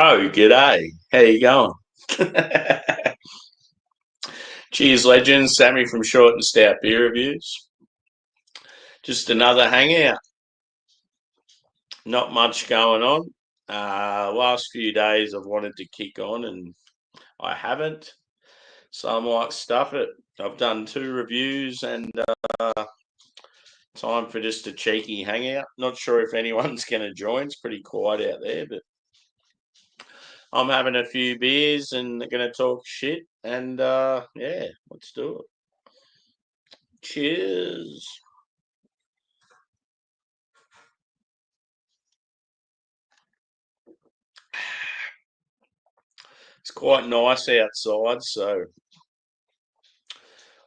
Oh, g'day. How you going? Cheers, legends. Sammy from Short and Stout Beer Reviews. Just another hangout. Not much going on. Last few days I've wanted to kick on and I haven't. So I might stuff it. I've done 2 reviews and time for just a cheeky hangout. Not sure if anyone's going to join. It's pretty quiet out there, but I'm having a few beers and going to talk shit. And yeah, let's do it. Cheers. It's quite nice outside, so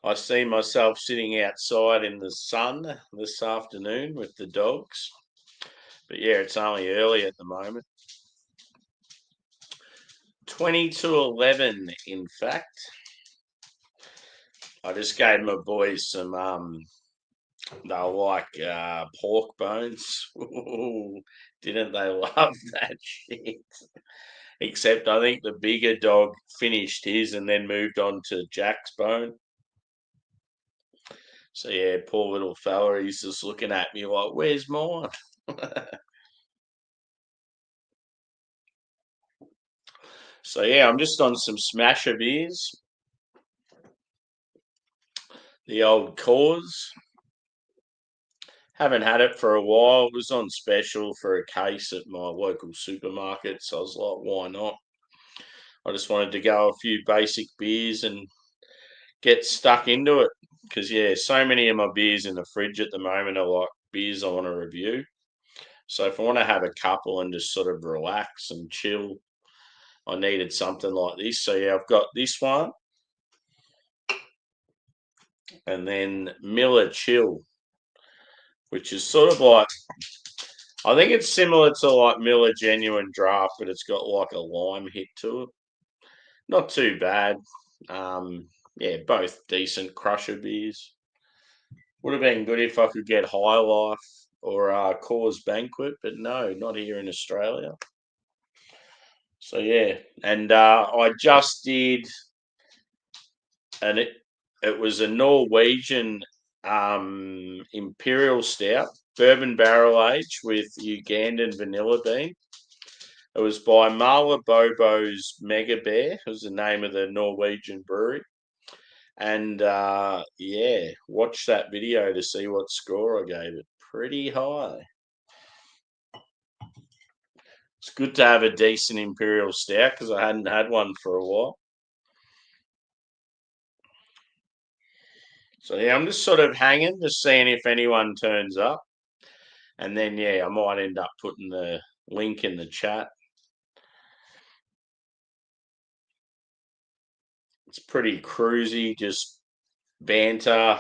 I see myself sitting outside in the sun this afternoon with the dogs. But yeah, it's only early at the moment. 20 to 11, in fact. I just gave my boys some, they like pork bones. Ooh, didn't they love that shit? Except I think the bigger dog finished his and then moved on to Jack's bone. So yeah, poor little fella, he's just looking at me like, "Where's mine?" So yeah, I'm just on some smasher beers, the old cause. Haven't had it for a while. It was on special for a case at my local supermarket, so I was like, why not? I just wanted to go a few basic beers and get stuck into it. Because yeah, so many of my beers in the fridge at the moment are like beers I want to review. So if I want to have a couple and just sort of relax and chill, I needed something like this. So yeah, I've got this one and then Miller Chill, which is sort of like, I think it's similar to like Miller Genuine Draft, but it's got like a lime hit to it. Not too bad. Yeah, both decent crusher beers. Would have been good if I could get High Life or Coors Banquet, but no, not here in Australia. So yeah, and I just did, and it was a Norwegian imperial stout, bourbon barrel aged with Ugandan vanilla bean. It was by Marla Bobo's Mega Bear. It was the name of the Norwegian brewery. And yeah, watch that video to see what score I gave it. Pretty high. It's good to have a decent imperial stout because I hadn't had one for a while. So yeah, I'm just sort of hanging, just seeing if anyone turns up. And then yeah, I might end up putting the link in the chat. It's pretty cruisy, just banter.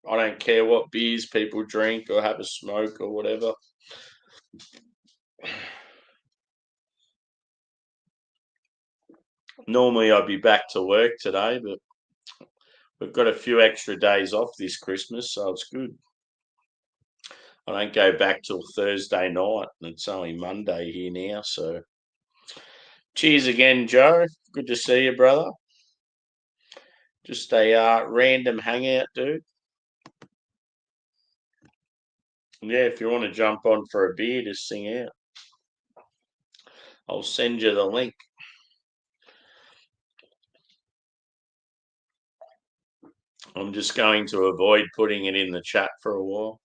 I don't care what beers people drink or have a smoke or whatever. Normally I'd be back to work today, but we've got a few extra days off this Christmas, so it's good. I don't go back till Thursday night, and it's only Monday here now. So, cheers again, Joe. Good to see you, brother. Just a random hangout, dude. Yeah, if you want to jump on for a beer, just sing out. I'll send you the link. I'm just going to avoid putting it in the chat for a while.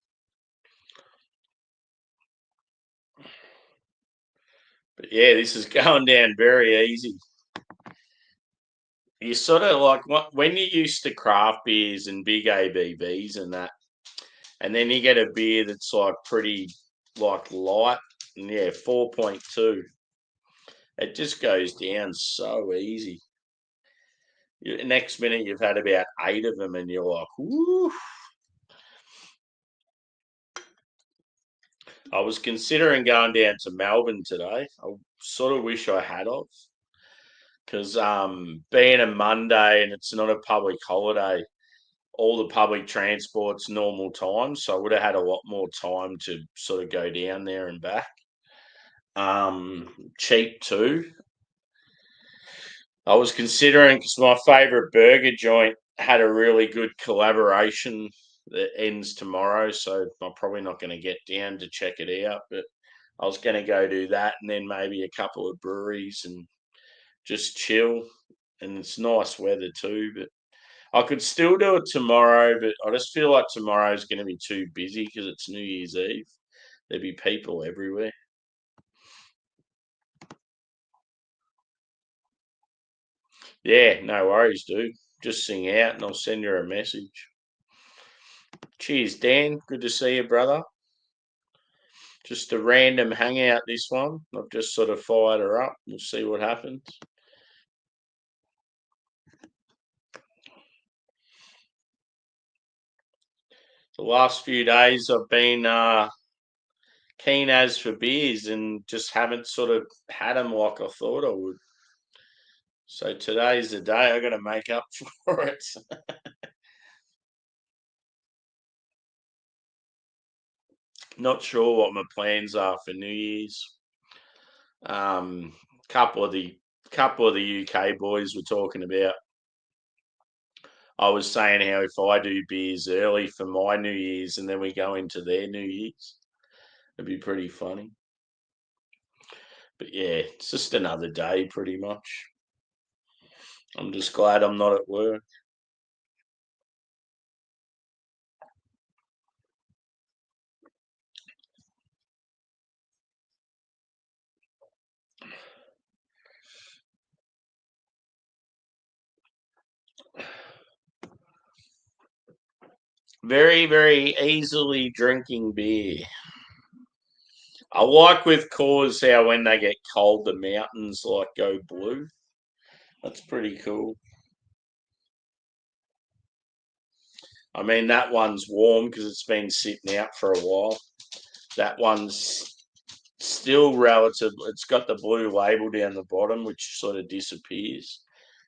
But yeah, this is going down very easy. You sort of like when you used to craft beers and big ABVs and that, and then you get a beer that's like pretty like light, and yeah, 4.2. It just goes down so easy. Next minute, you've had about 8 of them, and you're like, whoo. I was considering going down to Melbourne today. I sort of wish I had of, because being a Monday and it's not a public holiday, all the public transport's normal time, so I would have had a lot more time to sort of go down there and back. cheap too. I was considering because my favourite burger joint had a really good collaboration that ends tomorrow, so I'm probably not going to get down to check it out. But I was going to go do that, and then maybe a couple of breweries and just chill. And it's nice weather too, but I could still do it tomorrow. But I just feel like tomorrow's going to be too busy because it's New Year's Eve. There'd be people everywhere. Yeah, no worries, dude. Just sing out and I'll send you a message. Cheers, Dan. Good to see you, brother. Just a random hangout, this one. I've just sort of fired her up. We'll see what happens. The last few days I've been keen as for beers and just haven't sort of had them like I thought I would. So today's the day I got to make up for it. Not sure what my plans are for New Year's. Um, couple of the UK boys were talking about. I was saying how if I do beers early for my New Year's and then we go into their New Year's, it'd be pretty funny. But yeah, it's just another day pretty much. I'm just glad I'm not at work. Very, very easily drinking beer. I like with Coors how when they get cold, the mountains like go blue. That's pretty cool. I mean, that one's warm because it's been sitting out for a while. That one's still relative. It's got the blue label down the bottom, which sort of disappears.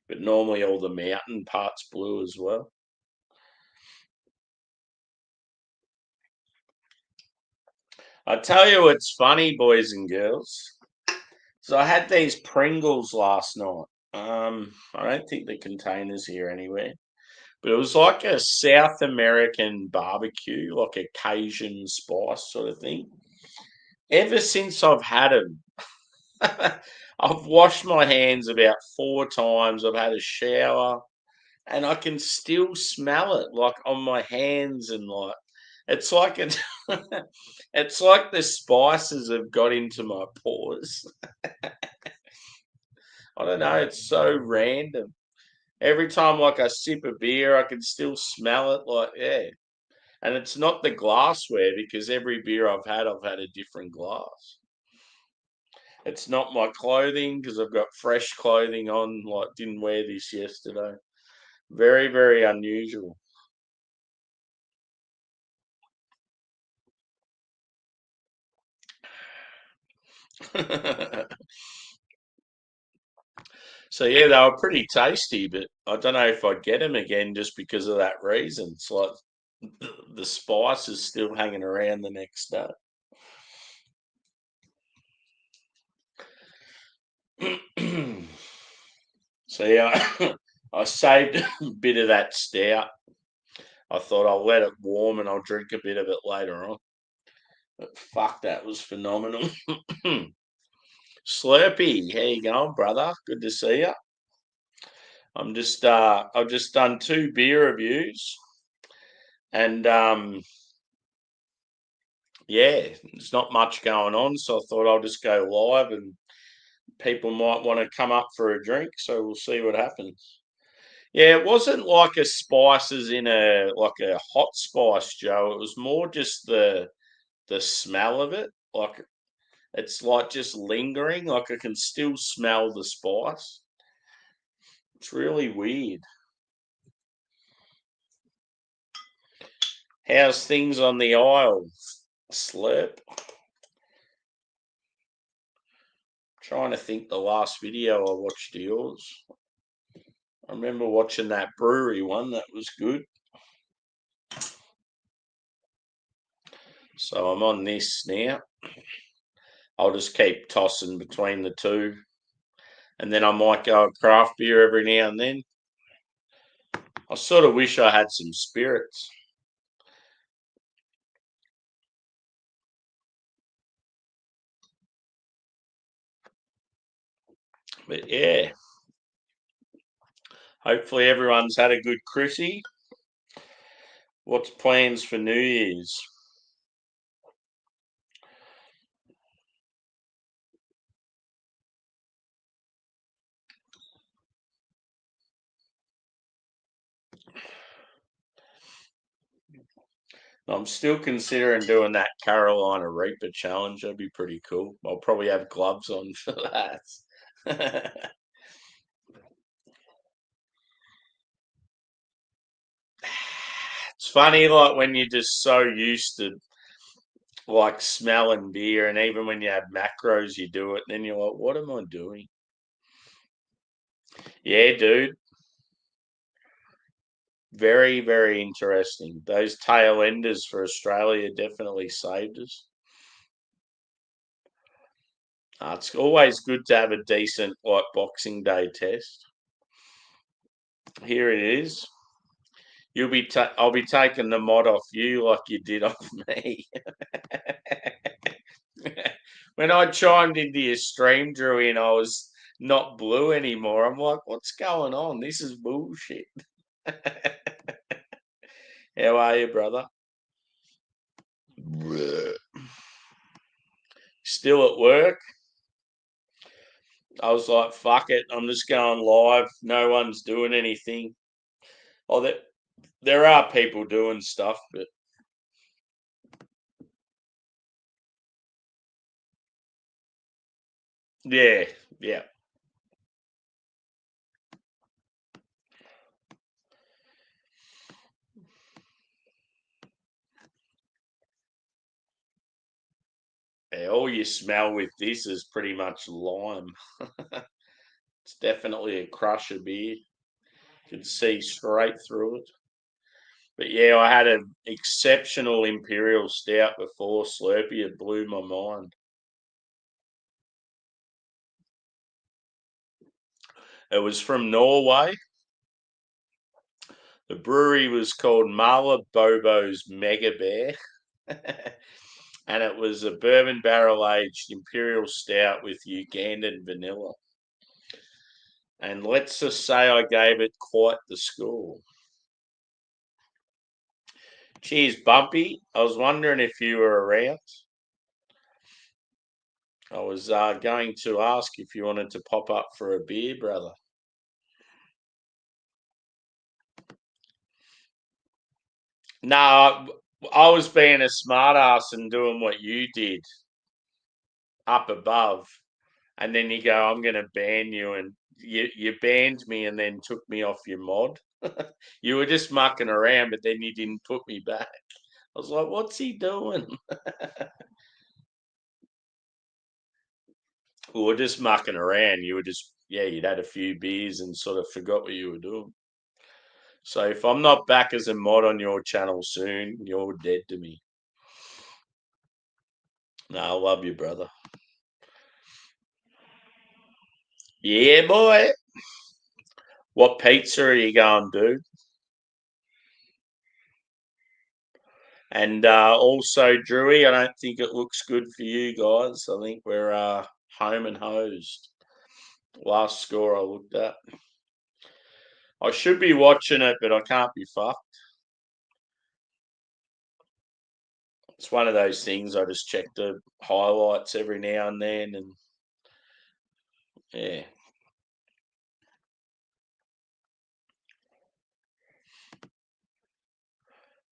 But normally all the mountain parts blue as well. I tell you what's funny, boys and girls. So I had these Pringles last night. I don't think the container's here anywhere. But it was like a South American barbecue, like a Cajun spice sort of thing. Ever since I've had them, I've washed my hands about 4 times. I've had a shower, and I can still smell it, like on my hands, and like it's like it, it's like the spices have got into my pores. I don't know. It's so random. Every time, like I sip a beer, I can still smell it. Like yeah, and it's not the glassware because every beer I've had a different glass. It's not my clothing because I've got fresh clothing on. Like didn't wear this yesterday. Very, very unusual. So yeah, they were pretty tasty, but I don't know if I'd get them again just because of that reason. It's like the spice is still hanging around the next day. So yeah, I saved a bit of that stout. I thought I'll let it warm and I'll drink a bit of it later on. But fuck, that was phenomenal. Slurpee, how you going, brother? Good to see you. I've just done 2 beer reviews, and yeah, there's not much going on, so I thought I'll just go live, and people might want to come up for a drink, so we'll see what happens. Yeah, it wasn't like a spices in a like a hot spice, Joe. It was more just the smell of it. Like it's like just lingering. Like I can still smell the spice. It's really weird. How's things on the aisle? Slurp. Trying to think the last video I watched of yours. I remember watching that brewery one. That was good. So I'm on this now. I'll just keep tossing between the two. And then I might go a craft beer every now and then. I sort of wish I had some spirits. But yeah, hopefully everyone's had a good Chrissy. What's plans for New Year's? I'm still considering doing that Carolina Reaper challenge. That'd be pretty cool. I'll probably have gloves on for that. It's funny, like when you're just so used to like smelling beer, and even when you have macros, you do it, and then you're like, "What am I doing?" Yeah, dude. Very, very interesting. Those tail enders for Australia definitely saved us. It's always good to have a decent like Boxing Day test. Here it is. I'll be taking the mod off you like you did off me. When I chimed into your stream, Drew, and I was not blue anymore. I'm like, what's going on? This is bullshit. How are you, brother? Still at work? I was like, fuck it. I'm just going live. No one's doing anything. Oh, there are people doing stuff, but yeah, yeah. Yeah, all you smell with this is pretty much lime. It's definitely a crusher beer. You can see straight through it. But yeah, I had an exceptional Imperial Stout before Slurpee. It blew my mind. It was from Norway. The brewery was called Marla Bobo's Mega Bear. And it was a bourbon barrel aged Imperial Stout with Ugandan vanilla. And let's just say I gave it quite the score. Cheers, Bumpy. I was wondering if you were around. I was going to ask if you wanted to pop up for a beer, brother. No, I was being a smartass and doing what you did up above. And then you go, I'm going to ban you. And you banned me and then took me off your mod. You were just mucking around, but then you didn't put me back. I was like, what's he doing? We were just mucking around. You were just, yeah, you'd had a few beers and sort of forgot what you were doing. So if I'm not back as a mod on your channel soon, you're dead to me. No, I love you, brother. Yeah, boy. What pizza are you going, dude? And also, Drewy, I don't think it looks good for you guys. I think we're home and hosed. Last score I looked at. I should be watching it, but I can't be fucked. It's one of those things. I just check the highlights every now and then, and yeah.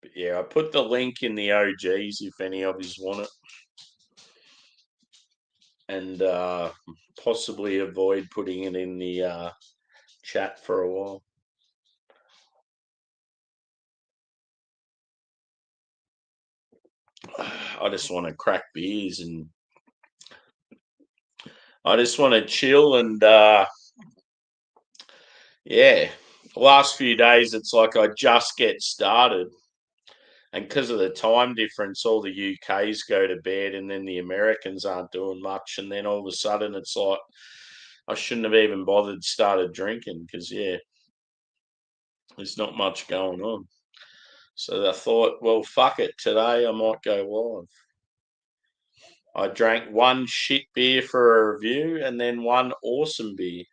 But yeah, I put the link in the OGs if any of you want it, and possibly avoid putting it in the chat for a while. I just want to crack beers and I just want to chill and yeah. Last few days, it's like I just get started, And because of the time difference, all the UKs go to bed, and then the Americans aren't doing much, and then all of a sudden it's like I shouldn't have even bothered started drinking because there's not much going on. So I thought, well, fuck it, today I might go live. I drank one shit beer for a review and then one awesome beer.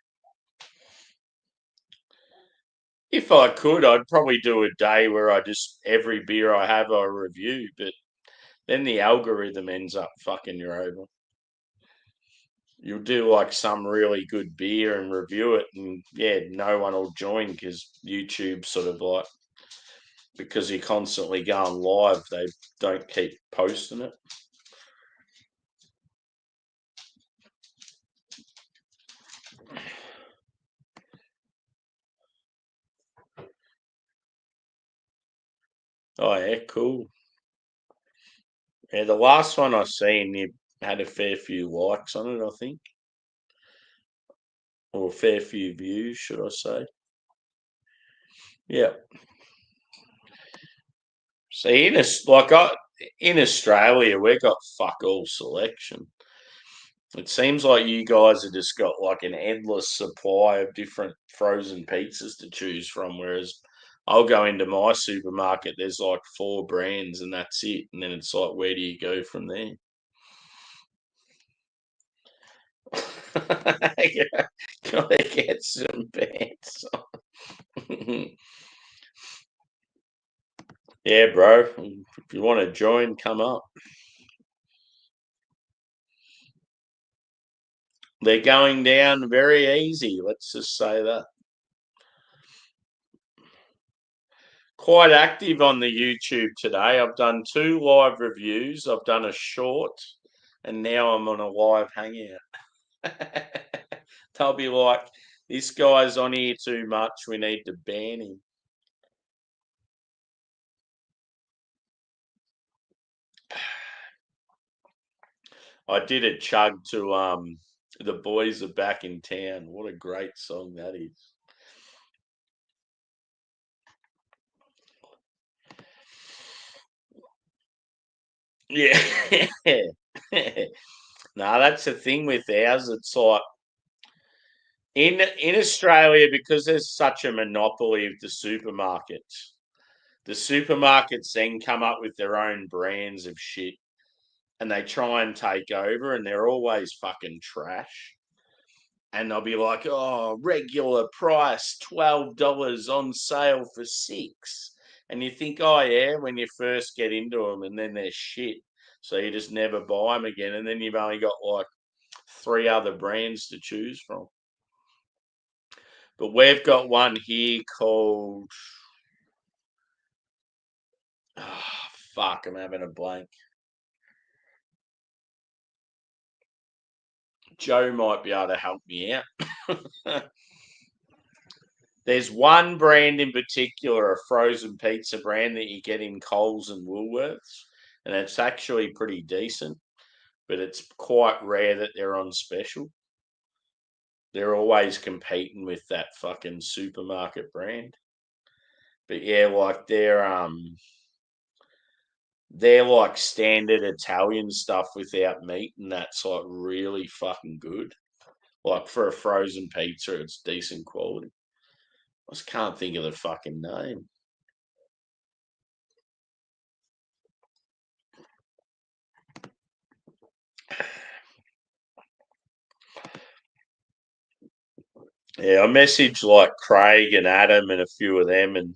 If I could, I'd probably do a day where I just every beer I have I review, but then the algorithm ends up fucking you over. You'll do like some really good beer and review it, and yeah, no one will join because YouTube sort of like because you're constantly going live, they don't keep posting it. Oh yeah, cool. Yeah, the last one I seen, you had a fair few likes on it, I think, or a fair few views, should I say? Yeah. See, in Australia, we got fuck all selection. It seems like you guys have just got like an endless supply of different frozen pizzas to choose from, whereas I'll go into my supermarket, there's like four brands and that's it. And then it's like, where do you go from there? Gotta get some pants on. Yeah, bro. If you want to join, come up. They're going down very easy. Let's just say that. Quite active on the YouTube today. I've done 2 live reviews. I've done a short, and now I'm on a live hangout. They'll be like, "This guy's on here too much. We need to ban him." I did a chug to "The Boys Are Back in Town." What a great song that is. Yeah. No, that's the thing with ours. It's like in Australia, because there's such a monopoly of the supermarkets then come up with their own brands of shit and they try and take over, and they're always fucking trash. And they'll be like, "Oh, regular price, $12 on sale for 6." And you think, "Oh yeah," when you first get into them, and then they're shit, so you just never buy them again. And then you've only got like 3 other brands to choose from. But we've got one here called, oh, fuck, I'm having a blank. Joe might be able to help me out. There's one brand in particular, a frozen pizza brand that you get in Coles and Woolworths, and it's actually pretty decent, but it's quite rare that they're on special. They're always competing with that fucking supermarket brand. But yeah, like they're like standard Italian stuff without meat, and that's like really fucking good. Like for a frozen pizza, it's decent quality. I just can't think of the fucking name. Yeah, I messaged like Craig and Adam and a few of them, and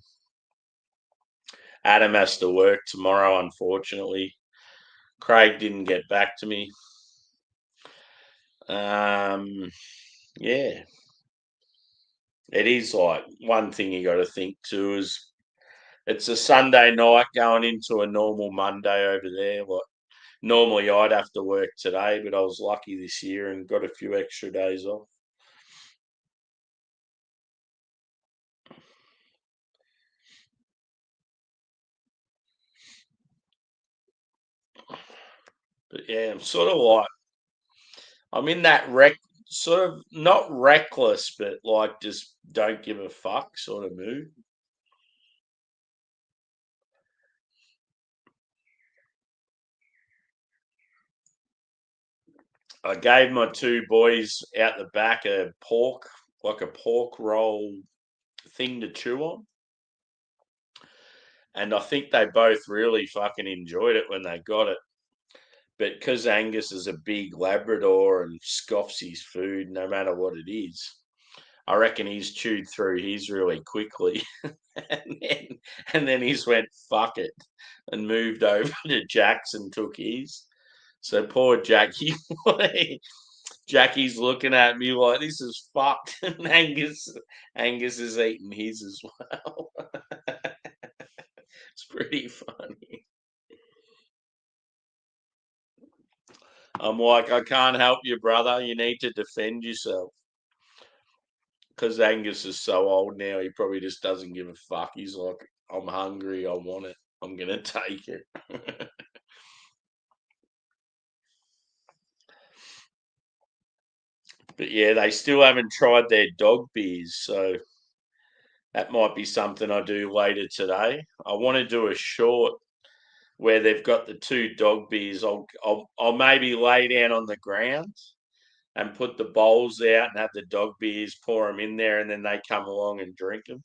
Adam has to work tomorrow, unfortunately. Craig didn't get back to me. Yeah, it is like one thing you got to think too is it's a Sunday night going into a normal Monday over there. Like normally I'd have to work today, but I was lucky this year and got a few extra days off. But yeah, I'm sort of like I'm in that sort of not reckless, but like just don't give a fuck sort of mood. I gave my two boys out the back a pork roll thing to chew on. And I think they both really fucking enjoyed it when they got it. But because Angus is a big Labrador and scoffs his food no matter what it is, I reckon he's chewed through his really quickly. and then he's went, fuck it, and moved over to Jack's and took his. So poor Jackie, Jackie's looking at me like this is fucked, and Angus is eating his as well. It's pretty funny. I'm like, I can't help you, brother. You need to defend yourself. Because Angus is so old now, he probably just doesn't give a fuck. He's like, I'm hungry. I want it. I'm going to take it. But yeah, they still haven't tried their dog beers. So that might be something I do later today. I want to do a short where they've got the two dog beers. I'll maybe lay down on the ground and put the bowls out and have the dog beers, pour them in there, and then they come along and drink them.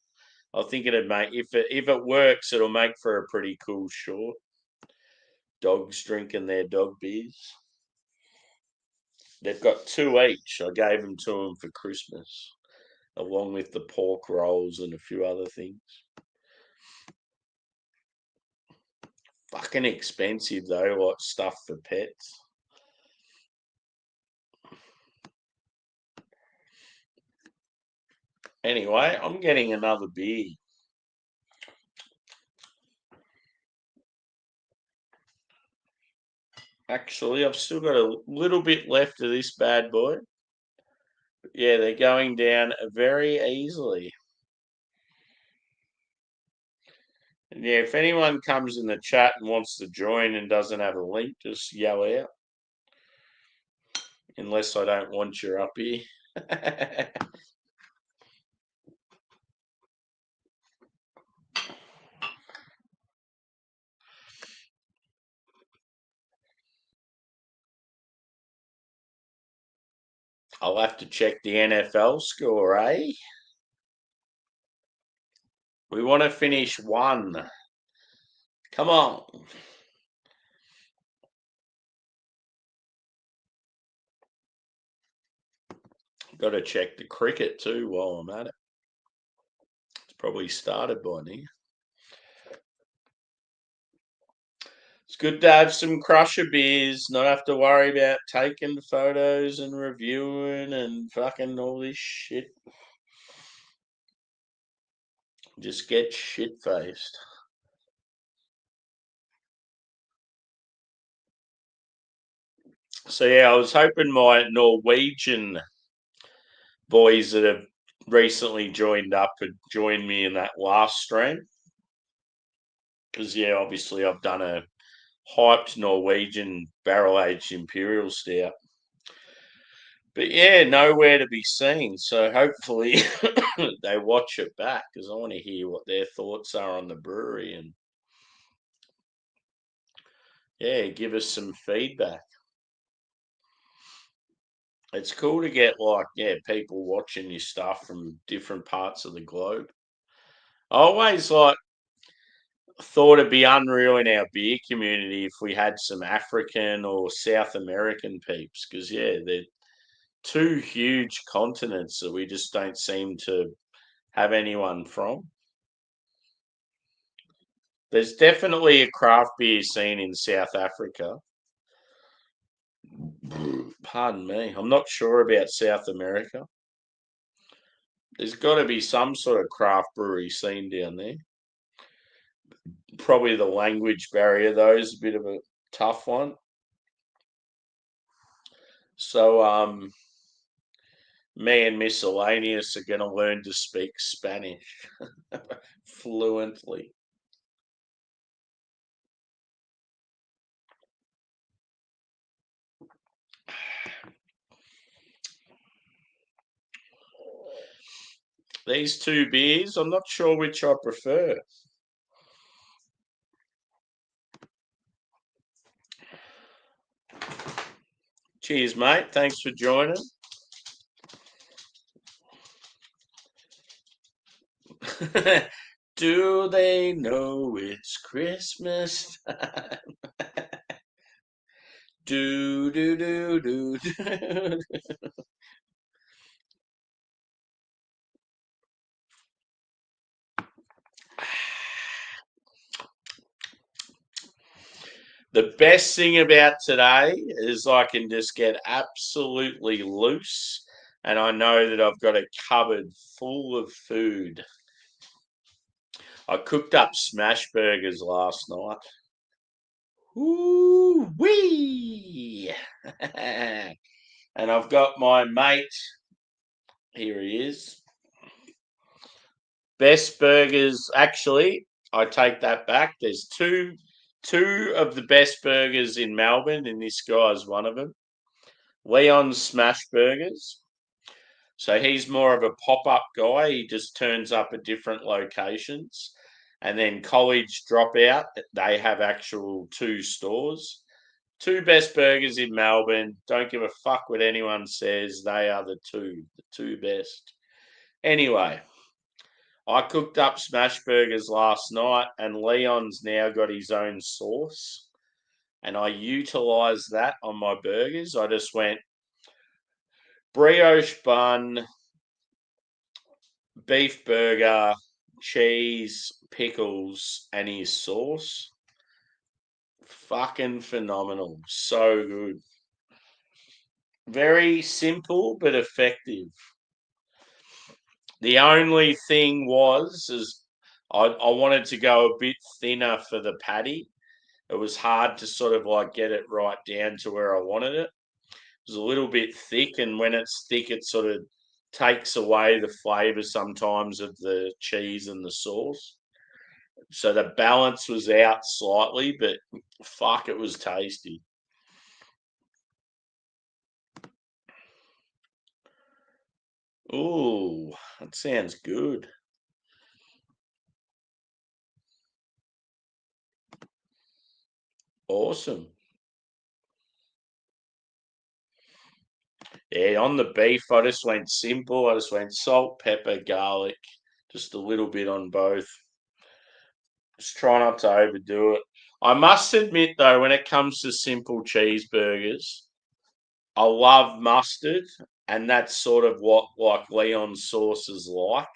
I think it'd make if it works, it'll make for a pretty cool short. Dogs drinking their dog beers. They've got two each. I gave them to them for Christmas, along with the pork rolls and a few other things. Fucking expensive though, like stuff for pets. Anyway, I'm getting another beer. Actually, I've still got a little bit left of this bad boy. But yeah, they're going down very easily. And yeah, if anyone comes in the chat and wants to join and doesn't have a link, just yell out. Unless I don't want you up here. I'll have to check the NFL score, eh? We want to finish one. Come on. Got to check the cricket too while I'm at it. It's probably started by now. It's good to have some crusher beers, not have to worry about taking photos and reviewing and fucking all this shit. Just get shit faced. So yeah, I was hoping my Norwegian boys that have recently joined up would join me in that last stream. Because yeah, obviously I've done a hyped Norwegian barrel aged imperial stout. But yeah, nowhere to be seen. So hopefully they watch it back because I want to hear what their thoughts are on the brewery and yeah, give us some feedback. It's cool to get people watching your stuff from different parts of the globe. I always thought it'd be unreal in our beer community if we had some African or South American peeps because they're two huge continents that we just don't seem to have anyone from. There's definitely a craft beer scene in South Africa. Pardon me. I'm not sure about South America. There's got to be some sort of craft brewery scene down there. Probably the language barrier, though, is a bit of a tough one. So, me and Miscellaneous are going to learn to speak Spanish fluently. These two beers, I'm not sure which I prefer. Cheers, mate. Thanks for joining. Do they know it's Christmas time? Do, do, do, do, do. The best thing about today is I can just get absolutely loose, and I know that I've got a cupboard full of food. I cooked up smash burgers last night. Ooh wee! And I've got my mate. Here he is. Best burgers. Actually, I take that back. There's two of the best burgers in Melbourne, and this guy's one of them. Leon's Smash Burgers. So he's more of a pop-up guy. He just turns up at different locations. And then College Dropout, they have actual two stores. Two best burgers in Melbourne. Don't give a fuck what anyone says. They are the two best. Anyway, I cooked up smash burgers last night, and Leon's now got his own sauce. And I utilised that on my burgers. I just went brioche bun, beef burger, cheese, pickles, and his sauce. Fucking phenomenal. So good. Very simple but effective. The only thing is I wanted to go a bit thinner for the patty. It was hard to sort of like get it right down to where I wanted it. It was a little bit thick, and when it's thick, it sort of takes away the flavour sometimes of the cheese and the sauce. So the balance was out slightly, but fuck, it was tasty. Ooh, that sounds good. Awesome. Yeah, on the beef, I just went simple. I just went salt, pepper, garlic, just a little bit on both. Just try not to overdo it. I must admit, though, when it comes to simple cheeseburgers, I love mustard, and that's sort of what like Leon's sauce is like.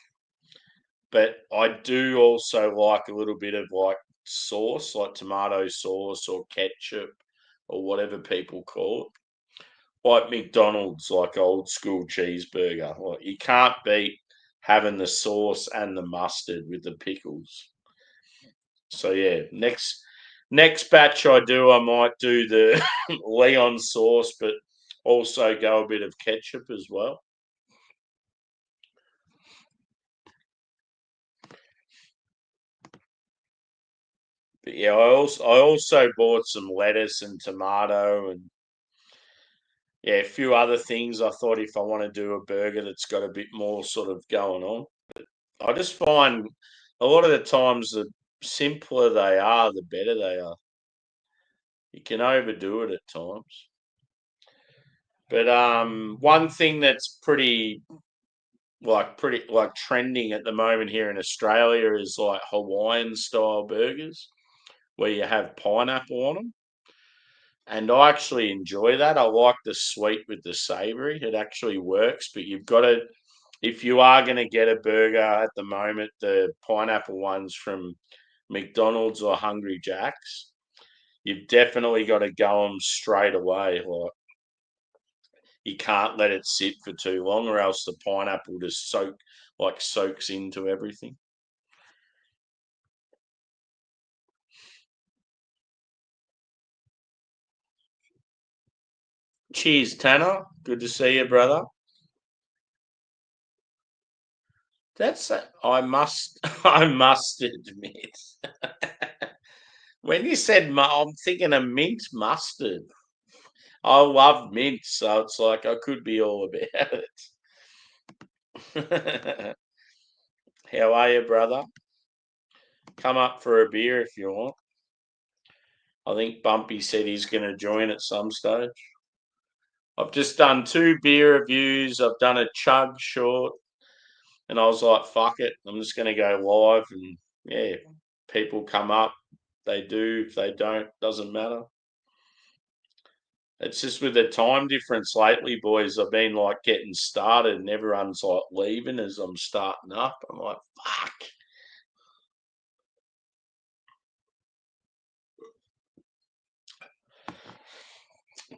But I do also like a little bit of like sauce, like tomato sauce or ketchup or whatever people call it. Like McDonald's, like old school cheeseburger. Like you can't beat having the sauce and the mustard with the pickles. So yeah, next batch I do, I might do the Leon sauce, but also go a bit of ketchup as well. But yeah, I also bought some lettuce and tomato and yeah, a few other things. I thought if I want to do a burger that's got a bit more sort of going on, I just find a lot of the times the simpler they are, the better they are. You can overdo it at times. But one thing that's pretty trending at the moment here in Australia is like Hawaiian style burgers where you have pineapple on them. And I actually enjoy that. I like the sweet with the savory. It actually works, but you've got to, if you are going to get a burger at the moment, the pineapple ones from McDonald's or Hungry Jack's, you've definitely got to go them straight away. Like you can't let it sit for too long, or else the pineapple just soaks into everything. Cheers, Tanner. Good to see you, brother. I must I must admit. When you said I'm thinking of mint mustard. I love mint, so it's like I could be all about it. How are you, brother? Come up for a beer if you want. I think Bumpy said he's going to join at some stage. I've just done 2 beer reviews. I've done a chug short, and I was like, fuck it. I'm just going to go live, and yeah, people come up. They do. If they don't, doesn't matter. It's just with the time difference lately, boys. I've been like getting started, and everyone's like leaving as I'm starting up. I'm like, fuck.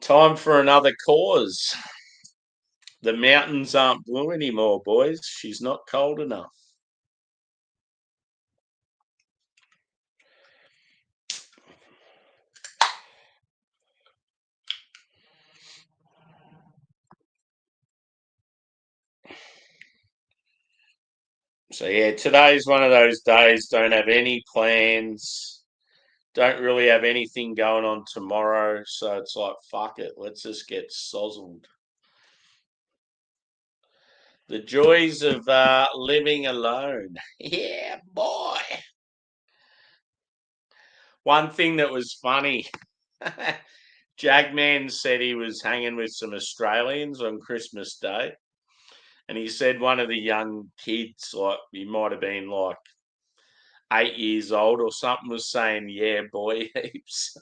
Time for another cause. The mountains aren't blue anymore, boys. She's not cold enough. So yeah, today's one of those days. Don't have any plans. Don't really have anything going on tomorrow. So it's like, fuck it. Let's just get sozzled. The joys of living alone. Yeah, boy. One thing that was funny, Jagman said he was hanging with some Australians on Christmas Day. And he said one of the young kids, like he might have been like 8 years old or something, was saying, yeah, boy, heaps.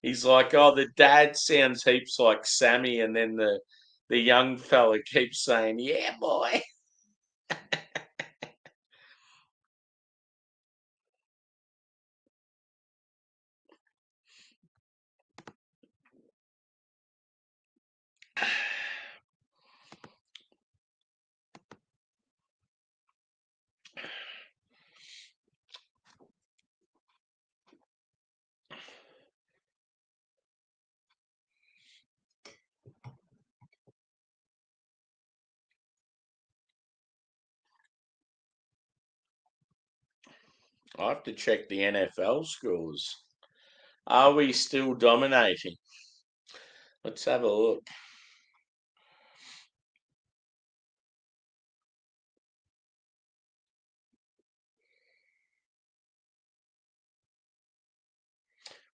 He's like, oh, the dad sounds heaps like Sammy. And then the young fella keeps saying, yeah, boy. I have to check the NFL scores. Are we still dominating? Let's have a look.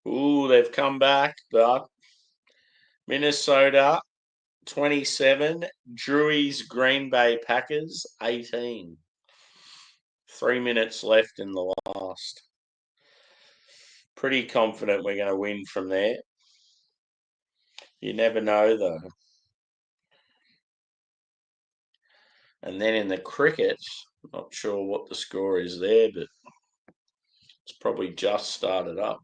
Ooh, they've come back, but Minnesota 27, Drewey's Green Bay Packers 18. 3 minutes left in the last. Pretty confident we're going to win from there. You never know, though. And then in the cricket, not sure what the score is there, but it's probably just started up.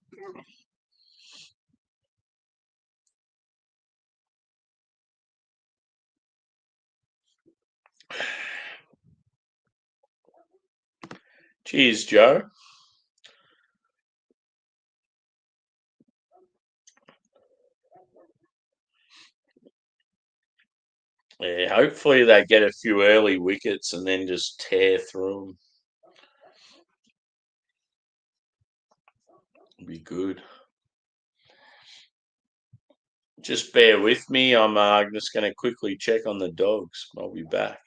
Cheers, Joe. Yeah, hopefully they get a few early wickets and then just tear through them. Be good. Just bear with me. I'm just going to quickly check on the dogs. I'll be back.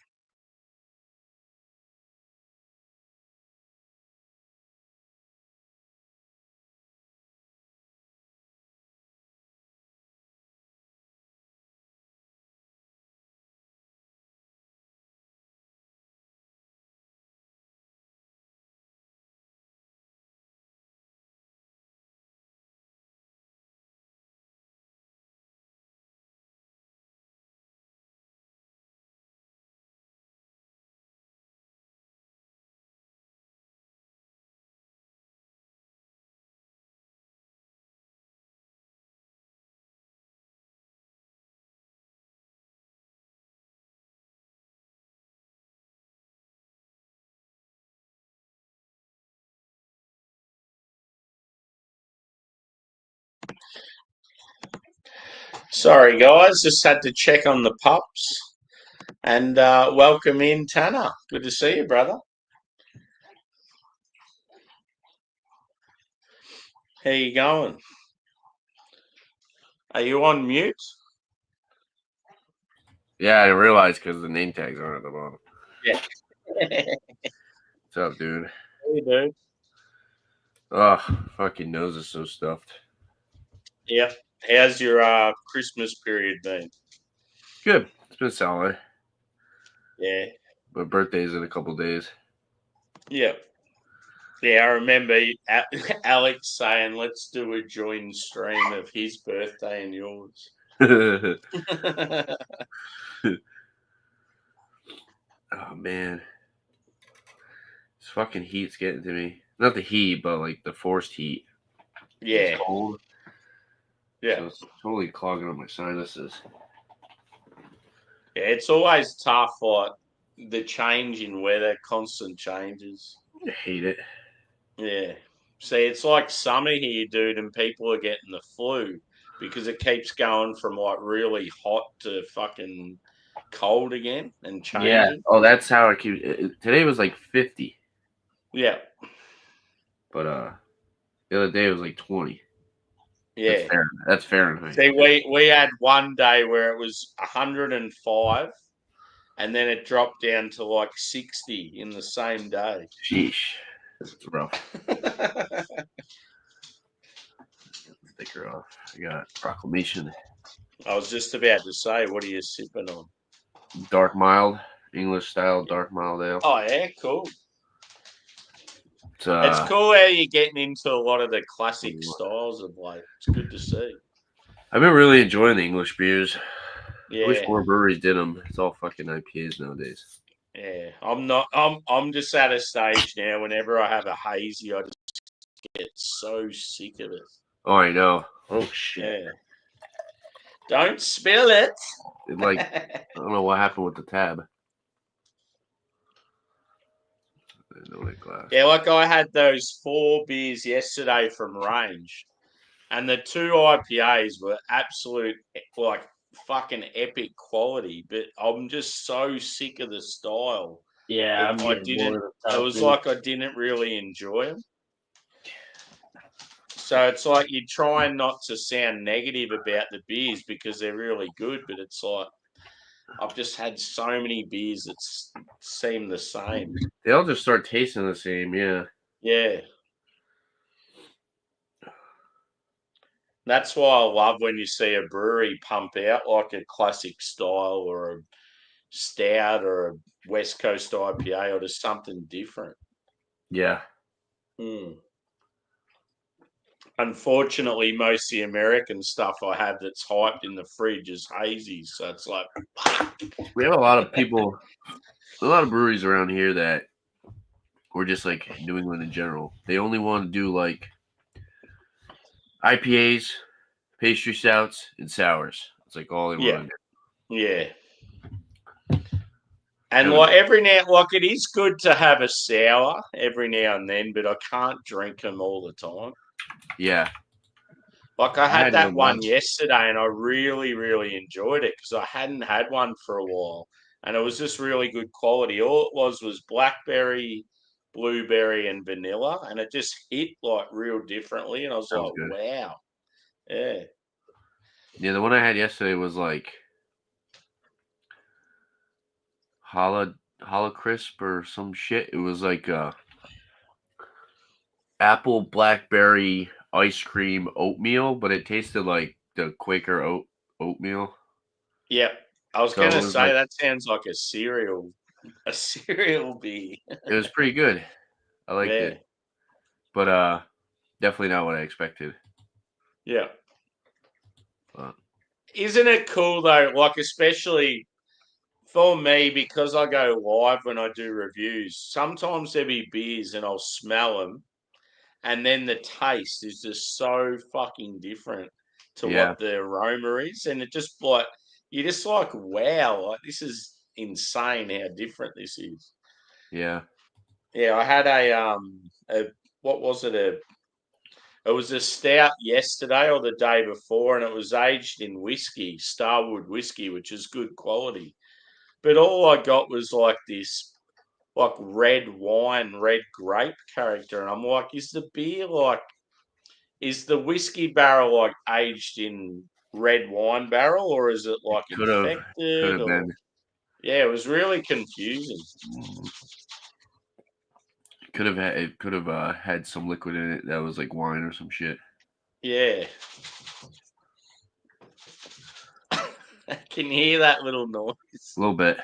Sorry, guys. Just had to check on the pups and welcome in Tanner. Good to see you, brother. How you going? Are you on mute? Yeah, I realized because the name tags aren't at the bottom. Yeah. What's up, dude? Hey, dude. Oh, fucking nose is so stuffed. Yep. How's your Christmas period been? Good. It's been solid. Yeah. My birthday's in a couple days. Yeah. Yeah, I remember Alex saying, let's do a joint stream of his birthday and yours. Oh man, this fucking heat's getting to me. Not the heat, but like the forced heat. It's Yeah. cold, Yeah. so it's totally clogging up my sinuses. Yeah, it's always tough, like the change in weather, constant changes. I hate it. Yeah. See, it's like summer here, dude, and people are getting the flu because it keeps going from like really hot to fucking cold again and Yeah. changing. Oh, that's how I keep. Today was like 50, Yeah. but the other day it was like 20. That's Yeah. Fahrenheit. That's Fahrenheit. See, we had one day where it was 105 and then it dropped down to like 60 in the same day. Sheesh, it's rough. Sticker off. I got proclamation. I was just about to say, what are you sipping on? Dark mild, English style dark mild ale. Oh, yeah, cool. It's It's cool how you're getting into a lot of the classic styles of late. It's good to see. I've been really enjoying the English beers. I wish Yeah, more breweries did them. It's all fucking IPAs nowadays. yeah. I'm not. I'm just at a stage now. Whenever I have a hazy, I just get so sick of it. Oh, I know. Oh shit! Yeah. Don't spill it. It like I don't know what happened with the tab. I know that glass. Yeah, like I had those 4 beers yesterday from Range, and the 2 IPAs were absolute like fucking epic quality. But I'm just so sick of the style. Yeah, I'm I getting didn't. bored of It tough was beer. like I didn't really enjoy them. So it's like you're trying not to sound negative about the beers because they're really good, but it's like I've just had so many beers that seem the same. They all just start tasting the same. Yeah. Yeah. That's why I love when you see a brewery pump out like a classic style or a stout or a West Coast IPA or just something different. Yeah. Hmm. Unfortunately, most of the American stuff I have that's hyped in the fridge is hazy. So it's like, We have a lot of people, a lot of breweries around here that, or just like New England in general, they only want to do like IPAs, pastry stouts, and sours. It's like all they yeah, want to yeah. And do. like every now, like it is good to have a sour every now and then, but I can't drink them all the time. Yeah. Like I I had had that one one once. yesterday, and I really, really enjoyed it because I hadn't had one for a while, and it was just really good quality. All it was blackberry, blueberry, and vanilla, and it just hit like real differently. And I was That was like, good. wow, yeah, Yeah, the one I had yesterday was like Hollow Crisp or some shit. It was like apple blackberry ice cream oatmeal, but it tasted like the Quaker oatmeal. yeah. I was So gonna it was say like that sounds like a cereal beer. it was pretty good. I liked Yeah, it. But definitely not what I expected. yeah. But Isn't it cool though? Like especially for me, because I go live when I do reviews, sometimes there be beers and I'll smell them, and then the taste is just so fucking different to yeah, what the aroma is, and it just like you're just like, wow, like this is insane how different this is. yeah. Yeah, I had a what was it? It was a stout yesterday or the day before, and it was aged in whiskey, Starwood whiskey, which is good quality. But all I got was like this like red wine, red grape character. And I'm like, is the beer like is the whiskey barrel like aged in red wine barrel or is it like Could infected have or been. yeah, it was really confusing. Could have had it. Could have had some liquid in it that was like wine or some shit. Yeah. Can you hear that little noise? A little bit.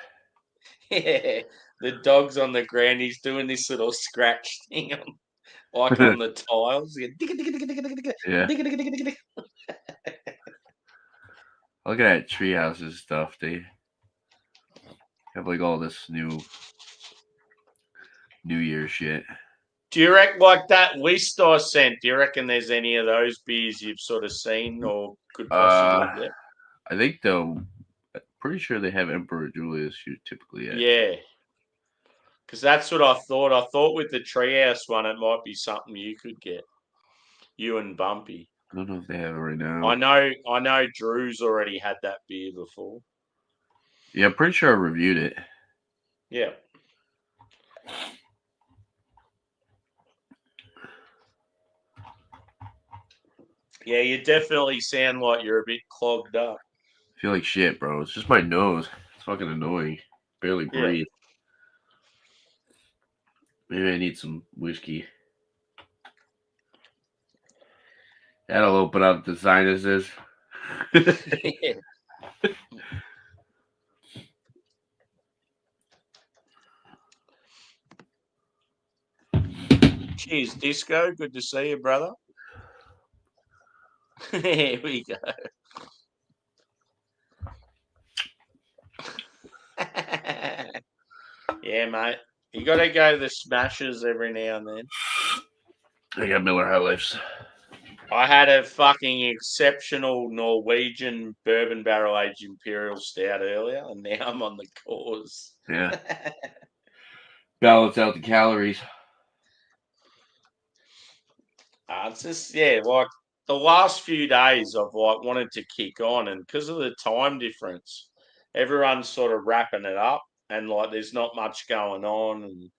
Yeah, the dog's on the ground. He's doing this little scratch thing on the tiles. Yeah. Look at that treehouses stuff. They have like all this New Year shit. Do you reckon like that list I sent? Do you reckon there's any of those beers you've sort of seen or could possibly get? I think though, pretty sure they have Emperor Julius you typically at. Yeah, because that's what I thought. I thought with the treehouse one, it might be something you could get. You and Bumpy. I don't know if they have it right now. I know. Drew's already had that beer before. Yeah, I'm pretty sure I reviewed it. Yeah. Yeah, you definitely sound like you're a bit clogged up. I feel like shit, bro. It's just my nose. It's fucking annoying. Barely breathe. Maybe I need some whiskey. That'll open up the sinuses. Yeah. Cheers, Disco. Good to see you, brother. Here we go. Yeah, mate. You got to go to the Smashers every now and then. I got Miller High Lifes. I had a fucking exceptional Norwegian bourbon barrel aged imperial stout earlier, and now I'm on the cause. Yeah. Balance out the calories. It's just like the last few days I've like wanted to kick on, and because of the time difference, everyone's sort of wrapping it up, and like there's not much going on, and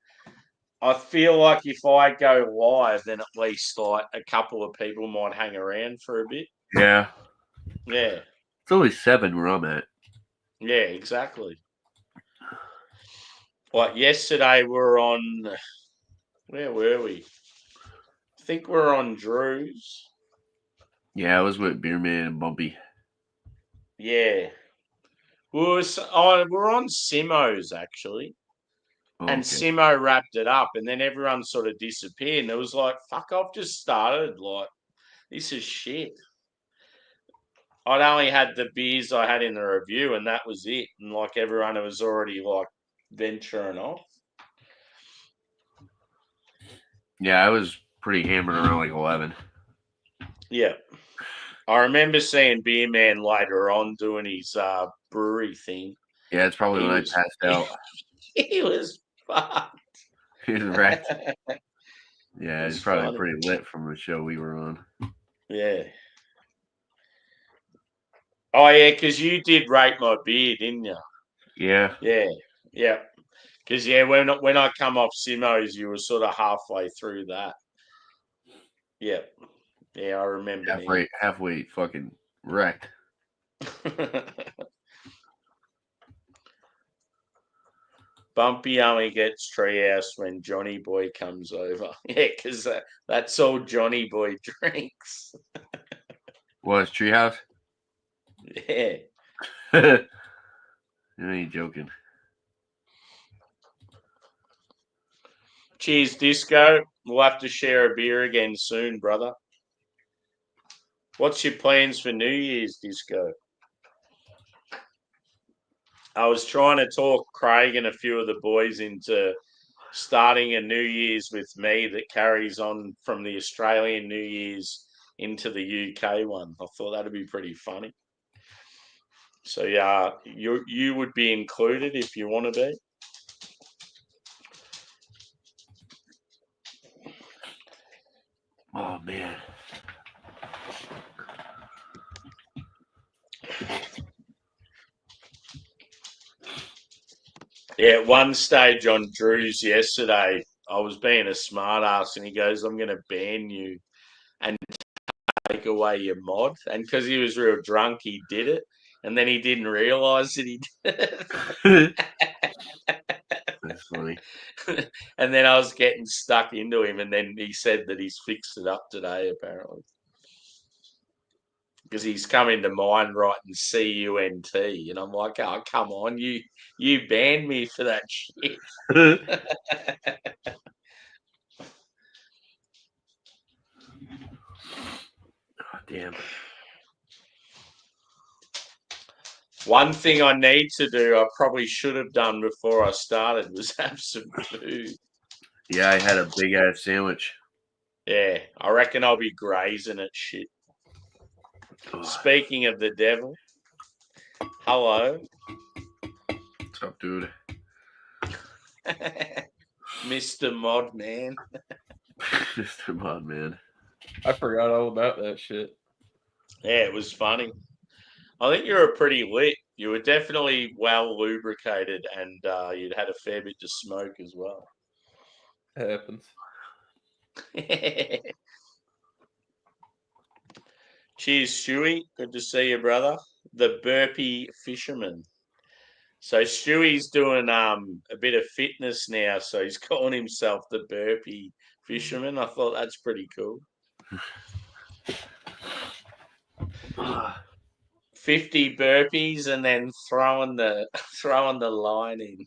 I feel like if I go live, then at least like a couple of people might hang around for a bit. Yeah. Yeah. It's only 7 where I'm at. Yeah, exactly. Like yesterday, we're on. Where were we? I think we're on Drew's. Yeah, I was with Beerman and Bumpy. Yeah. We're on Simo's actually. Oh, And okay. Simo wrapped it up, and then everyone sort of disappeared. And it was like, fuck, I've just started. Like, this is shit. I'd only had the beers I had in the review, and that was it. And like everyone was already like venturing off. Yeah, I was pretty hammered around like 11. Yeah. I remember seeing Beer Man later on doing his brewery thing. Yeah, it's probably when I passed out. He was fucked. He was wrecked. Yeah, he's probably funny. pretty lit from the show we were on. Yeah. Oh, yeah, because you did rate my beer, didn't you? Yeah. Yeah. Yeah. Because, yeah, when I come off Simo's, you were sort of halfway through that. Yeah. Yeah, I remember Halfway fucking wrecked. Bumpy only gets treehouse when Johnny Boy comes over. Yeah, because that's all Johnny Boy drinks. What, it's Treehouse? Yeah. You ain't joking. Cheers, Disco. We'll have to share a beer again soon, brother. What's your plans for New Year's, Disco? I was trying to talk Craig and a few of the boys into starting a New Year's with me that carries on from the Australian New Year's into the UK one. I thought that'd be pretty funny. So yeah, you would be included if you want to be. Oh man. Yeah, at one stage on Drew's yesterday, I was being a smart ass and he goes, I'm going to ban you and take away your mod. And because he was real drunk, he did it. And then he didn't realise that he did it. That's funny. And then I was getting stuck into him. And then he said that he's fixed it up today, apparently. because he's coming to mind writing C-U-N-T, and I'm like, oh, come on, you banned me for that shit. Oh, damn. One thing I need to do, I probably should have done before I started, was have some food. Yeah, I had a big ass sandwich. Yeah, I reckon I'll be grazing at shit. Oh, Speaking of the devil, hello. what's up, dude? Mr. Mod Man. Mr. Mod Man. I forgot all about that shit. Yeah, it was funny. I think you were pretty lit. You were definitely well lubricated, and you'd had a fair bit to smoke as well. It happens. Cheers, Stewie. Good to see you, brother. The burpee fisherman. So Stewie's doing a bit of fitness now, so he's calling himself the burpee fisherman. I thought that's pretty cool. 50 burpees and then throwing the line in.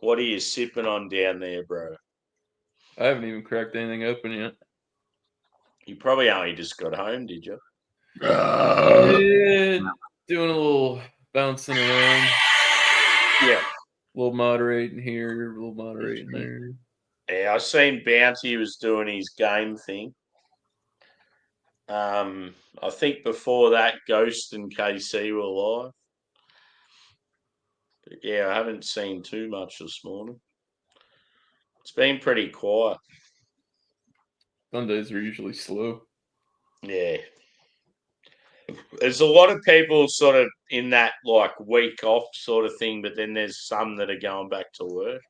What are you sipping on down there, bro? I haven't even cracked anything open yet. You probably only just got home, did you? Yeah, doing a little bouncing around. Yeah. A little moderating here, a little moderating there. Yeah, I seen Bounty was doing his game thing. I think before that, Ghost and KC were live. But yeah, I haven't seen too much this morning. It's been pretty quiet. Sundays are usually slow. Yeah. There's a lot of people sort of in that like week off sort of thing, but then there's some that are going back to work.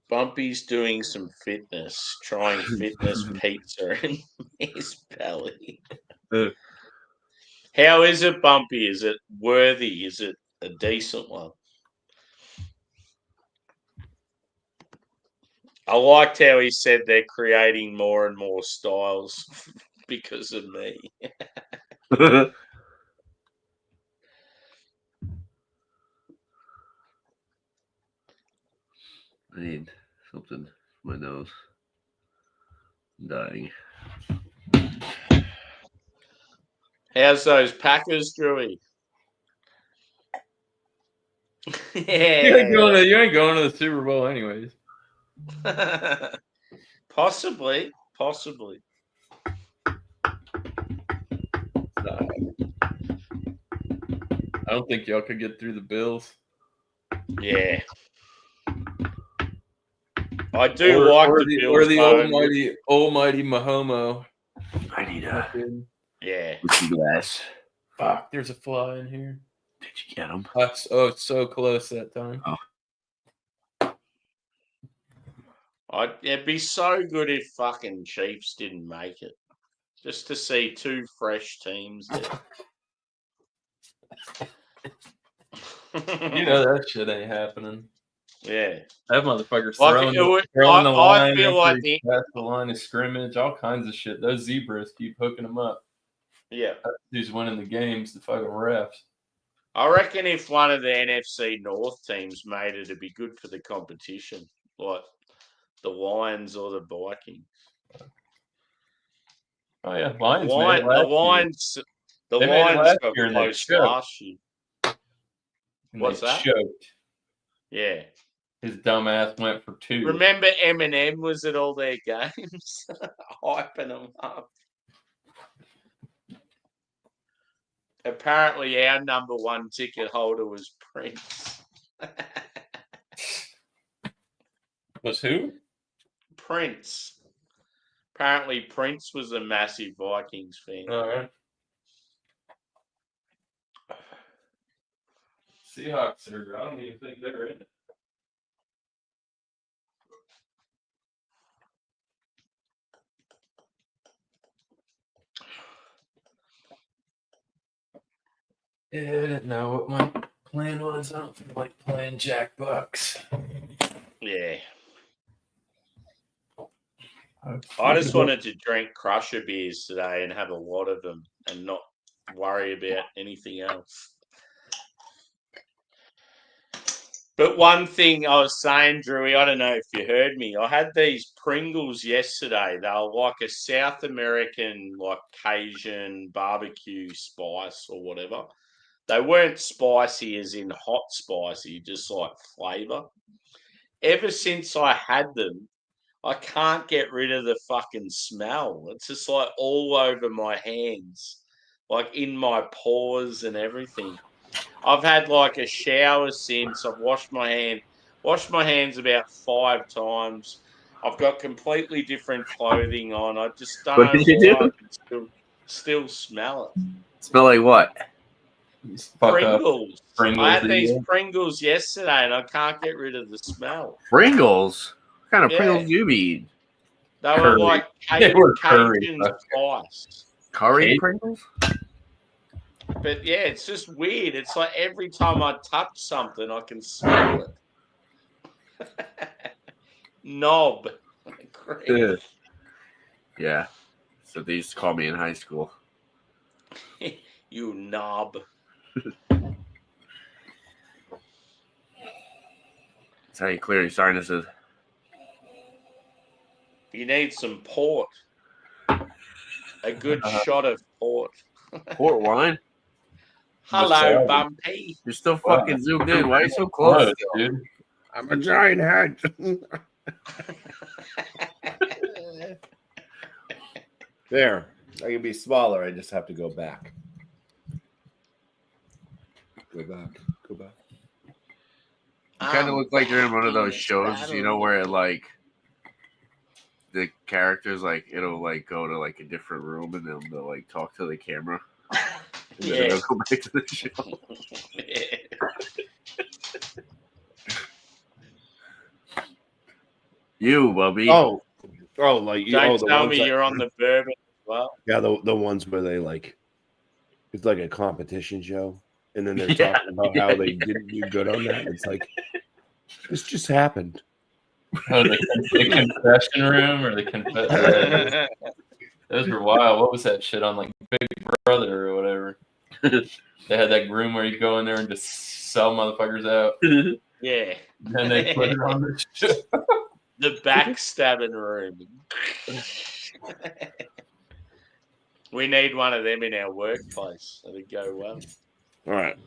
Bumpy's doing some fitness, trying fitness pizza in his belly. How is it, Bumpy? Is it worthy? Is it a decent one? I liked how he said they're creating more and more styles because of me. I need something for my nose. I'm dying. How's those Packers, Drewy? You ain't going to the Super Bowl anyways. Possibly. I don't think y'all could get through the Bills. Yeah. I do like the Bills. Or the almighty Mahomo. I need a whiskey glass. Fuck, there's a fly in here. Did you get him? Oh, it's so close that time. Oh. It'd be so good if fucking Chiefs didn't make it. Just to see two fresh teams there. You know that shit ain't happening. Yeah. That motherfucker's Like, throwing the I line feel like past the line of scrimmage, all kinds of shit. Those zebras keep hooking them up. Yeah. Who's winning the games? The fucking refs. I reckon if one of the NFC North teams made it, it'd be good for the competition, like the Lions or the Vikings. Oh yeah, Lions. The Lions got close last year. What's that? Choked. Yeah. His dumb ass went for 2. Remember Eminem was at all their games, hyping them up. Apparently, our number one ticket holder was Prince. Was who? Prince. Apparently, Prince was a massive Vikings fan. All right. Seahawks are. I don't even think they're in it. Yeah, I didn't know what my plan was. I don't feel like playing Jackbox. Yeah. I just wanted to drink Crusher beers today and have a lot of them and not worry about anything else. But one thing I was saying, Drewy, I don't know if you heard me. I had these Pringles yesterday. They were like a South American, like Cajun barbecue spice or whatever. They weren't spicy as in hot spicy, just like flavour. Ever since I had them, I can't get rid of the fucking smell. It's just like all over my hands, like in my pores and everything. I've had like a shower since. I've washed my hands about 5 times. I've got completely different clothing on. I just don't What know did you why I do? can still smell it. Smell like what? Fuck up Pringles. Pringles. I had these yeah. Pringles yesterday and I can't get rid of the smell. Pringles? What kind of Yeah. Pringles do you eat? They were Curry. like They were curry. Cajun spice. Curry Cajun? Pringles? But yeah, it's just weird. It's like every time I touch something, I can smell it. Knob. Yeah. Yeah. So they used to call me in high school. You knob. That's how you clear your sinuses. You need some port. A good shot of port. Port wine? Hello, Bumpy. You're still fucking zoomed in. Why are you so close? dude? I'm a giant head. There. I can be smaller. I just have to go back. Go back. Go back. You kind of look like you're in one of those shows, you know, where like the characters like it'll like go to like a different room and then they'll like talk to the camera. And then they'll go back to the show. You, Bubby. Oh, like you. Don't the tell ones me that- you're on the bourbon as well. Yeah, the ones where they like, it's like a competition show, and then they're Yeah, talking about how they didn't do good on that. It's like this just happened. Oh, the confession room or the confession. Those were wild. What was that shit on like Big Brother or whatever? They had that room where you go in there and just sell motherfuckers out. Yeah. And they put it on the show. The backstabbing room. We need one of them in our workplace. That'd go well. All right.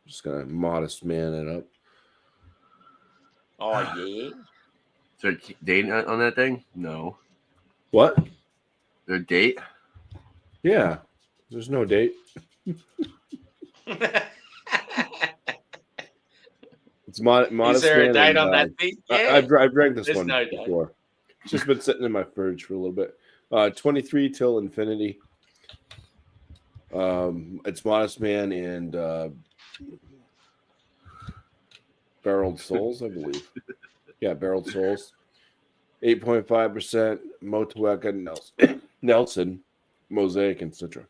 Just gonna modest man it up. Oh, yeah. Is there a date on that thing? No. What? Is there a date? Yeah. There's no date. It's modest. Is there a man date and, on that thing? Yeah. I've drank this There's one no date. before. It's just been sitting in my fridge for a little bit. 23 till infinity. It's Modest Man and Barreled Souls, I believe. Yeah, Barreled Souls. 8.5% Motueka Nelson, Mosaic, and Citra.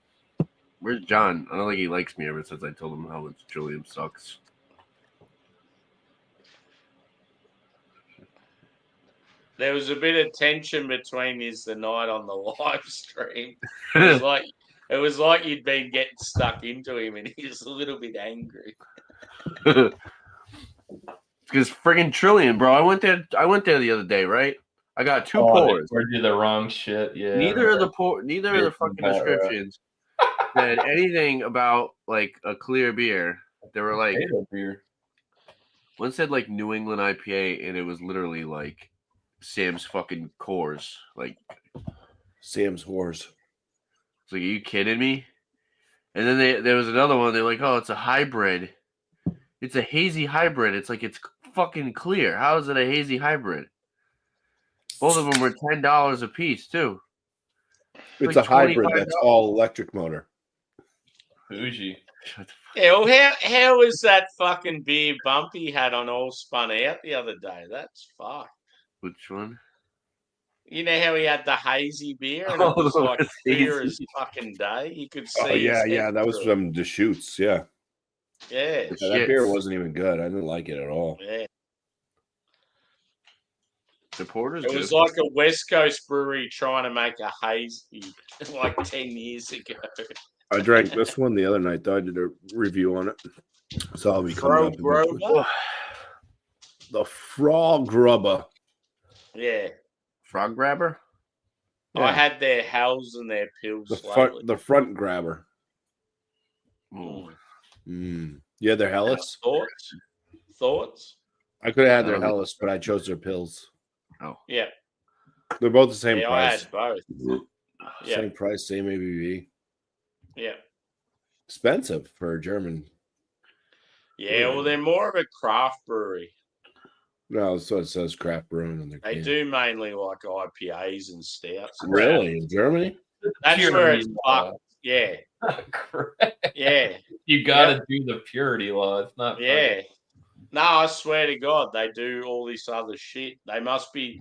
Where's John? I don't think he likes me ever since I told him how much Julian sucks. There was a bit of tension between us the night on the live stream. It was like you'd been getting stuck into him, and he was a little bit angry. Because friggin' Trillion, bro. I went there the other day, right? I got two pours. Or do the wrong shit. Yeah. Neither of the fucking descriptions said anything about like a clear beer. They were like beer. one said like New England IPA, and it was literally like Sam's fucking Coors. Like Sam's Whores. it's like, are you kidding me? And then there was another one. They're like, oh, it's a hybrid. It's a hazy hybrid. It's like it's fucking clear. How is it a hazy hybrid? Both of them were $10 a piece too. It's like a hybrid $25. that's all electric motor. Bougie. Yeah, well, how was that fucking beer Bumpy had on All Spun Out the other day? That's fucked. Which one? You know how he had the hazy beer and Oh, it was the like clear hazy. as fucking day. You could see. Oh yeah, his yeah. head That was through it. from Deschutes. Yeah. Yeah, Yeah, that beer Shits. wasn't even good. I didn't like it at all. yeah. The porter's It good. was like a West Coast brewery trying to make a hazy like 10 years ago. I drank this one the other night, though. I did a review on it. So I'll be coming Fro up eventually. Grover? The Frog Grubber. Yeah. Frog grabber. I Yeah. had their hells and their pills The lately. front grabber. Ooh. Yeah, they're Hellas. Thoughts? I could have had I their don't know. Hellas, but I chose their pills. Oh. Yeah. They're both the same Yeah, I price. had both. Yeah. Same price, same ABV. Yeah. Expensive for a German. Yeah, well, they're more of a craft brewery. No, so it says craft brewing on their They can. do mainly like IPAs and stouts. And Really? In Germany? That's Purity where it's law. fucked. Yeah. Correct. Yeah. You gotta do the purity law. It's not. Yeah. No, I swear to God, they do all this other shit. They must be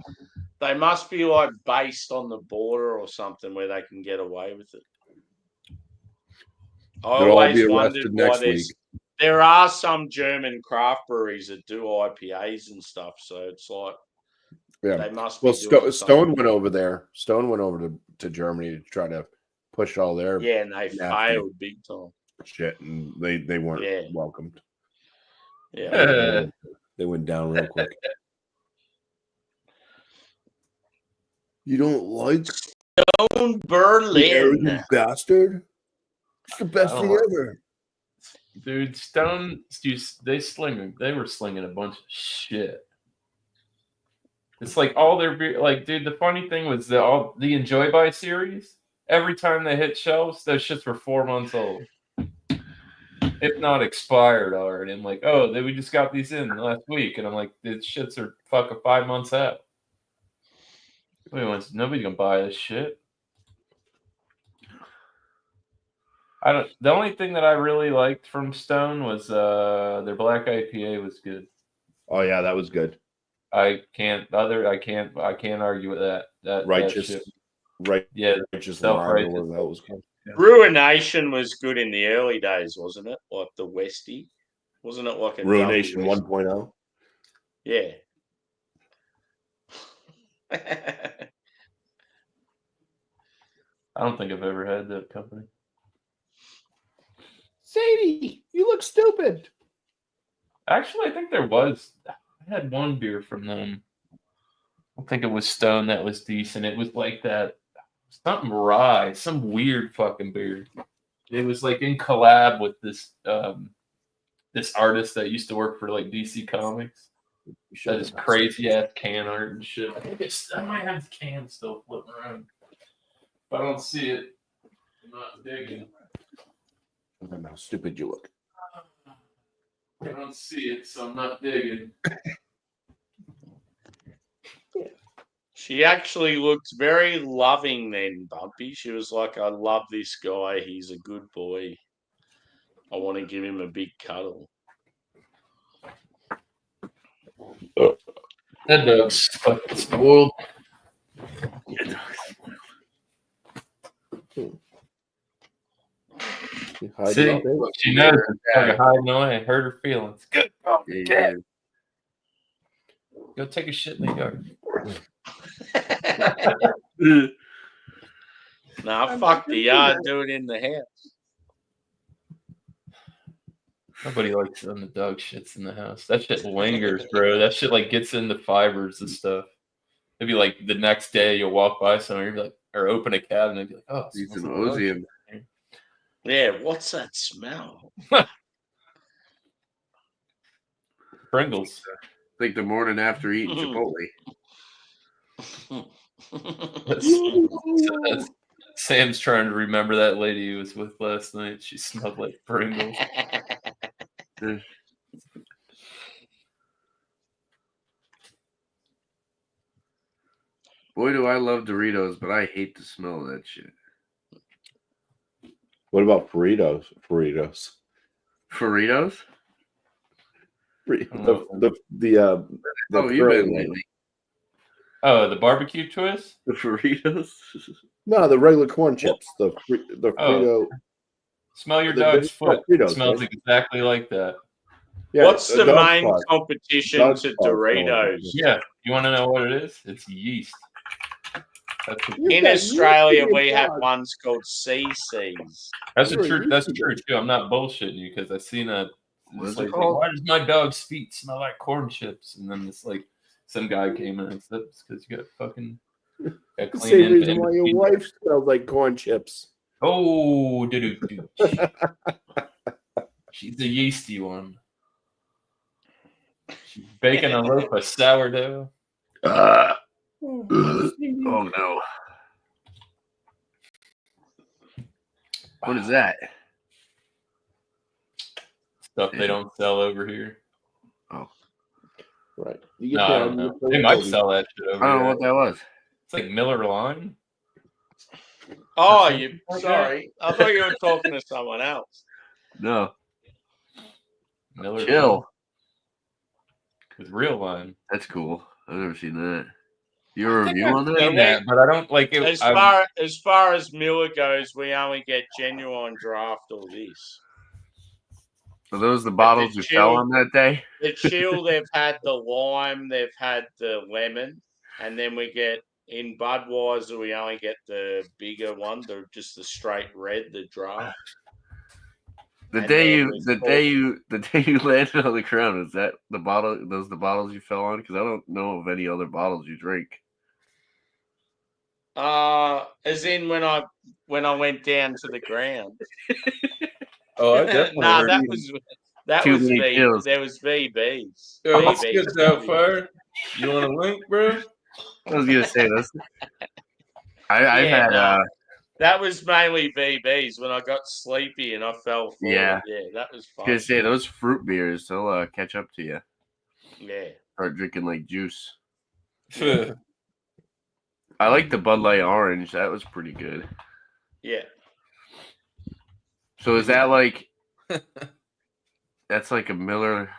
like based on the border or something where they can get away with it. I They'll all always be wondered arrested why next week. there are some German craft breweries that do IPAs and stuff. So it's like Yeah. they must be Well, doing Stone went over there. Stone went over to Germany to try to push all their yeah, and they nasty failed big time. shit, and they weren't Yeah. welcomed. Yeah. They went down real quick. You don't like Stone Berlin. arrogant bastard? It's the best I don't thing like- ever. Dude, Stone, they were slinging a bunch of shit. It's like all their beer, like, dude, the funny thing was the Enjoy By series, every time they hit shelves, those shits were 4 months old. If not expired already. I'm like, oh, we just got these in last week. And I'm like, these shits are fucking 5 months out. Nobody's gonna buy this shit. The only thing that I really liked from Stone was their black IPA was good. Oh yeah, that was good. I can't argue with that. Righteous, that shit. right? Yeah, Righteous self-righteous. Lager, whatever that was called. Ruination was good in the early days, wasn't it? Like the Westie. Wasn't it like a Ruination double Westie? 1.0. Yeah. I don't think I've ever had that company. Sadie, you look stupid. Actually, I think there was. I had one beer from them. I think it was Stone that was decent. It was like that something rye, some weird fucking beer. It was like in collab with this this artist that used to work for like DC Comics. That is crazy ass can art and shit. I might have the can still floating around. If I don't see it, I'm not digging. How stupid you look. I don't see it, so I'm not digging. She actually looked very loving then, Bumpy. She was like, I love this guy. He's a good boy. I want to give him a big cuddle. That dog's fucking spoiled. See, she knows it's fucking hiding away. Hurt her feelings. Good. Oh, Yeah. Go take a shit in the yard. Nah, fuck the yard. Do it in the house. Nobody likes when the dog shits in the house. That shit lingers, bro. That shit like gets into fibers and stuff. Maybe like the next day you'll walk by somewhere, you'll be like, or open a cabinet and be like, oh, He's smells an like dog Ozium. shit. Yeah, what's that smell? Pringles. Like the morning after eating Chipotle. Sam's trying to remember that lady he was with last night. She smelled like Pringles. Boy, do I love Doritos, but I hate the smell of that shit. What about burritos? Burritos? The Oh, you've been curly one. lately. Oh, the barbecue twist? The Doritos. No, the regular corn chips. The Frito. Smell your The dog's foot. It Fritos, smells right? exactly like that. Yeah, What's a the dog's main paws. competition Dog's to paws smell like Doritos? it. Yeah. You want to know what it is? It's yeast. That's You In got Australia, yeast in we your have paws. ones called CCs. That's You're a true. That's yeasty true boy. too. I'm not bullshitting you because I've seen a. What is This it lady's like, called? why does my dog's feet smell like corn chips? And then it's like some guy came in and said, it's because you got fucking got The clean same in reason why your between. wife smells like corn chips. Oh, doo-doo-doo. She's the yeasty one. She's baking a loaf of sourdough. Oh no. What is that? Stuff they don't sell over here. Right. You No, I don't know. They might sell that shit over I don't know here. what that was. It's like Miller Lime. Oh, Something you like sorry. I thought you were talking to someone else. No. Miller Lime Chill. with real lime. That's cool. I've never seen that. You have a I think review I've on that? seen that, but I don't like it. As far as Miller goes, we only get genuine draft or this. Are those the bottles you fell chill- on that day? The chill, they've had the lime, they've had the lemon, and then we get in Budweiser, we only get the bigger one, just the straight red, the draft. The And day then the day you landed on the ground, is that the bottle? Those the bottles you fell on? Because I don't know of any other bottles you drink. As in when I went down to the ground. Oh, I definitely Nah, heard that Too was many V. pills. There was VBs. Yo, what's VBs. good, Doubtfire? You want a link, bro? I was gonna say this. I've Yeah, had nah. That was mainly VBs when I got sleepy and I fell forward. Yeah. That was I was fun. gonna say those fruit beers, they'll catch up to you. Yeah. Start drinking like juice. Yeah. I like the Bud Light Orange. That was pretty good. Yeah. So is that like that's like a Miller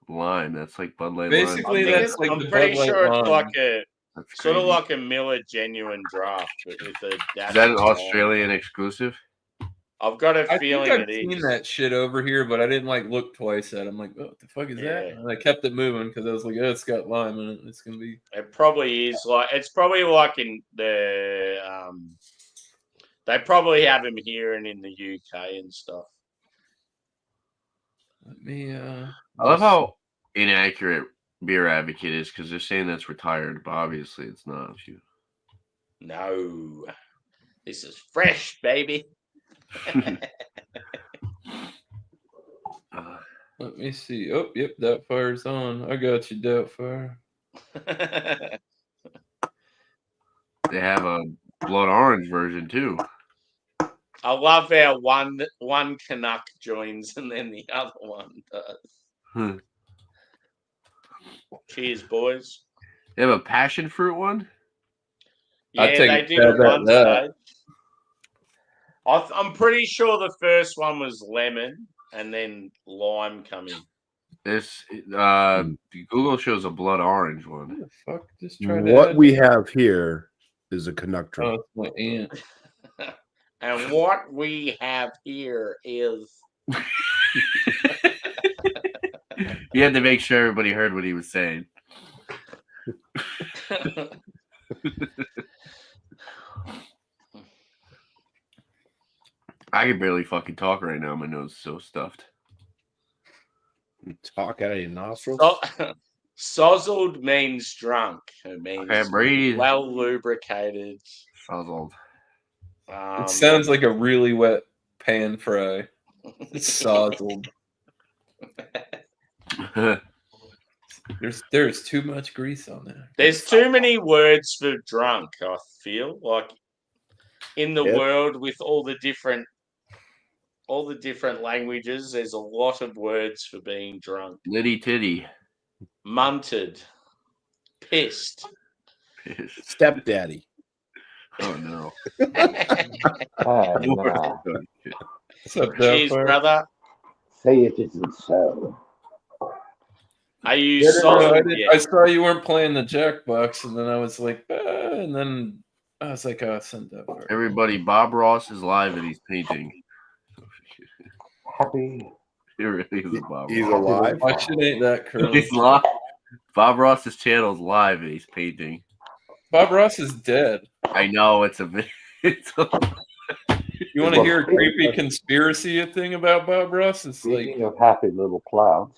Lime? That's like Bud Light Basically, Lime. that's like I'm the pretty Bud Light sure it's Lime. like a That's sort of crazy. like a Miller Genuine Draft, but with a dash Is that an of lime. Australian exclusive? I've got a I feeling think I've it seen is. that shit over here, but I didn't like look twice at it. I'm like, what the fuck is that? Yeah. And I kept it moving because I was like, oh, it's got lime in it. It's gonna be. It probably is it's probably like in the they probably have them here and in the UK and stuff. Let me. I love how inaccurate Beer Advocate is because they're saying that's retired, but obviously it's not. No. This is fresh, baby. Let me see. Oh, yep, Doubtfire's on. I got you, Doubtfire. They have a blood orange version too. I love how one Canuck joins and then the other one does. Cheers, boys. They have a passion fruit one. Yeah, I'd take they a did stab it at one that. stage. I'm pretty sure the first one was lemon and then lime coming. This Google shows a blood orange one. What the fuck? Just try to. What add- we have here is a Canuck Oh, drink. it's my aunt. And what we have here is You had to make sure everybody heard what he was saying. I can barely fucking talk right now. My nose is so stuffed. Talk out of your nostrils. Sozzled means drunk. It means Can't breathe. well lubricated. Sozzled. It sounds like a really wet pan fry. It's sozzled. There's too much grease on there. There's too many words for drunk, I feel like in the world with all the different languages, there's a lot of words for being drunk. Litty titty. Munted. Pissed. Stepdaddy. Oh no. Oh, no. What's up, Cheers, Doubtfire? brother. Say it isn't so. Are you Yeah, no, I, sozzled did, yet? I saw you weren't playing the Jackbox, and then I was like, and then I was like, I'll send that for Everybody, Bob Ross is live and he's painting. Happy. He really is a Bob He's Ross. alive. My shit ain't that curly. He's live. Bob Ross's channel's live and he's painting. Bob Ross is dead. I know it's a it's a, You want to hear a creepy conspiracy thing about Bob Ross? It's like, Speaking of happy little clouds.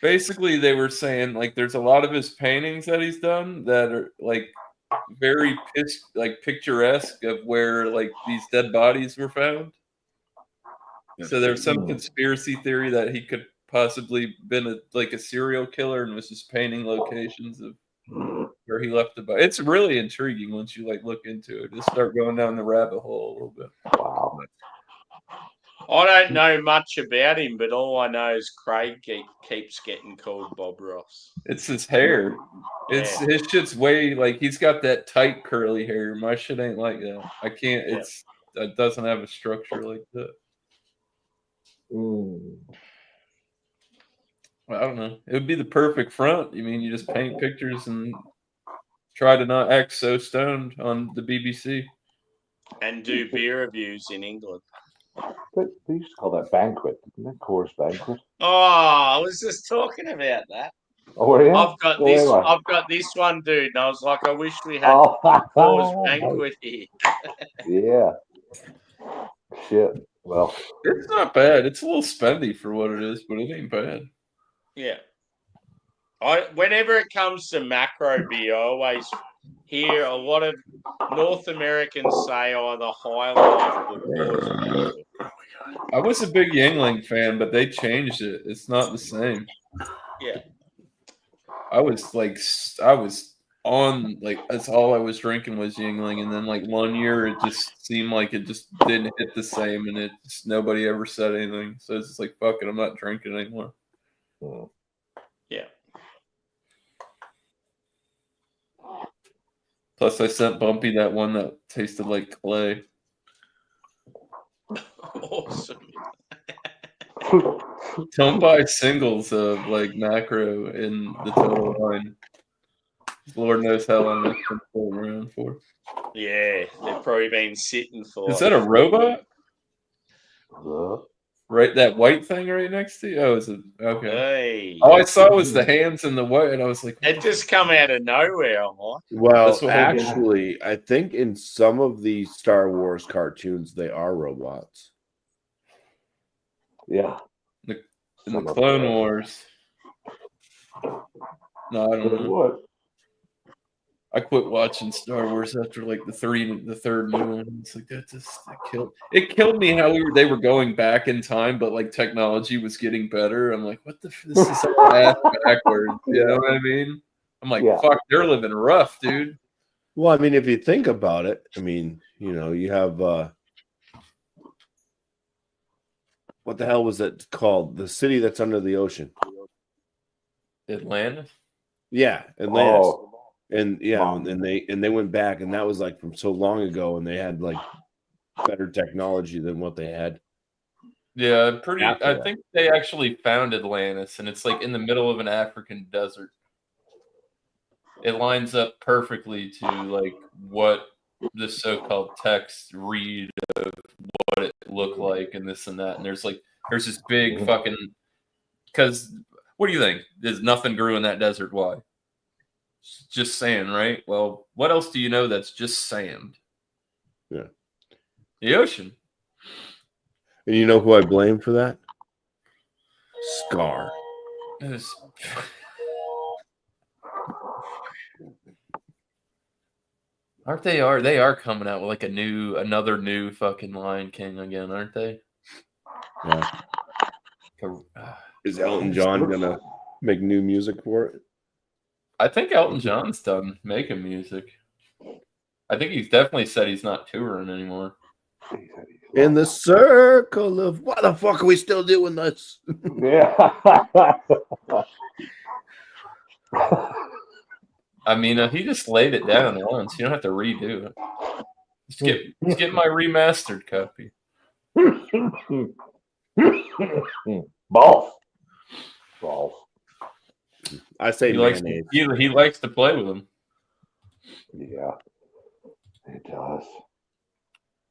basically they were saying like there's a lot of his paintings that he's done that are like very picturesque of where like these dead bodies were found. So there's some conspiracy theory that he could possibly been a serial killer and was just painting locations of where he left the body. It's really intriguing once you like look into it. Just start going down the rabbit hole a little bit. Wow. I don't know much about him, but all I know is Craig keeps getting called Bob Ross. It's his hair. It's his shit's way like he's got that tight curly hair. My shit ain't like that. I can't. It doesn't have a structure like that. I don't know. It would be the perfect front. You mean you just paint pictures and try to not act so stoned on the BBC and do beer reviews in England. They used to call that banquet, didn't they? Course banquet. Oh, I was just talking about that. Oh, yeah. I've got this one, dude, and I was like, I wish we had course banquet here. Yeah. Shit. Well, it's not bad. It's a little spendy for what it is, but it ain't bad. Yeah. Whenever it comes to macro beer, I always hear a lot of North Americans say, the High Life beer. I was a big Yingling fan, but they changed it. It's not the same. Yeah. I was on that's all I was drinking was Yingling, and then like 1 year it just seemed like it just didn't hit the same, and nobody ever said anything. So it's just like fuck it, I'm not drinking anymore. Yeah. Plus, I sent Bumpy that one that tasted like clay. Awesome. Don't buy singles of like macro in the total line. Lord knows how long that's been going around for. Yeah, they've probably been sitting for. Is that a robot? yeah. Right, that white thing right next to you? Oh, is it? Okay. Hey. All I saw was the hands and the white, and I was like, It just come out of nowhere, Mike. Well, what actually, I think in some of the Star Wars cartoons, they are robots. Yeah. in the Clone Wars. No, I don't know. What? I quit watching Star Wars after like the third new one. It's like that killed me how they were going back in time, but like technology was getting better. I'm like, what this is ass backwards. You know what I mean? I'm like, fuck, they're living rough, dude. Well, I mean, if you think about it, I mean, you have what the hell was it called? The city that's under the ocean. Atlantis? Yeah, Atlantis. Oh. And they went back, and that was like from so long ago, and they had like better technology than what they had. Yeah, I think they actually found Atlantis, and it's like in the middle of an African desert. It lines up perfectly to like what the so-called text read of what it looked like and this and that. And there's this big fucking, because what do you think? There's nothing grew in that desert. Why? It's just sand, right? Well, what else do you know that's just sand? Yeah. The ocean. And you know who I blame for that? Scar. They are coming out with like another new fucking Lion King again, aren't they? Yeah. Is Elton John gonna make new music for it? I think Elton John's done making music. I think he's definitely said he's not touring anymore. In the circle of why the fuck are we still doing this? Yeah. I mean, he just laid it down once. You don't have to redo it. Just get my remastered copy. Both. Balls. I say He likes mayonnaise. he likes to play with them. Yeah, it does.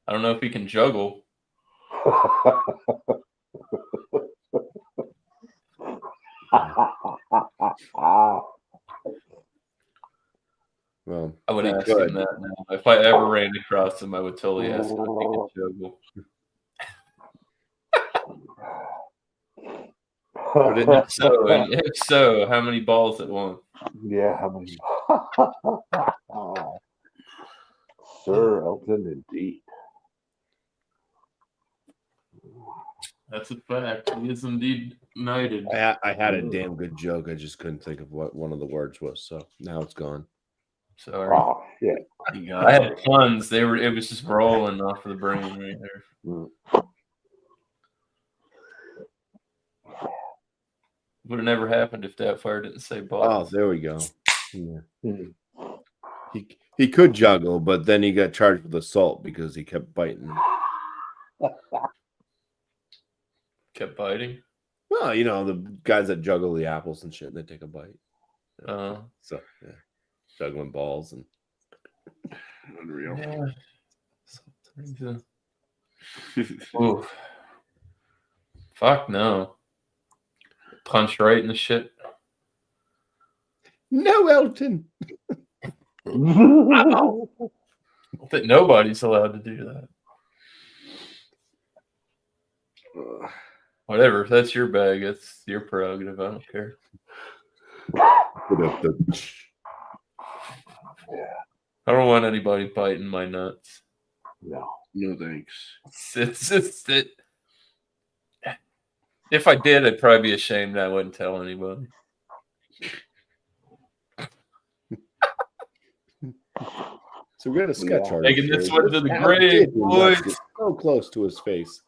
I don't know if he can juggle. Well, I would he ask could. him that now. If I ever ran across him, I would totally ask him if he could juggle. But it, If so, how many balls at once? Yeah, how many? Sir Elton, indeed. That's a fact. He is indeed knighted. I had a damn good joke. I just couldn't think of what one of the words was. So now it's gone. Sorry. Oh shit! I had puns. It was just rolling off of the brain right there. Would have never happened if that fire didn't say Oh, balls. there we go. Yeah. He could juggle, but then he got charged with assault because he kept biting him. Kept biting. Well, you know, the guys that juggle the apples and shit, and they take a bite. So yeah, juggling balls and unreal. Yeah. Oof. Fuck no. Punched right in the shit. No, Elton. I think nobody's allowed to do that. Whatever. If that's your bag, it's your prerogative. I don't care. I don't want anybody biting my nuts. No. No thanks. If I did, I'd probably be ashamed. I wouldn't tell anybody. So we got a sketch artist. Taking this here. one to the How grave, did your nuts boys. get so close to his face.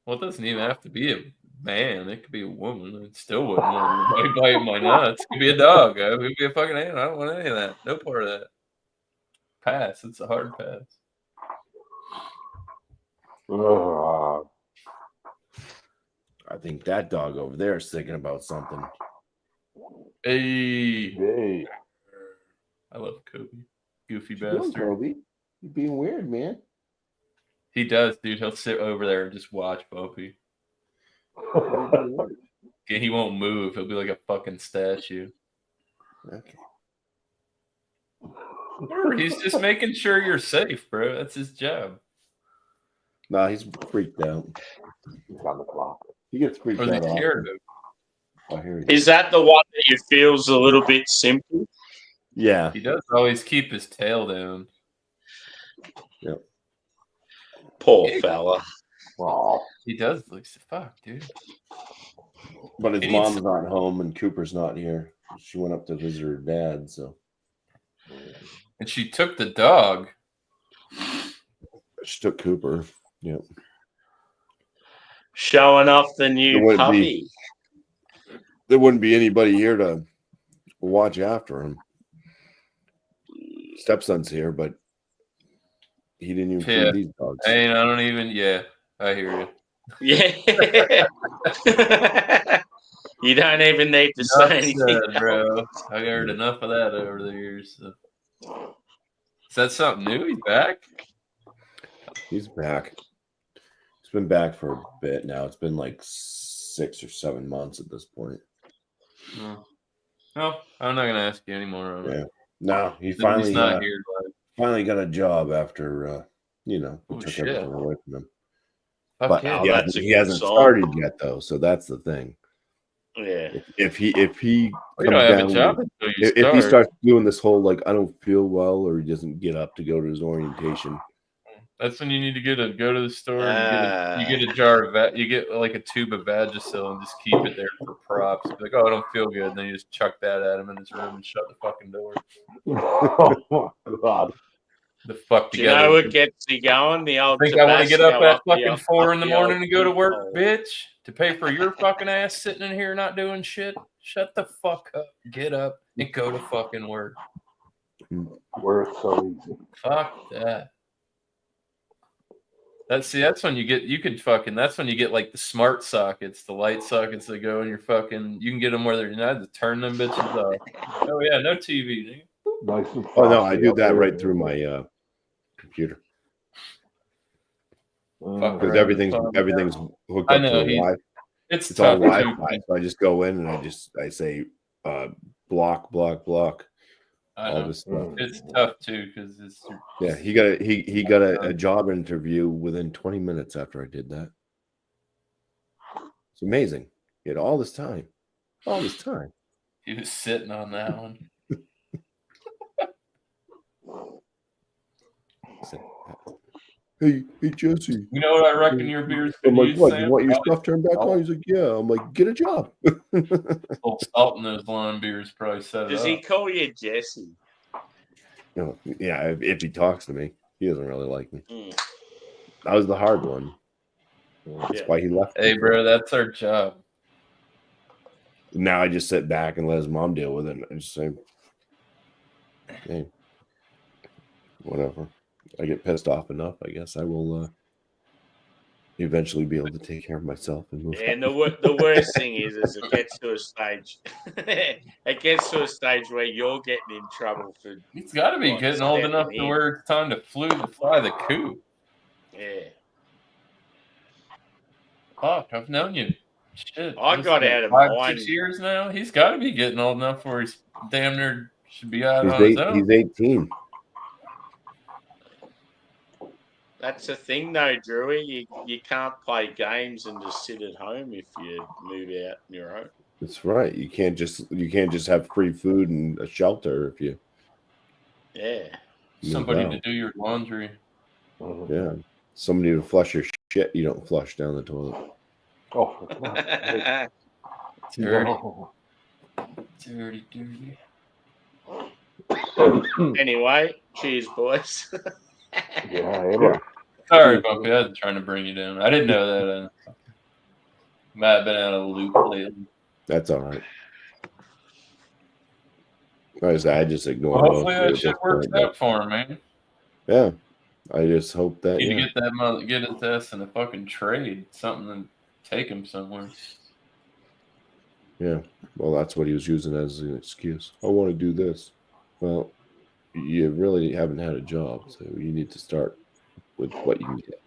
Well, it doesn't even have to be a man. It could be a woman. I still wouldn't want anybody biting my nuts. It could be a dog. It could be a fucking animal. I don't want any of that. No part of that. Pass. It's a hard pass. I think that dog over there is thinking about something. Hey. Hey. I love Kobe. Goofy What you doing, bastard. Kobe? You're being weird, man. He does, dude. He'll sit over there and just watch Popey. He won't move. He'll be like a fucking statue. Okay. He's just making sure you're safe, bro. That's his job. No, he's freaked out. He's on the clock. He gets freaked Or is he out. scared of? Oh, here he Is that the one that you feel's a little bit simple? Yeah. He does always keep his tail down. Yep. Poor fella. Oh, He does. Like, fuck, dude. But his He mom's needs- not home and Cooper's not here. She went up to visit her dad, so And she took the dog. she took Cooper. Yep. Showing off the There new wouldn't puppy. There wouldn't be anybody here to watch after him. Stepson's here, but he didn't even Yeah. feed these dogs. I don't even. Yeah, I hear you. Yeah. You don't even need to say anything. Said, bro. I heard enough of that over the years. So. Is that something new? He's back? He's back. He's been back for a bit now. It's been like 6 or 7 months at this point. No, I'm not gonna ask you anymore. On Yeah. No, he He's finally not here. finally got a job after we Oh, took shit. everything away from him. Fuck But yeah. Oh, he that's hasn't, a he good hasn't sign. started yet though, so that's the thing. Yeah. If he Well, you comes don't have down a job with- until you if he start. starts doing this whole like I don't feel well or he doesn't get up to go to his orientation. That's when you need to go to the store and you get a jar of you get like a tube of Vagisil and just keep it there for props. Be like, oh, I don't feel good. And then you just chuck that at him in his room and shut the fucking door. oh God. The fuck Do you together. know what gets you going? The old Think I want to get up Tabasco at fucking 4 in the the morning old and go to work, hole. bitch? To pay for your fucking ass sitting in here not doing shit? Shut the fuck up. Get up and go to fucking work. We're so easy. Fuck that. That's when you get that's when you get like the smart sockets, the light sockets that go in your fucking. You can get them where they're not to turn them bitches off. Oh yeah, no TV. Nigga. Nice and Oh no, I frosty do up that there. right through my computer Fuck because around everything's hooked I up to know, the Wi. It's It's all tough too. Wi-Fi, so I just go in and I say block I all know. this stuff. It's tough too because it's. Yeah, he got a job interview within 20 minutes after I did that. It's amazing. He had all this time. He was sitting on that one. Hey Jesse. You know what I reckon your beers could I'm like, use, what? Sam? You want your stuff turned back on? He's like, yeah. I'm like, get a job. A little salt in those lawn beers probably set it Does up. he call you Jesse? No, yeah, if he talks to me, he doesn't really like me. Mm. That was the hard one. That's why he left. Hey, bro, that's our job. Now I just sit back and let his mom deal with it. And I just say, hey, whatever. I get pissed off enough. I guess I will eventually be able to take care of myself and move. And the worst thing is it gets to a stage. It gets to a stage where you're getting in trouble for. He's got to be like, getting old enough stepping to in. where it's time to fly the coop. Yeah. Fuck, I've known you. Shit, I this got is out of 5, mine. 6 years now. He's got to be getting old enough where he's damn near should be out He's on his own. He's 18. That's the thing, though, Drewy. You can't play games and just sit at home if you move out on your own. That's right. You can't just have free food and a shelter if you. Yeah. Somebody to do your laundry. Yeah. Somebody to flush your shit you don't flush down the toilet. Oh, Dirty. no. Dirty. Anyway, cheers, boys. Yeah. Sorry, Bumpy. I was trying to bring you down. I didn't know that. Might have been out of the loop lately. That's all right. I just ignore. Well, hopefully that shit works out for him, man. Yeah, I just hope that. Need to get his ass in a fucking trade, something to take him somewhere. Yeah, well, that's what he was using as an excuse. I want to do this. Well, you really haven't had a job, so you need to start with what you can get.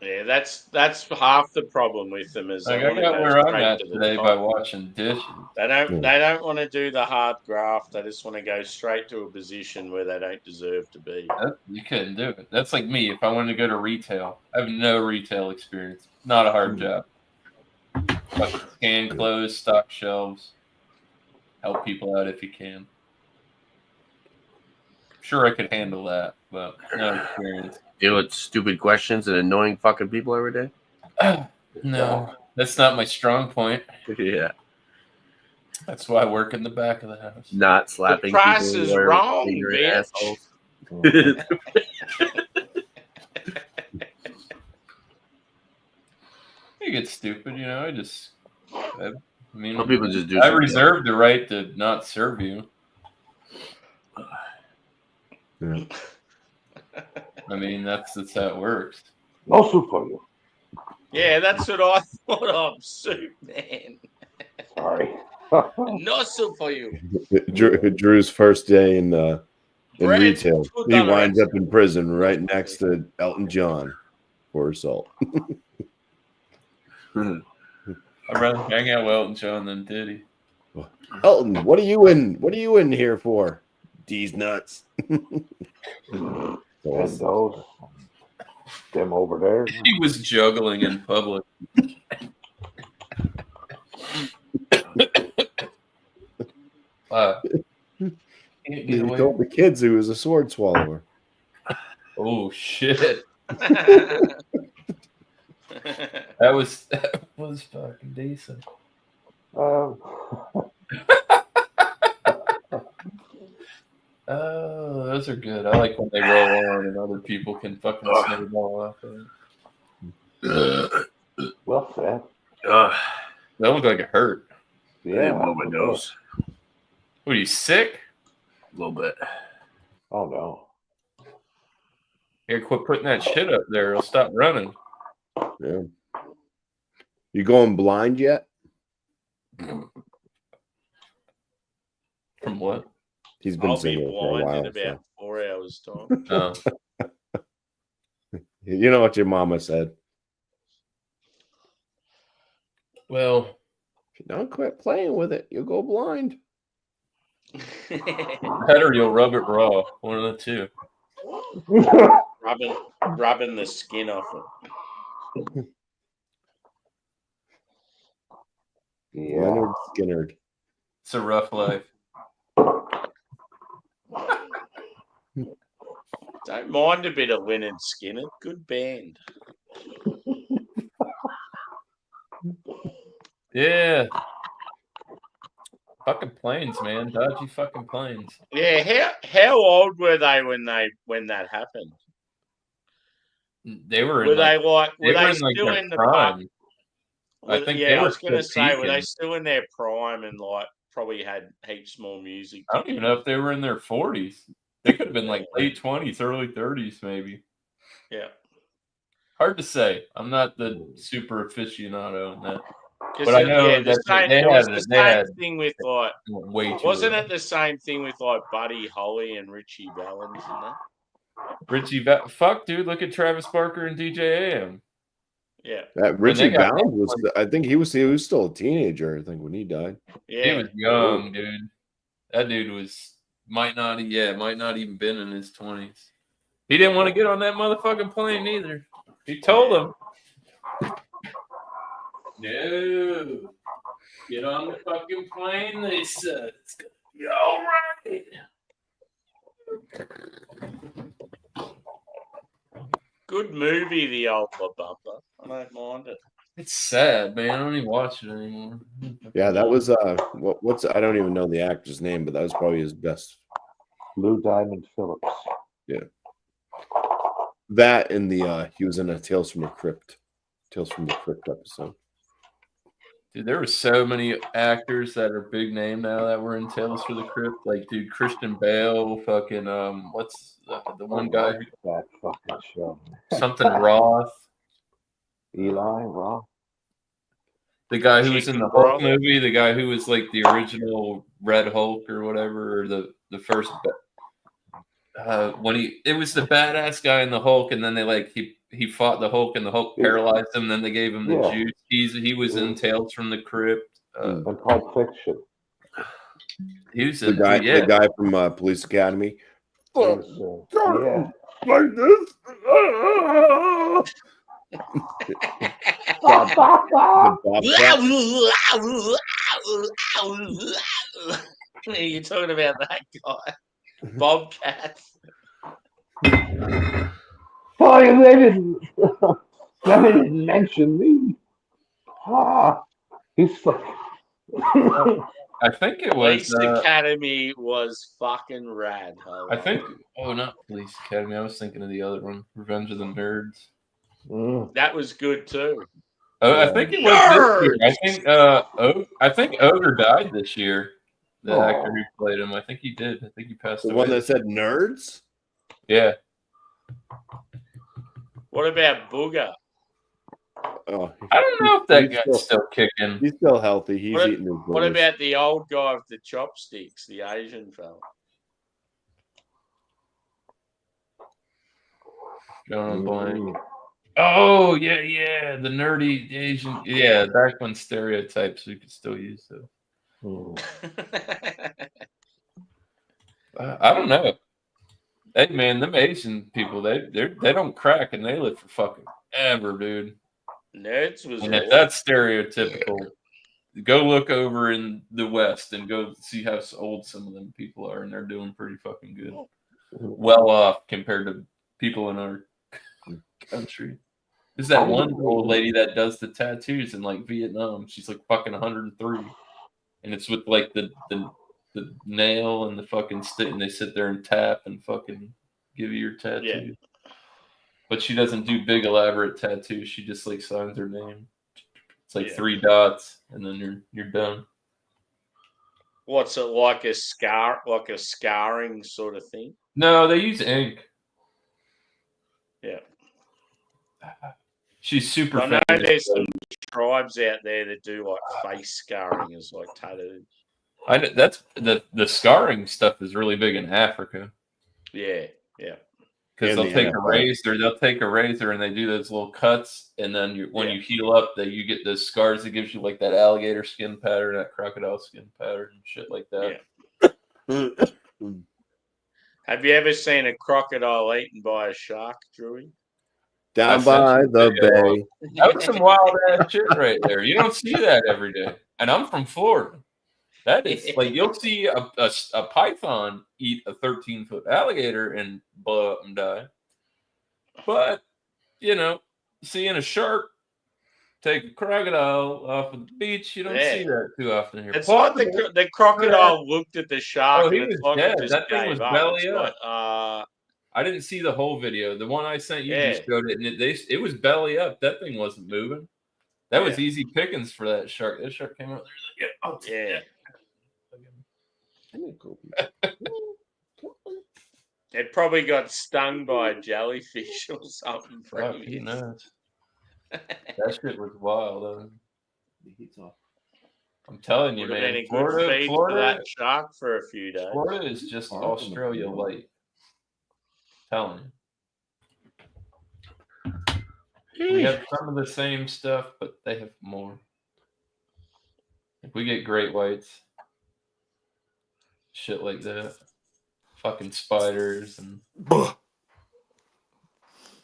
Yeah, that's half the problem with them. Is I got where I'm at today by watching dishes. They don't want to do the hard graft. They just want to go straight to a position where they don't deserve to be. You couldn't do it. That's like me. If I wanted to go to retail, I have no retail experience. Not a hard job. Fucking scan clothes, stock shelves, help people out if you can. Sure, I could handle that, but no experience. Deal with stupid questions and annoying fucking people every day? No, that's not my strong point. Yeah. That's why I work in the back of the house. Not slapping The price people is who are wrong, ignorant bitch. assholes. You get stupid, you know. I mean, Some people just do. I reserve the right to not serve you. Yeah. I mean, that's how it works. No soup for you. Yeah, that's what I thought of, soup, man. Sorry. No soup for you. Drew's first day in Bread, retail. He $2 winds up in prison right next to Elton John for assault. I'd rather hang out with Elton John than Diddy. Elton, what are you in here for? D's nuts. And those. Them over there. He was juggling in public. He told the kids he was a sword swallower. Oh shit! That was fucking decent. Oh, those are good. I like when they roll on and other people can fucking snowball off of it. Well said. That looked like it hurt. Yeah. I blow my nose. What, are you sick? A little bit. Oh no. Here, quit putting that shit up there. It'll stop running. Yeah. You going blind yet? From what? He's been I'll be single for a blind in while. about So. 4 hours' time. Oh. You know what your mama said. Well, If you don't quit playing with it, you'll go blind. that or you'll rub it raw. One of the two. rubbing the skin off it. Yeah. Leonard Skinner. It's a rough life. Don't mind a bit of Leonard Skinner. Good band. Yeah. Fucking planes, man. Dodgy fucking planes. Yeah, how old were they when that happened? They were Were in they like were they in like still their in the prime. I Were- think yeah, they I were was gonna still say, were they peaking. still in their prime and like probably had heaps more music? I don't even know if they were in their 40s. They could have been like late 20s, early 30s, maybe. Yeah. Hard to say. I'm not the super aficionado in that. 'Cause But I know the that same, they it was had the they same had thing with like, way too. wasn't early. it the same thing with like Buddy Holly and Richie Valens and that? Fuck, dude, look at Travis Barker and DJ AM. Yeah, That When they Richie got Valens was. I think he was still a teenager. I think when he died. He yeah. was young, dude. That dude might not even been in his 20s. He didn't want to get on that motherfucking plane either. He told him, "No, get on the fucking plane." They said, "It's gonna be all right." Good movie, the old La Bumper. I don't mind it. It's sad, man. I don't even watch it anymore. Yeah, that was what's I don't even know the actor's name, but that was probably his best. Lou Diamond Phillips. That and he was in a Tales from the Crypt episode. Dude, there were so many actors that are big name now that were in Tales for the Crypt. Like, dude, Christian Bale, fucking what's the one guy? That fucking show. Something Roth. Eli Roth. The guy who was in Chicken the Hulk broth. movie, the guy who was like the original Red Hulk or whatever, or the first it was the badass guy in the Hulk, and then he fought the Hulk, and the Hulk paralyzed him. Then they gave him the juice. He was in Tales from the Crypt. And Pulp Fiction. He was The guy from Police Academy. Yeah. Like this. You're talking about that guy, Bobcat. Oh, they didn't mention me. He's like. I think it was. Police Academy was fucking rad. I think. Oh, not Police Academy. I was thinking of the other one, Revenge of the Nerds. That was good too. Oh, I think it was this year. I think Ogre died this year. The actor who played him. I think he did. I think he passed away. The one that said nerds? Yeah. What about Booger? Oh, I don't know if that guy's still kicking. He's still healthy. He's eating his What about the old guy with the chopsticks, the Asian fella? John Blank. Oh, yeah. The nerdy Asian. Yeah, back when stereotypes we could still use those. I don't know. Hey, man, them Asian people, they don't crack and they live for fucking ever, dude. Nerds was And if that's stereotypical, go look over in the West and go see how old some of them people are, and they're doing pretty fucking good. Well off compared to people in our country. There's that one old lady that does the tattoos in like Vietnam. She's like fucking 103, and it's with like the nail and the fucking stick, and they sit there and tap and fucking give you your tattoo. Yeah. But she doesn't do big elaborate tattoos. She just like signs her name. It's like 3 dots, and then you're done. What's it like a scarring sort of thing? No, they use ink. She's super I know famous. there's some tribes out there that do like face scarring as like tattoos. I know, that's the scarring stuff is really big in Africa Yeah, yeah. because And they'll the take a razor, and they do those little cuts, and then when you heal up, that you get those scars that gives you like that alligator skin pattern, that crocodile skin pattern, and shit like that. Have you ever seen a crocodile eaten by a shark, Drewy? Down I sent by you a the video. bay. That was some wild ass shit right there. You don't see that every day, and I'm from Florida. That is like you'll see a python eat a 13-foot alligator and blow up and die. But, seeing a shark take a crocodile off of the beach, you don't see that too often here. It's like the crocodile looked at the shark he and it's was like dead. it just That thing gave was up. belly It's up. like, I didn't see the whole video. The one I sent you just showed it, and it was belly up. That thing wasn't moving. That was easy pickings for that shark. That shark came out there like, yeah. It probably got stung by a jellyfish or something. Fuck, who knows? That shit was wild. I'm telling you, Would have man. been a good feed for Florida, that shark for a few days. Florida is just Australia light. Telling you. We have some of the same stuff, but they have more. Like we get great whites, shit like that. Fucking spiders and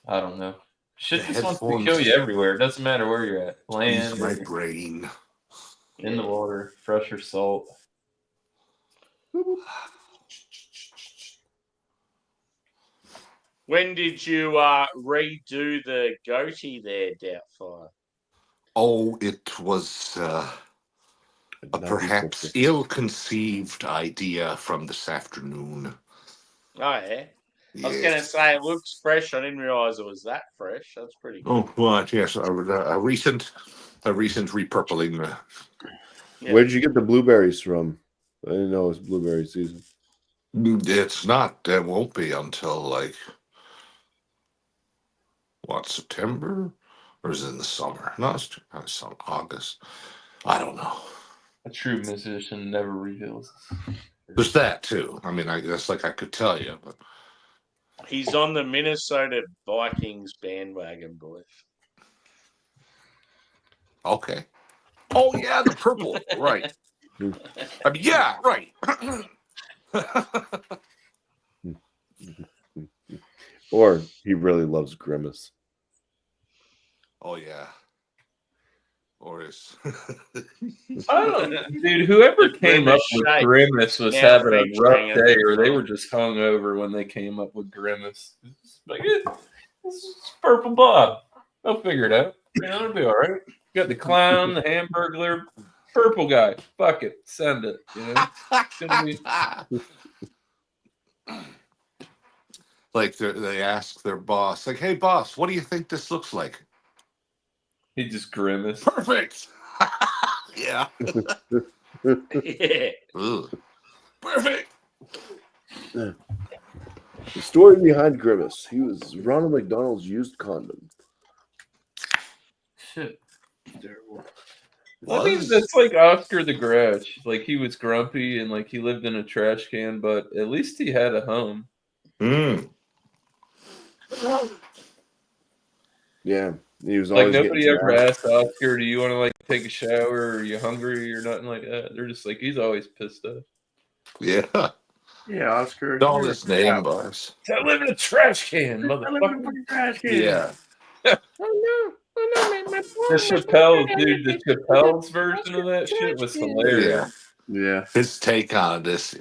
I don't know. Shit just wants to kill you everywhere. It doesn't matter where you're at. Land, my brain. in the water, fresh or salt. When did you redo the goatee there, Doubtfire? Oh, it was a perhaps ill-conceived idea from this afternoon. Oh, yeah. I was going to say, it looks fresh. I didn't realize it was that fresh. That's pretty cool. Oh, what? Yes, a recent repurpling. Where'd you get the blueberries from? I didn't know it was blueberry season. It's not. It won't be until like September, or is it in the summer? No, it's some August. I don't know. A true musician never reveals. There's that too. I mean, that's like I could tell you, but he's on the Minnesota Vikings bandwagon, boys. Okay. Oh yeah, the purple, right? I mean, yeah, right. Or he really loves Grimace. Oh yeah. Or is I don't know, dude. Whoever came up with Grimace was having a rough day, or they were just hung over when they came up with Grimace. It's like, this is Purple Bob. They'll figure it out. It'll be all right. You got the clown, the Hamburglar, purple guy. Fuck it, send it. It's gonna be... Like they ask their boss, like, "Hey, boss, what do you think this looks like?" He just grimaced. Perfect. Yeah. Yeah. Perfect. The story behind Grimace. He was Ronald McDonald's used condom. Shit. Terrible. I mean, that's like Oscar the Grouch. Like, he was grumpy and, like, he lived in a trash can, but at least he had a home. Yeah. He was like, always nobody ever asked Oscar, do you want to, like, take a shower, or are you hungry, or nothing like that. They're just like, he's always pissed off. Yeah. Yeah, Oscar. All his name bars. I live in a trash can, motherfucker. Trash can. Yeah. The Chappelle's version of that shit was hilarious. Yeah. His take on this.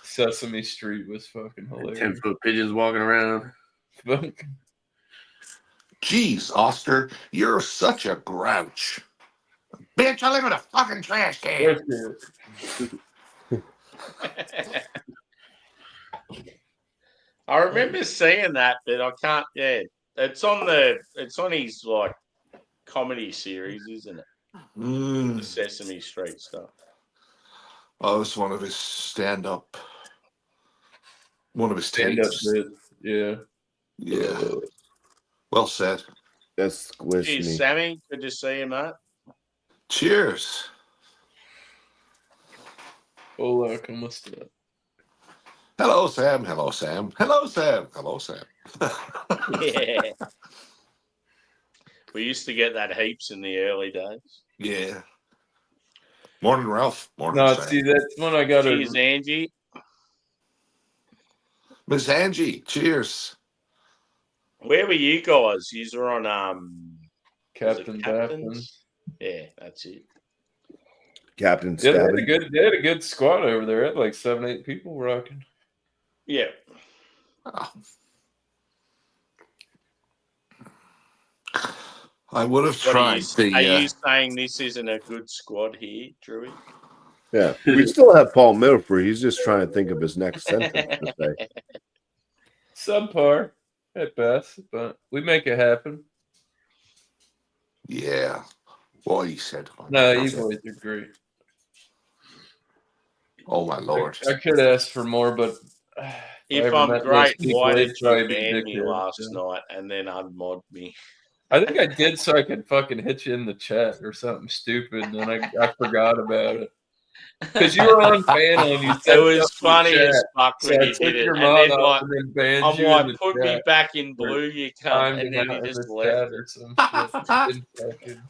Sesame Street was fucking hilarious. 10-foot pigeons walking around. Jeez, Oscar, you're such a grouch. Bitch, I live in a fucking trash can. I remember seeing that, but I can't. Yeah, it's on his like comedy series, isn't it? The Sesame Street stuff. Oh, it's one of his stand-up. One of his stand-up takes. bits. Yeah. Yeah. Well said. That's squished Geez, me. Sammy, good to see you, mate. Cheers. Hola, ¿cómo está? Hello, Sam. Hello, Sam. Hello, Sam. Hello, Sam. Yeah. We used to get that heaps in the early days. Yeah. Morning, Ralph. Morning, No, Sam. see, that's when I got Cheers, a Angie. Miss Angie, cheers. Where were you guys? You were on was it Captain Captains? Yeah, that's it. Captain Yeah, Stabbing. they had a good squad over there. They had like 7, 8 people rocking. Yeah. Oh. I would have What are tried you saying this isn't a good squad here, Drewy? Yeah, we still have Paul Milford. He's just trying to think of his next sentence to say. Subpar at best, but we make it happen. Yeah. Boy, he said. No, you boys are great. Oh, my Lord. I could ask for more, but If I'm great, why did you probably ban be me dickhead, last so. night and then unmod me? I think I did so I could fucking hit you in the chat or something stupid, and then I forgot about it. Because you were on panel and you said It was something in funny the as chat. fuck So when I you took did it. your And mod then off and then banned I'm you like, in the put me chat. back in blue, you cunt. Time And then he in just the left chat it. or some shit. Didn't fucking-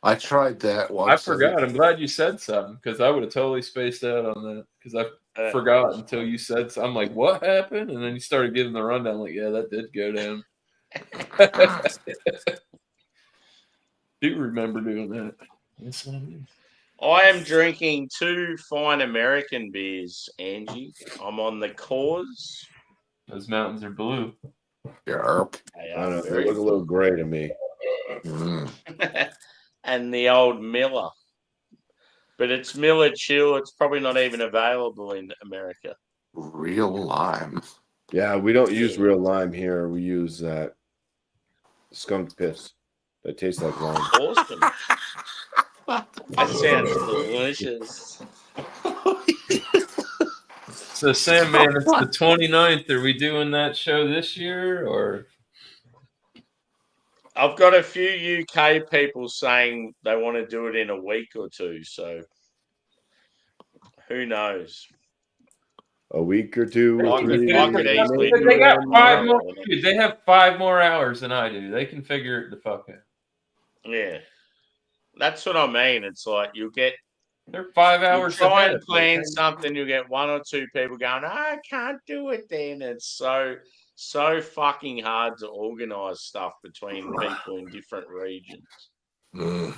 I tried that I once. forgot. I'm glad you said something because I would have totally spaced out on that because I forgot until you said something. I'm like, what happened? And then you started giving the rundown. Like, yeah, that did go down. Do remember doing that. Yes, I do. I am drinking 2 fine American beers, Angie. I'm on the cause. Those mountains are blue. Yarp. They I don't are know. They very look a little gray to me. Mm. and the old Miller. But it's Miller Chill. It's probably not even available in America. Real lime. Yeah, we don't use real lime here. We use that skunk piss that tastes like lime. Awesome. That sounds delicious. So, Sam, man, it's the 29th. Are we doing that show this year or? I've got a few UK people saying they want to do it in a week or two, so who knows? A week or two or I three. could easily do They it got 5 tomorrow. more. Dude, they have 5 more hours than I do. They can figure it the fuck out. Yeah. That's what I mean. It's like you'll get They're 5 you hours try ahead. and plan something, you get 1 or 2 people going, I can't do it then. It's so fucking hard to organise stuff between people in different regions. Mm.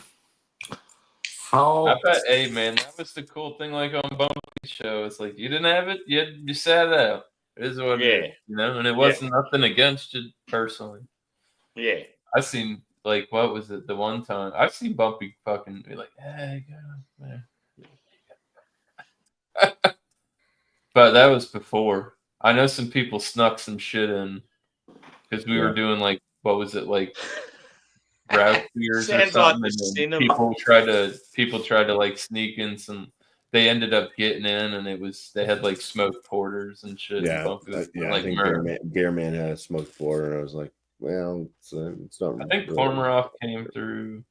I bet, hey man, that was the cool thing. Like on Bumpy's show, it's like you didn't have it, you sat out. It is what it is, you know. And it wasn't nothing against you personally. Yeah. I seen like what was it? The one time I've seen Bumpy fucking be like, hey, man. But that was before. I know some people snuck some shit in because we were doing like what was it like route beers or Sounds like something, the and then cinema. people tried to like sneak in some. They ended up getting in, and they had like smoked porters and shit. Yeah, and I think Bearman had a smoked porter, and I was like, well, it's not. I think really. Kormaroff came through.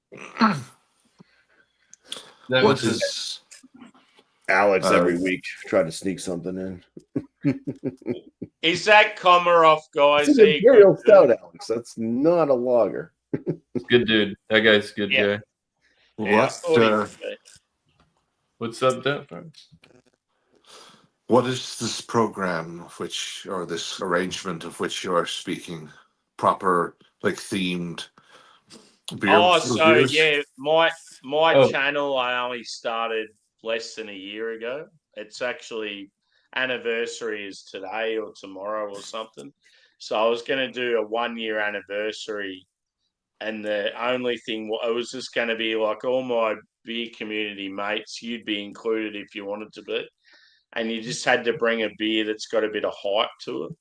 That What was is Alex every week tried to sneak something in. Is that Komarov, guys? It's an Imperial Stout, Alex. That's not a lager. good dude. That guy's a good guy. What's up, Death? What is this program of which, or this arrangement of which you are speaking? Proper, like themed beer reviews? Yeah, my channel I only started less than a year ago. It's actually anniversary is today or tomorrow or something. So I was going to do a 1-year anniversary, and the only thing it was just going to be like all my beer community mates. You'd be included if you wanted to be, and you just had to bring a beer that's got a bit of hype to it.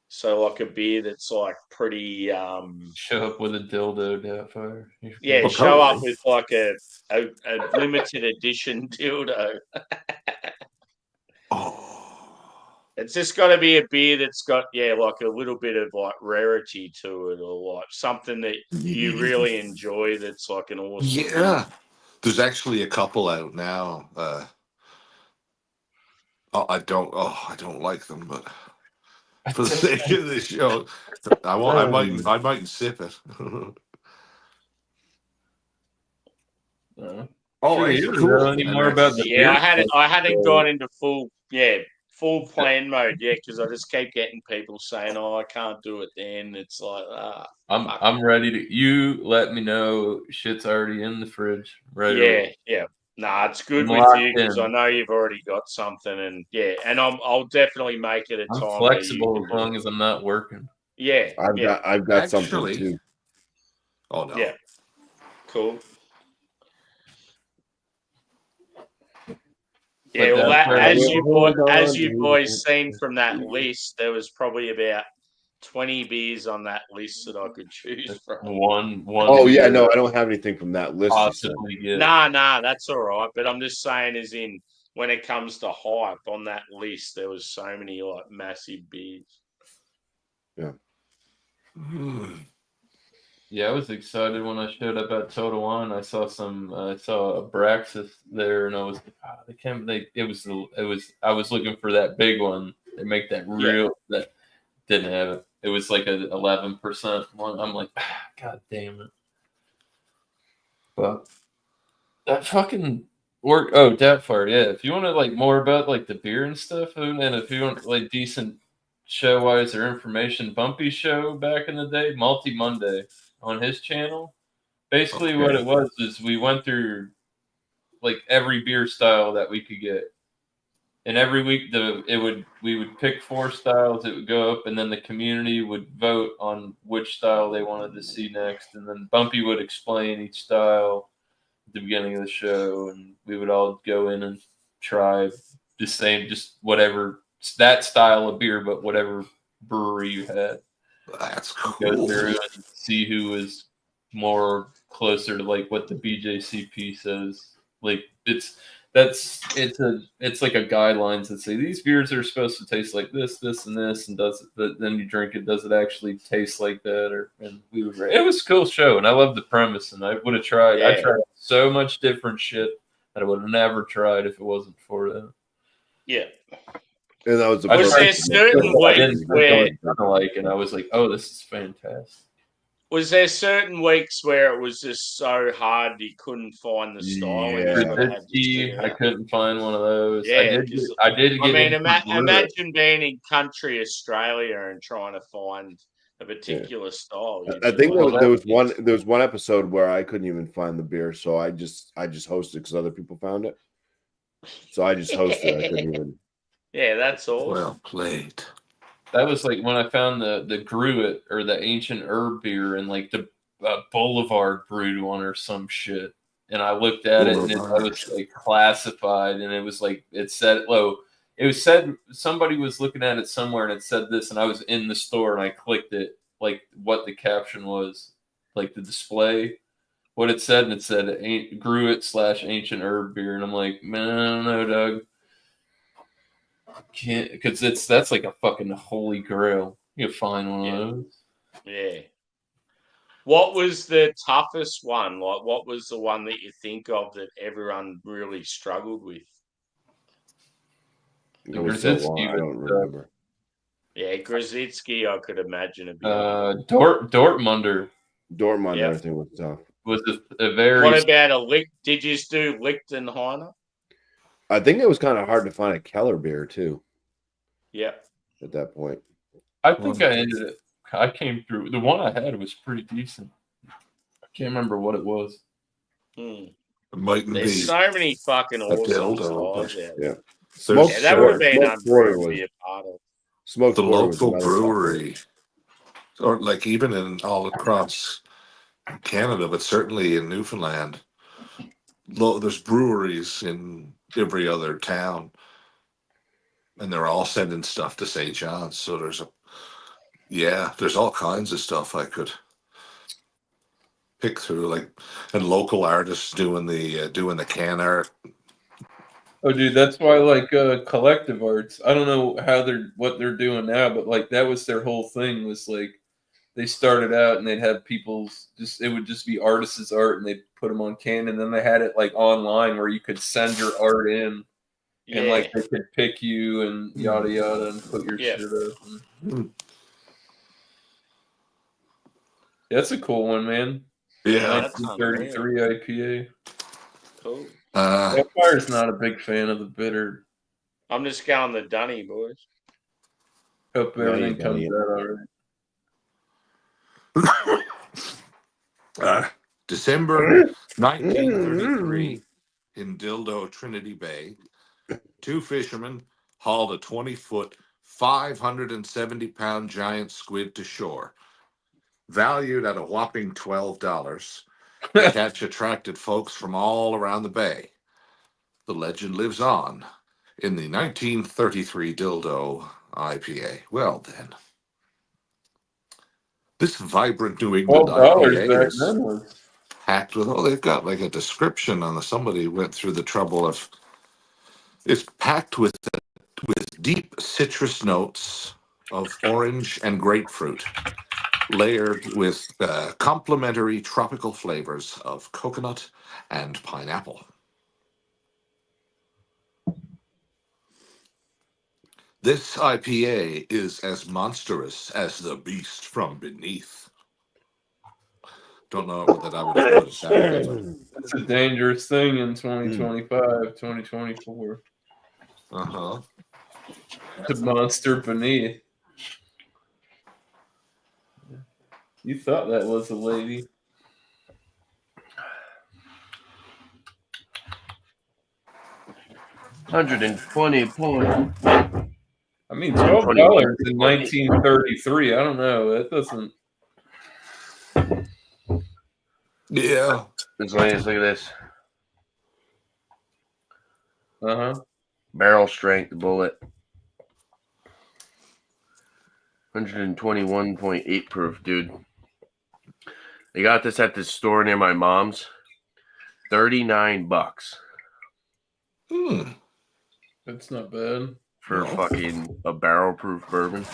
So like a beer that's like pretty show up with a dildo, Doubtfire. Yeah, show up with like a limited edition dildo. It's just got to be a beer that's got like a little bit of like rarity to it, or like something that you really enjoy. That's like an awesome. Yeah, there's actually a couple out now. I don't like them, but for the sake of the show, I might sip it. Oh, it's you don't cool. know any And more about the Yeah, beer? I hadn't gone into full plan mode yet, because I just keep getting people saying, "Oh, I can't do it." Then it's like, fuck. I'm ready to. You let me know. Shit's already in the fridge. Ready. Yeah. Nah, it's good I'm with locked you because I in. know you've already got something, and I'll definitely make it a I'm time where you flexible can as do long it. as I'm not working. Yeah, I've got something actually, too. oh no, yeah, cool. Yeah, But well, that's where as you boys seen from that list, there was probably about 20 beers on that list that I could choose from. one. Oh yeah, beer no, I don't have anything from that list. You said. possibly get. Nah, that's all right. But I'm just saying, as in, when it comes to hype on that list, there was so many like massive beers. Yeah. Yeah, I was excited when I showed up at Total Wine. I saw Abraxas there, and I was they can't. It was. I was looking for that big one. They make that real. That didn't have it. It was like a 11% one. I'm like, God damn it. But that fucking work. Oh, Deathfire. Yeah, if you want to like more about like the beer and stuff, and if you want like decent show wise or information, Bumpy show back in the day, Multi Monday on his channel. Basically, what it was is we went through like every beer style that we could get, and every week we would pick 4 styles. It would go up, and then the community would vote on which style they wanted to see next, and then Bumpy would explain each style at the beginning of the show, and we would all go in and try just whatever that style of beer, but whatever brewery you had. that's Go cool. through and see who was more closer to like what the BJCP says. Like it's like a guidelines that say these beers are supposed to taste like this, and this, and does it? But then you drink it, does it actually taste like that? And it was a cool show, and I love the premise, and I would have tried. I tried so much different shit that I would have never tried if it wasn't for that. Yeah. And that was the Was there certain weeks where and I was like, oh, this is fantastic. Was there certain weeks where it was just so hard you couldn't find the style? Yeah. I couldn't find one of those. Yeah, I did get. imagine being in country Australia and trying to find a particular style. I think there was one episode where I couldn't even find the beer, so I just hosted because other people found it. So I just hosted. I couldn't even. Yeah, that's awesome. Well played. That was like when I found the Gruit or the ancient herb beer and like the Boulevard brewed one or some shit. And I looked at it and it was like classified and it was like it said somebody was looking at it somewhere and it said this and I was in the store and I clicked it like what the caption was, like the display, what it said, and it said Gruit / ancient herb beer and I'm like, man, I don't know, Doug. Can't, because that's like a fucking holy grail. You find one of those. Yeah. What was the toughest one? Like, what was the one that you think of that everyone really struggled with? It was so long, I don't remember. Yeah, Grozitsky, I could imagine a bit. Dortmunder. Dortmunder, I think was tough. Was a very. What about did you do Lichtenheiner? I think it was kind of hard to find a Keller beer too. Yeah. At that point, I think I came through. The one I had was pretty decent. I can't remember what it was. It mightn't There's be so many fucking awesome styles out there. Yeah. That would have been unreal to be a part of. The local brewery, or like even in all across Canada, but certainly in Newfoundland, there's breweries in every other town, and they're all sending stuff to St. John's. So there's all kinds of stuff I could pick through, like, and local artists doing the can art. Oh, dude, that's why like collective arts. I don't know what they're doing now, but like that was their whole thing. Was like they started out and they'd have people's it would just be artists' art and they'd put them on Canon. And then they had it like online where you could send your art in and Yeah. like they could pick you and yada yada and put your Yeah. shit up. That's a cool one, man. Yeah. That's 1933 IPA. Cool. Vampire not a big fan of the bitter. I'm just going the Dunny, boys. Hope Yeah, everything you comes got out all right. December 1933 in Dildo, Trinity Bay, two fishermen hauled a 20-foot, 570-pound giant squid to shore. Valued at a whopping $12, the catch attracted folks from all around the bay. The legend lives on in the 1933 Dildo IPA. Well, then. This vibrant New England $12 IPA back is then was packed with, they've got like a description on somebody went through the trouble of, it's packed with deep citrus notes of orange and grapefruit, layered with complementary tropical flavors of coconut and pineapple. This IPA is as monstrous as the beast from beneath. Don't know that I would put it that way. it's a dangerous thing in 2025, 2024. Uh-huh. The monster beneath. You thought that was a lady. $120. I mean, $12 in 1933. I don't know. That doesn't. Yeah. Miscellaneous, look at this. Barrel strength bullet. 121.8 proof, dude. They got this at this store near my mom's. $39 That's not bad. for fucking a barrel proof bourbon.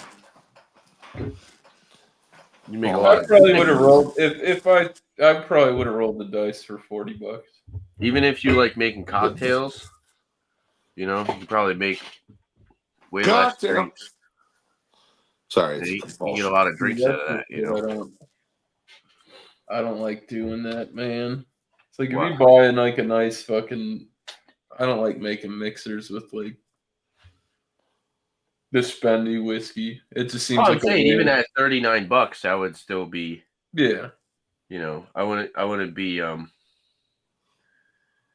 You make a lot. I probably would have rolled if I probably would have rolled the dice for $40. Even if you like making cocktails, you know, you can probably make way less drinks. Sorry, You it's can get a lot of drinks out of that, you know. I don't like doing that, man. It's like if Wow. you buy like a nice fucking. I don't like making mixers with like this spendy whiskey. It just seems I'm like saying even at $39, that would still be. Yeah. You know, I wouldn't be you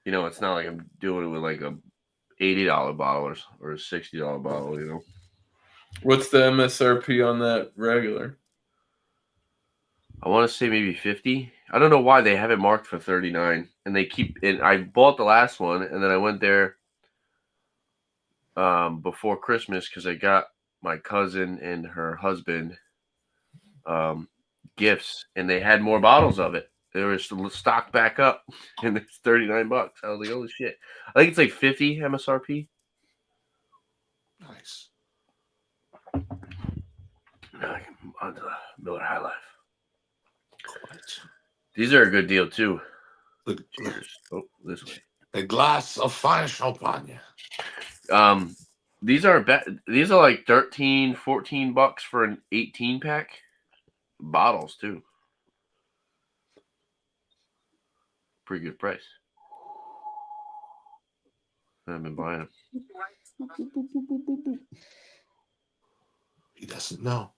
know, it's not like I'm doing it with like a $80 bottle or a $60 bottle, you know. What's the MSRP on that regular? I want to say maybe 50. I don't know why they have it marked for 39, and they keep. And I bought the last one, and then I went there before Christmas because I got my cousin and her husband gifts, and they had more bottles of it. They were stocked back up, and it's $39. I was like, holy shit! I think it's like 50 MSRP. Nice. On to Miller High Life. Quite. These are a good deal too. Look, Cheers. Oh, this way. a glass of fine champagne. These are these are like $13-14 for an 18 pack. Bottles too. Pretty good price. I've been buying them. He doesn't know.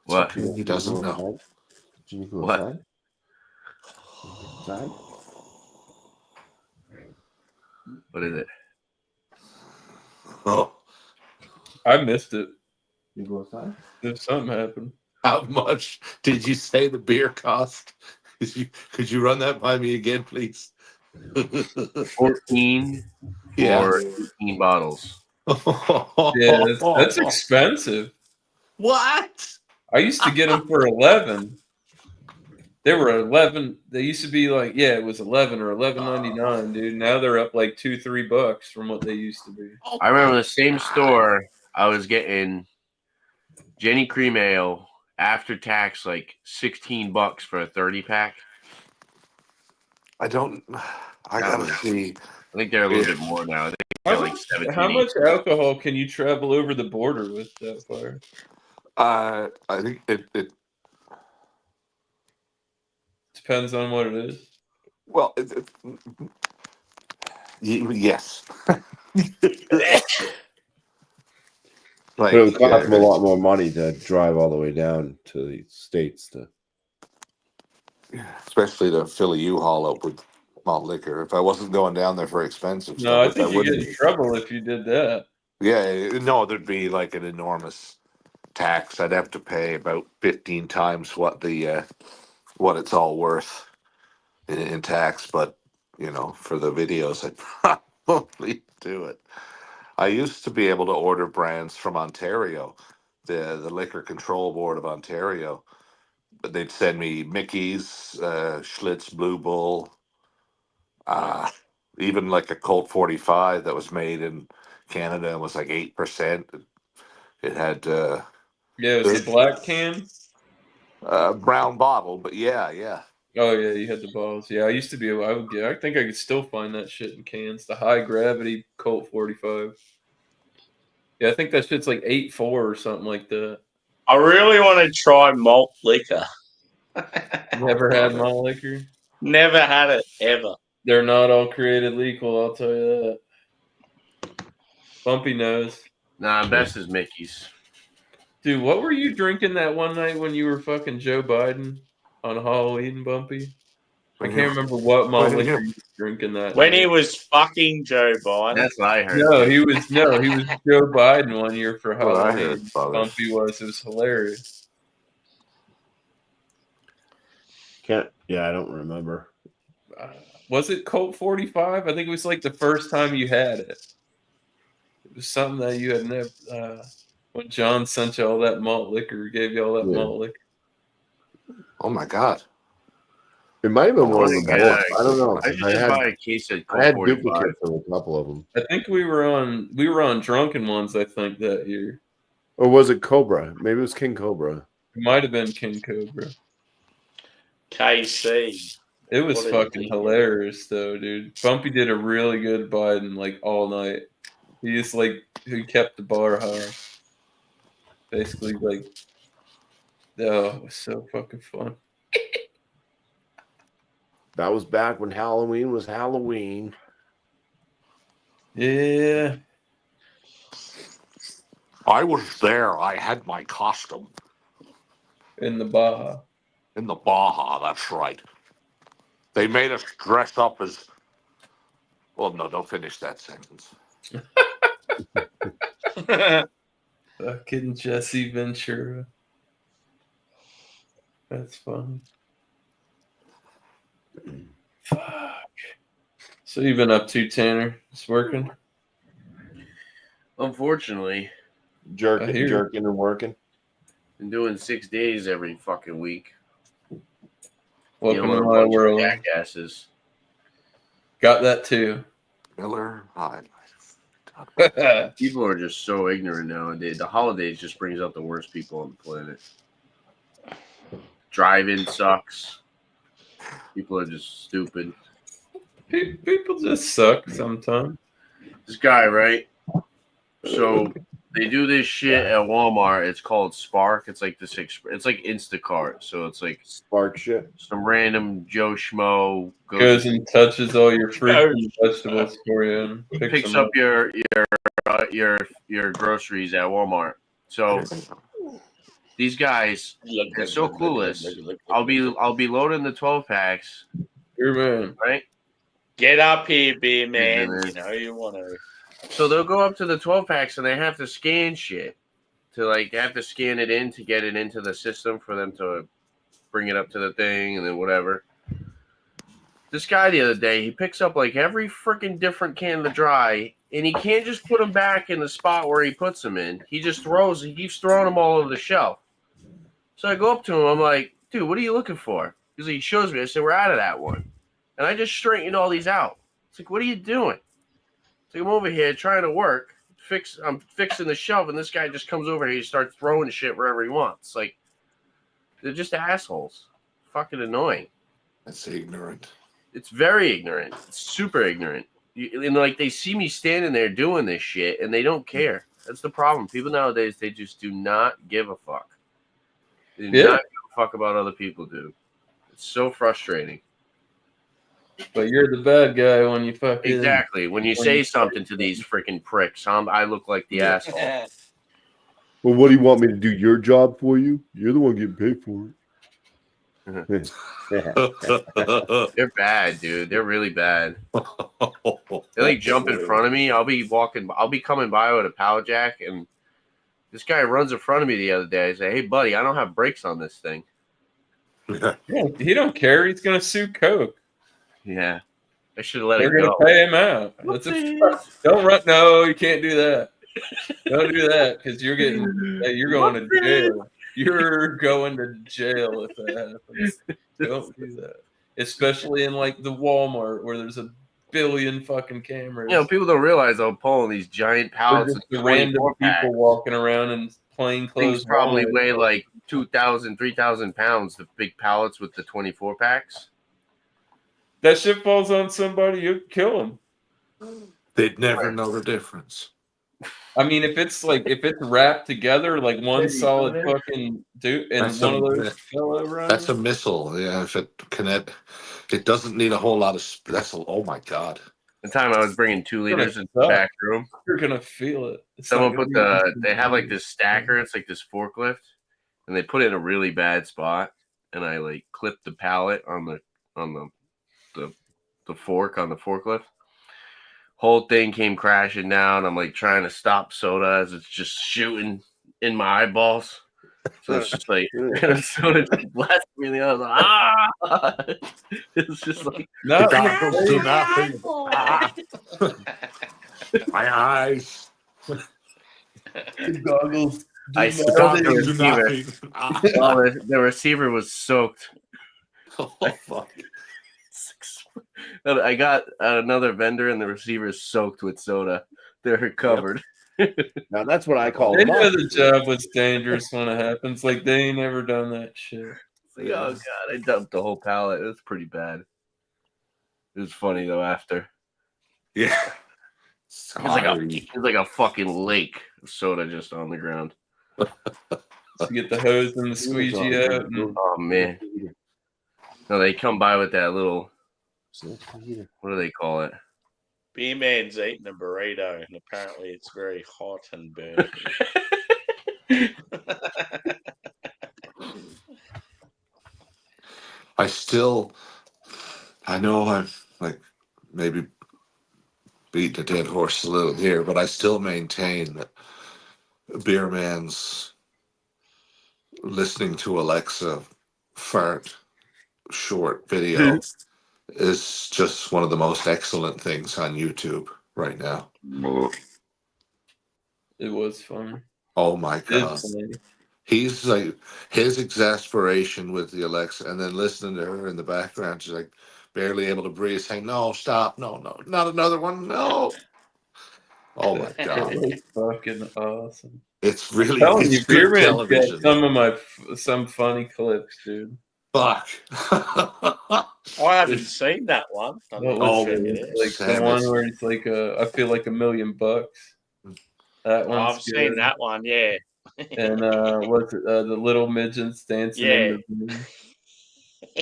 What? He doesn't know. What? What is it? Oh, I missed it. You go outside? If something happened. how much did you say the beer cost? Could you run that by me again, please? 14 for 18 bottles. Yeah, that's expensive. What? I used to get them for 11. They were 11. They used to be like, yeah, it was 11 or 11.99, dude. Now they're up like $2-3 from what they used to be. I remember the same store I was getting Jenny Cream Ale after tax, like $16 for a 30-pack. I gotta see. I think they're a little bit more now. I think they're like 17. How much alcohol can you travel over the border with that far? I think it Depends on what it is. well, yes. Like, But it would cost them a lot more money to drive all the way down to the States to. especially to fill a U-Haul up with malt liquor. If I wasn't going down there for expensive No, I stuff, think you get in trouble if you did that. Yeah, no, there'd be like an enormous tax. I'd have to pay about 15 times what what it's all worth in tax. But for the videos, I'd probably do it. I used to be able to order brands from Ontario, the Liquor Control Board of Ontario. But they'd send me Mickey's, Schlitz Blue Bull, even like a Colt 45 that was made in Canada and was like 8%. It had Yeah, it was the black can. brown bottle, but yeah. Oh yeah, you had the balls. Yeah, I used to be able. I think I could still find that shit in cans. The high gravity Colt 45. Yeah, I think that shit's like 8.4 or something like that. I really want to try malt liquor. Never had malt liquor. Never had it ever. They're not all created equal. I'll tell you that. Bumpy knows. Nah, best is Mickey's. Dude, what were you drinking that one night when you were fucking Joe Biden on Halloween, Bumpy? I can't remember what malt liquor you were drinking that when night. he was fucking Joe Biden. That's what I heard. No, he was Joe Biden one year for What I Halloween. heard, Father. Bumpy was. It was hilarious. Yeah, I don't remember. Was it Colt 45? I think it was like the first time you had it. It was something that you had never. When John sent you all that malt liquor, gave you all that malt liquor. Oh my God. It might have been one of the God. books. I don't know. I should just buy a case of I had Colt 45. duplicates of a couple of them. I think we were on Drunken Ones, I think, that year. Or was it Cobra? Maybe it was King Cobra. It might have been King Cobra. KC. It was What fucking is it? hilarious, though, dude. Bumpy did a really good Biden, like, all night. He kept the bar high. Basically, like, oh, it was so fucking fun. That was back when Halloween was Halloween. Yeah. I was there. I had my costume In the Baja. in the Baja. That's right. They made us dress up as. Well, no, don't finish that sentence. Fucking Jesse Ventura. That's funny. Fuck. So you've been up to, Tanner? Just working? Unfortunately, Jerking and working. been doing 6 days every fucking week. Welcome Dealing to with a my bunch of world. jackasses. Got that too. Miller High Life. People are just so ignorant nowadays. The holidays just brings out the worst people on the planet. Driving sucks. People are just stupid. People just suck sometimes. This guy, right? So they do this shit at Walmart. It's called Spark. It's like it's like Instacart. So it's like Spark shit. some random Joe Schmo Goes and touches all your fruits and vegetables for you and picks up your groceries at Walmart. So these guys, they're so clueless. I'll be loading the 12 packs. Here, man. Right? Get up here, beer man. Mhm. You know you want to. So they'll go up to the 12 packs and they have to scan shit. They have to scan it in to get it into the system for them to bring it up to the thing and then whatever. This guy the other day, he picks up like every freaking different can to dry, and he can't just put them back in the spot where he puts them in. He keeps throwing them all over the shelf. So I go up to him, I'm like, dude, what are you looking for? He's like, he shows me. I said, we're out of that one. And I just straightened all these out. It's like, what are you doing? It's like, I'm over here trying to work. I'm fixing the shelf, and this guy just comes over here and starts throwing shit wherever he wants. Like, they're just assholes. Fucking annoying. That's ignorant. It's very ignorant. It's super ignorant. And like, they see me standing there doing this shit, and they don't care. That's the problem. People nowadays, they just do not give a fuck. They do not give a fuck about other people, dude. It's so frustrating. But you're the bad guy when you fucking Exactly. When you say something to these freaking pricks, I look like the asshole. Well, what do you want me to do? Your job for you? You're the one getting paid for it. They're bad, dude. They're really bad. They like jump in front of me. I'll be coming by with a pallet jack, and this guy runs in front of me the other day. I say, "Hey, buddy, I don't have brakes on this thing." He don't care. He's gonna sue Coke. Yeah, I should have let They're it gonna go. pay him out. Don't run. No, you can't do that. Don't do that because you're going to jail. You're going to jail if that happens. Don't do that. Especially in like the Walmart where there's a billion fucking cameras. You know, people don't realize I'm pulling these giant pallets of the random 24 people packs. walking around in plain clothes. Things probably weigh like 2,000, 3,000 pounds. The big pallets with the 24 packs. That shit falls on somebody, you kill them. They'd never know the difference. I mean, if it's wrapped together like one solid fucking dude, and That's one of those fell over. That's a missile. Yeah, if it it doesn't need a whole lot of. Oh my god! The time I was bringing 2 liters into the back room, you're gonna feel it. Someone put they have like this stacker. It's like this forklift, and they put it in a really bad spot. And I like clipped the pallet on the fork on the forklift. Whole thing came crashing down. I'm like trying to stop soda as it's just shooting in my eyeballs. So it's just like soda just blasted me in the eye. I was like, ah! It's just like my eyes. Goggles. I soaked the receiver. Well, the receiver was soaked. Oh fuck! I got another vendor, and the receiver is soaked with soda. They're covered. Now that's what I call. They know the job was dangerous when it happens. Like they ain't never done that shit. Like, oh god, I dumped the whole pallet. It was pretty bad. It was funny though. After, yeah, it was like a fucking lake of soda just on the ground. To get the hose and the squeegee out. Oh man! No, they come by with that little. What do they call it? Beer Man's eating a burrito, and apparently it's very hot and burning. I know I'm like maybe beating a dead horse a little here, but I still maintain that Beer Man's listening to Alexa fart short video is just one of the most excellent things on YouTube right now. It was fun. Oh my god. He's like his exasperation with the Alexa and then listening to her in the background, she's like barely able to breathe, saying, "No, stop, no, not another one, no." Oh my god. It's fucking awesome. It's really It's good television. Got some funny clips, dude. Fuck. I haven't seen that one. Like the one where it's like I feel like $1 million. That one. I've seen that one, yeah. And what's it, the little midgets dancing? Yeah.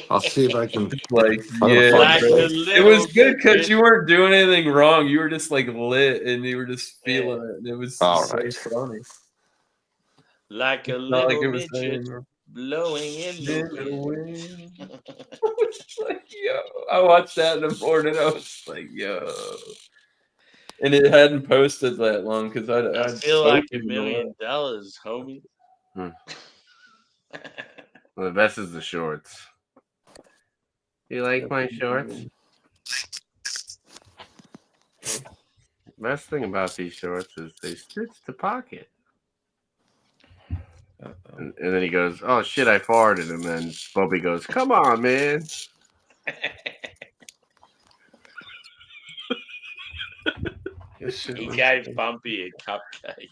I'll see if I can it was good because you weren't doing anything wrong. You were just like lit and you were just feeling it. And it was so funny. Like a little midget blowing in the wind. Like, yo, I watched that in the morning. I was like, yo. And it hadn't posted that long because I feel like $1 million, homie. Well, the best is the shorts. You like my shorts? Best thing about these shorts is they stitch the pocket. And then he goes, "Oh shit, I farted." And then Bubby goes, "Come on, man." He gave Bumpy a cupcake.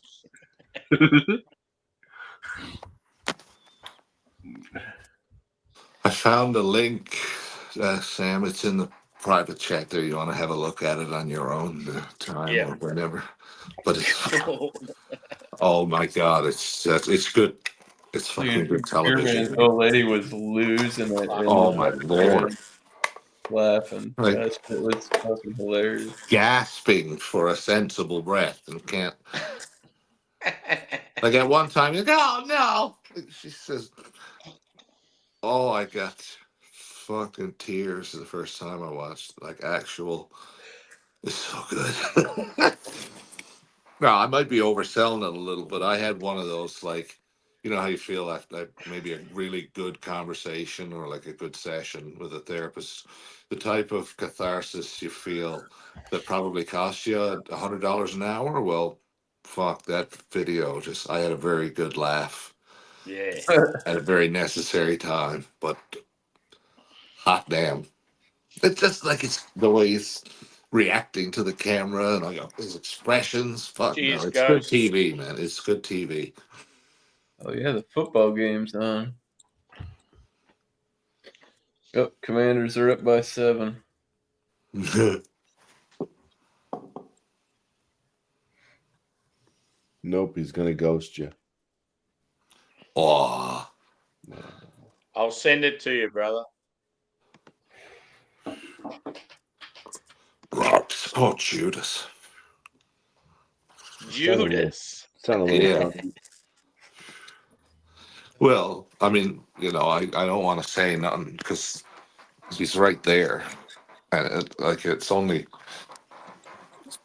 I found a link, Sam. It's in the private chat there. You want to have a look at it on your own time Yeah. or whenever. But it's oh my god, it's good. It's fucking good television. Old lady was losing it. Oh my lord, laughing. Like- That shit was fucking hilarious. gasping for a sensible breath and can't. Like at one time, you go, "Oh no!" She says, "Oh, I got fucking tears the first time I watched like actual." It's so good. No, I might be overselling it a little, but I had one of those like, you know how you feel after maybe a really good conversation or like a good session with a therapist, the type of catharsis you feel that probably costs you $100 an hour. Well, fuck that video. Just I had a very good laugh Yeah. at a very necessary time, but hot damn. It's just like it's the way he's reacting to the camera and his expressions. Fuck Cheers, no, it's good Ghost. TV, man. It's good TV. Oh yeah, the football game's on. Yep, Commanders are up by 7. Nope, he's gonna ghost you. Oh, I'll send it to you, brother. oh, Judas. Judas. Sound a little Yeah. funny. Well, I mean, I don't want to say nothing because he's right there, and it's only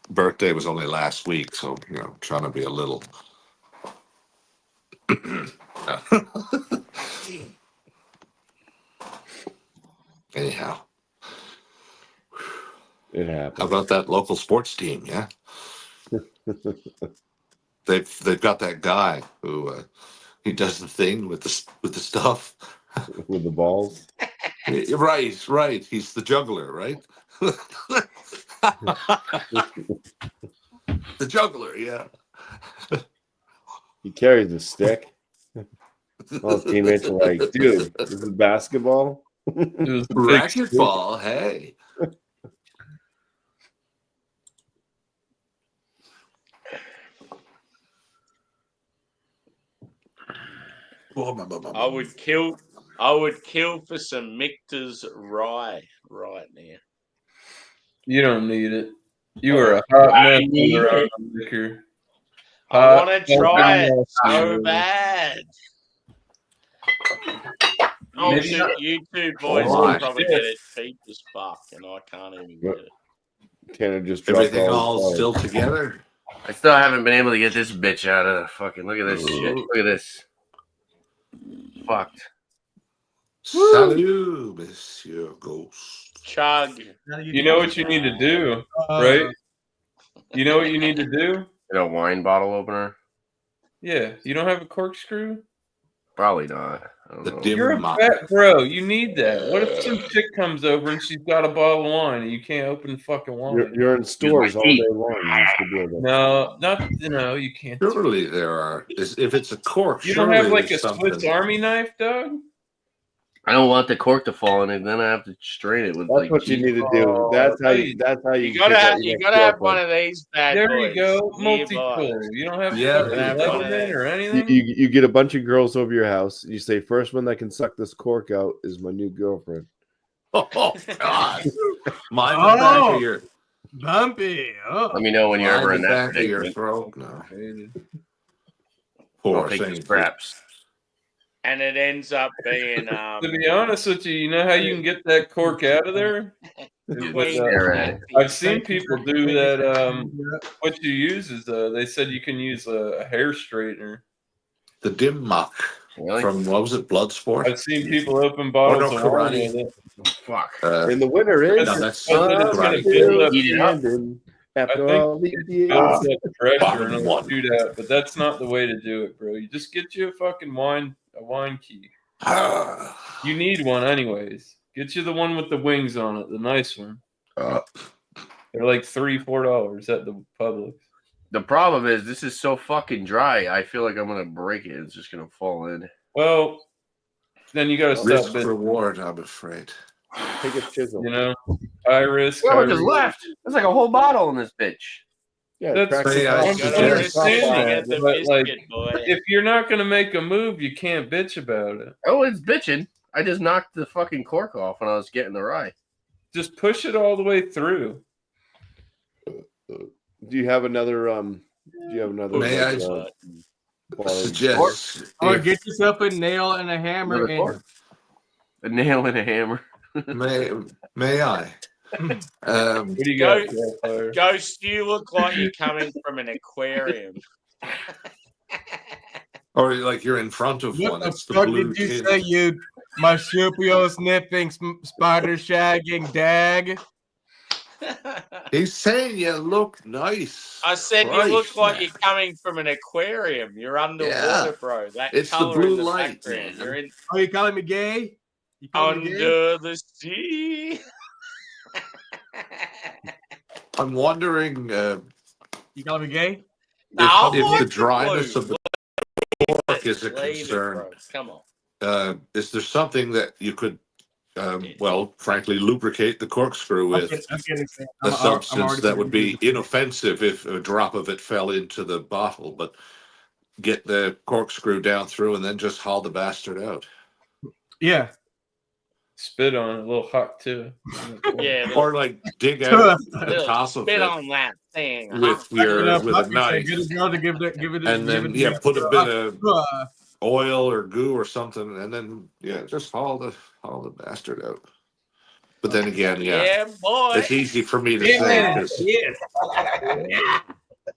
birthday was only last week, so trying to be a little. Anyhow, It how happens. about that local sports team? Yeah, they've got that guy who he does the thing with the stuff. With the balls. Right. He's the juggler, right? The juggler, yeah. He carries a stick. All his teammates are like, "Dude, this is basketball." It was a big Racquetball, hey. I would kill for some Michter's rye right now. You don't need it. You are a hot mess need around it. the liquor. I want to try it so you. bad. Oh, Maybe shit, not. you two boys Oh, will probably shit. get it cheap as fuck, and I can't even get it. Tanner just dropped Everything all his still cards. together. I still haven't been able to get this bitch out of the fucking. Look at this shit. Look at this. Fucked. Salut, Monsieur Ghost. Chug. You know what you need to do, right? You know what you need to do? Get a wine bottle opener? Yeah. You don't have a corkscrew? Probably not. I don't The know. dim You're a mock. fat bro. You need that. What if some chick comes over and she's got a bottle of wine and you can't open the fucking wine? You're in stores all day long. You should be able to- No, not you can't. Surely there are. If it's a cork, You don't surely have like a there's something. Swiss Army knife, Doug? I don't want the cork to fall in it. Then I have to strain it with That's like. what you need to do. Oh, That's how hey, you. That's how you. You gotta pick out have, your you next gotta have girlfriend. one of these bad There boys. you go. nearby. Multi-tool. You don't have Yeah, fucking there you go. Leatherman or You, anything? you get a bunch of girls over your house. You say, "First one that can suck this cork out is my new girlfriend." Oh God! Mind the back of your. Bumpy. Oh. Let me know when you're Mind ever the in that back of your predicament. throat. No. I'll Poor take the thing. scraps. And it ends up being To be honest with you know how you can get that cork out of there? You With, just stare at it. I've seen people do that. What you use is they said you can use a hair straightener. The dim mock Really? from what was it? Bloodsport. I've seen people open bottles no, of wine karate. with it. Fuck. In the winter is. No, that's But then it's gonna karate. build up. Eat it up. Standing. After think all these years. builds up pressure bottom and one. a shootout, but that's not the way to do it, bro. You just get you a fucking wine key. You need one anyways. Get you the one with the wings on it, the nice one. They're like $3-4 at the Publix. The problem is this is so fucking dry. I feel like I'm gonna break it. It's just gonna fall in. Well, then you got to stop Risk bitching. reward, I'm afraid. Take a chisel. You know, high risk. How high much is reward. left? There's like a whole bottle in this bitch. Yeah, That's crack Hey, the I top. You gotta suggest- understand that, get the but, like, biscuit, boy. If you're not gonna make a move, you can't bitch about it. Oh, it's bitching. I just knocked the fucking cork off when I was getting the rye. Just push it all the way through. Do you have another? May I quality- suggest Or if- get yourself a nail and a hammer Another and cork. A nail and a hammer. may I? What do you got? Sapphire? Ghost, you look like you're coming from an aquarium. Or like you're in front of what one. the It's the fuck blue did you tint. say, you marsupial sniffing, spider shagging dag? He's saying you look nice. I said Christ, you look like man. you're coming from an aquarium. You're underwater, Yeah. bro. That It's the color blue in the light, background. man. You're in Oh, you calling me gay? You calling me gay? under the sea. I'm wondering You calling me gay? No, if like the dryness blue. of the cork is a Leave it, concern. bro. Come on. Is there something that you could, well, frankly, lubricate the corkscrew with? I'm kidding. A substance that would be inoffensive if a drop of it fell into the bottle, but get the corkscrew down through and then just haul the bastard out. Yeah. Spit on it, a little hot too. Yeah, Or like dig out the top of spit it on that thing. with Yeah, with a Puppy said, knife, Get a girl to give it, and then give it put a bit of uh, oil or goo or something, and then just haul the bastard out. But then again, Yeah, boy. it's easy for me to say. 'Cause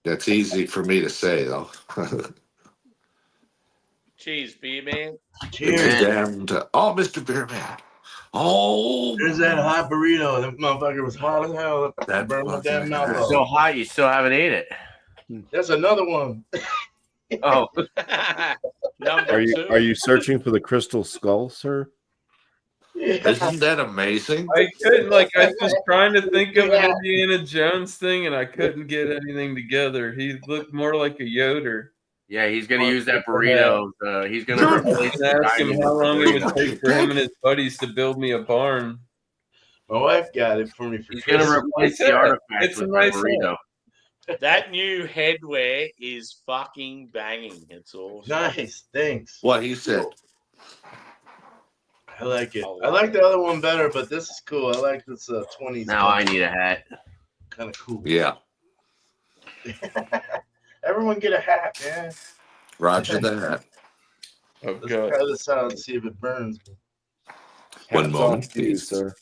that's easy for me to say, though. Cheers, beer man. It's damned. Oh, Mr. Beerman. Oh, There's that hot burrito. That motherfucker was hot as hell. That Burned my fucking damn mouth ass. off. So hot, you still haven't ate it. There's another one. Oh, Number Are two. you searching for the crystal skull, sir? isn't that amazing? I couldn't I was trying to think of an Indiana Jones thing and I couldn't get anything together. He looked more like a Yoder. yeah, he's gonna use that burrito. He's gonna replace And the ask him diamond how with long the it would burrito. take for him and his buddies to build me a barn. My wife got it for me for He's gonna Christmas. replace the artifact It's a with nice the burrito. That new headwear is fucking banging. It's awesome. Nice, thanks. What he said. I like it. I like the other one better, but this is cool. I like this 20s. Now I need a hat. Kind of cool. Yeah, Everyone get a hat, man. Roger that. Oh Let's god. try this out and see if it burns. One Hats moment, off to you, please. sir.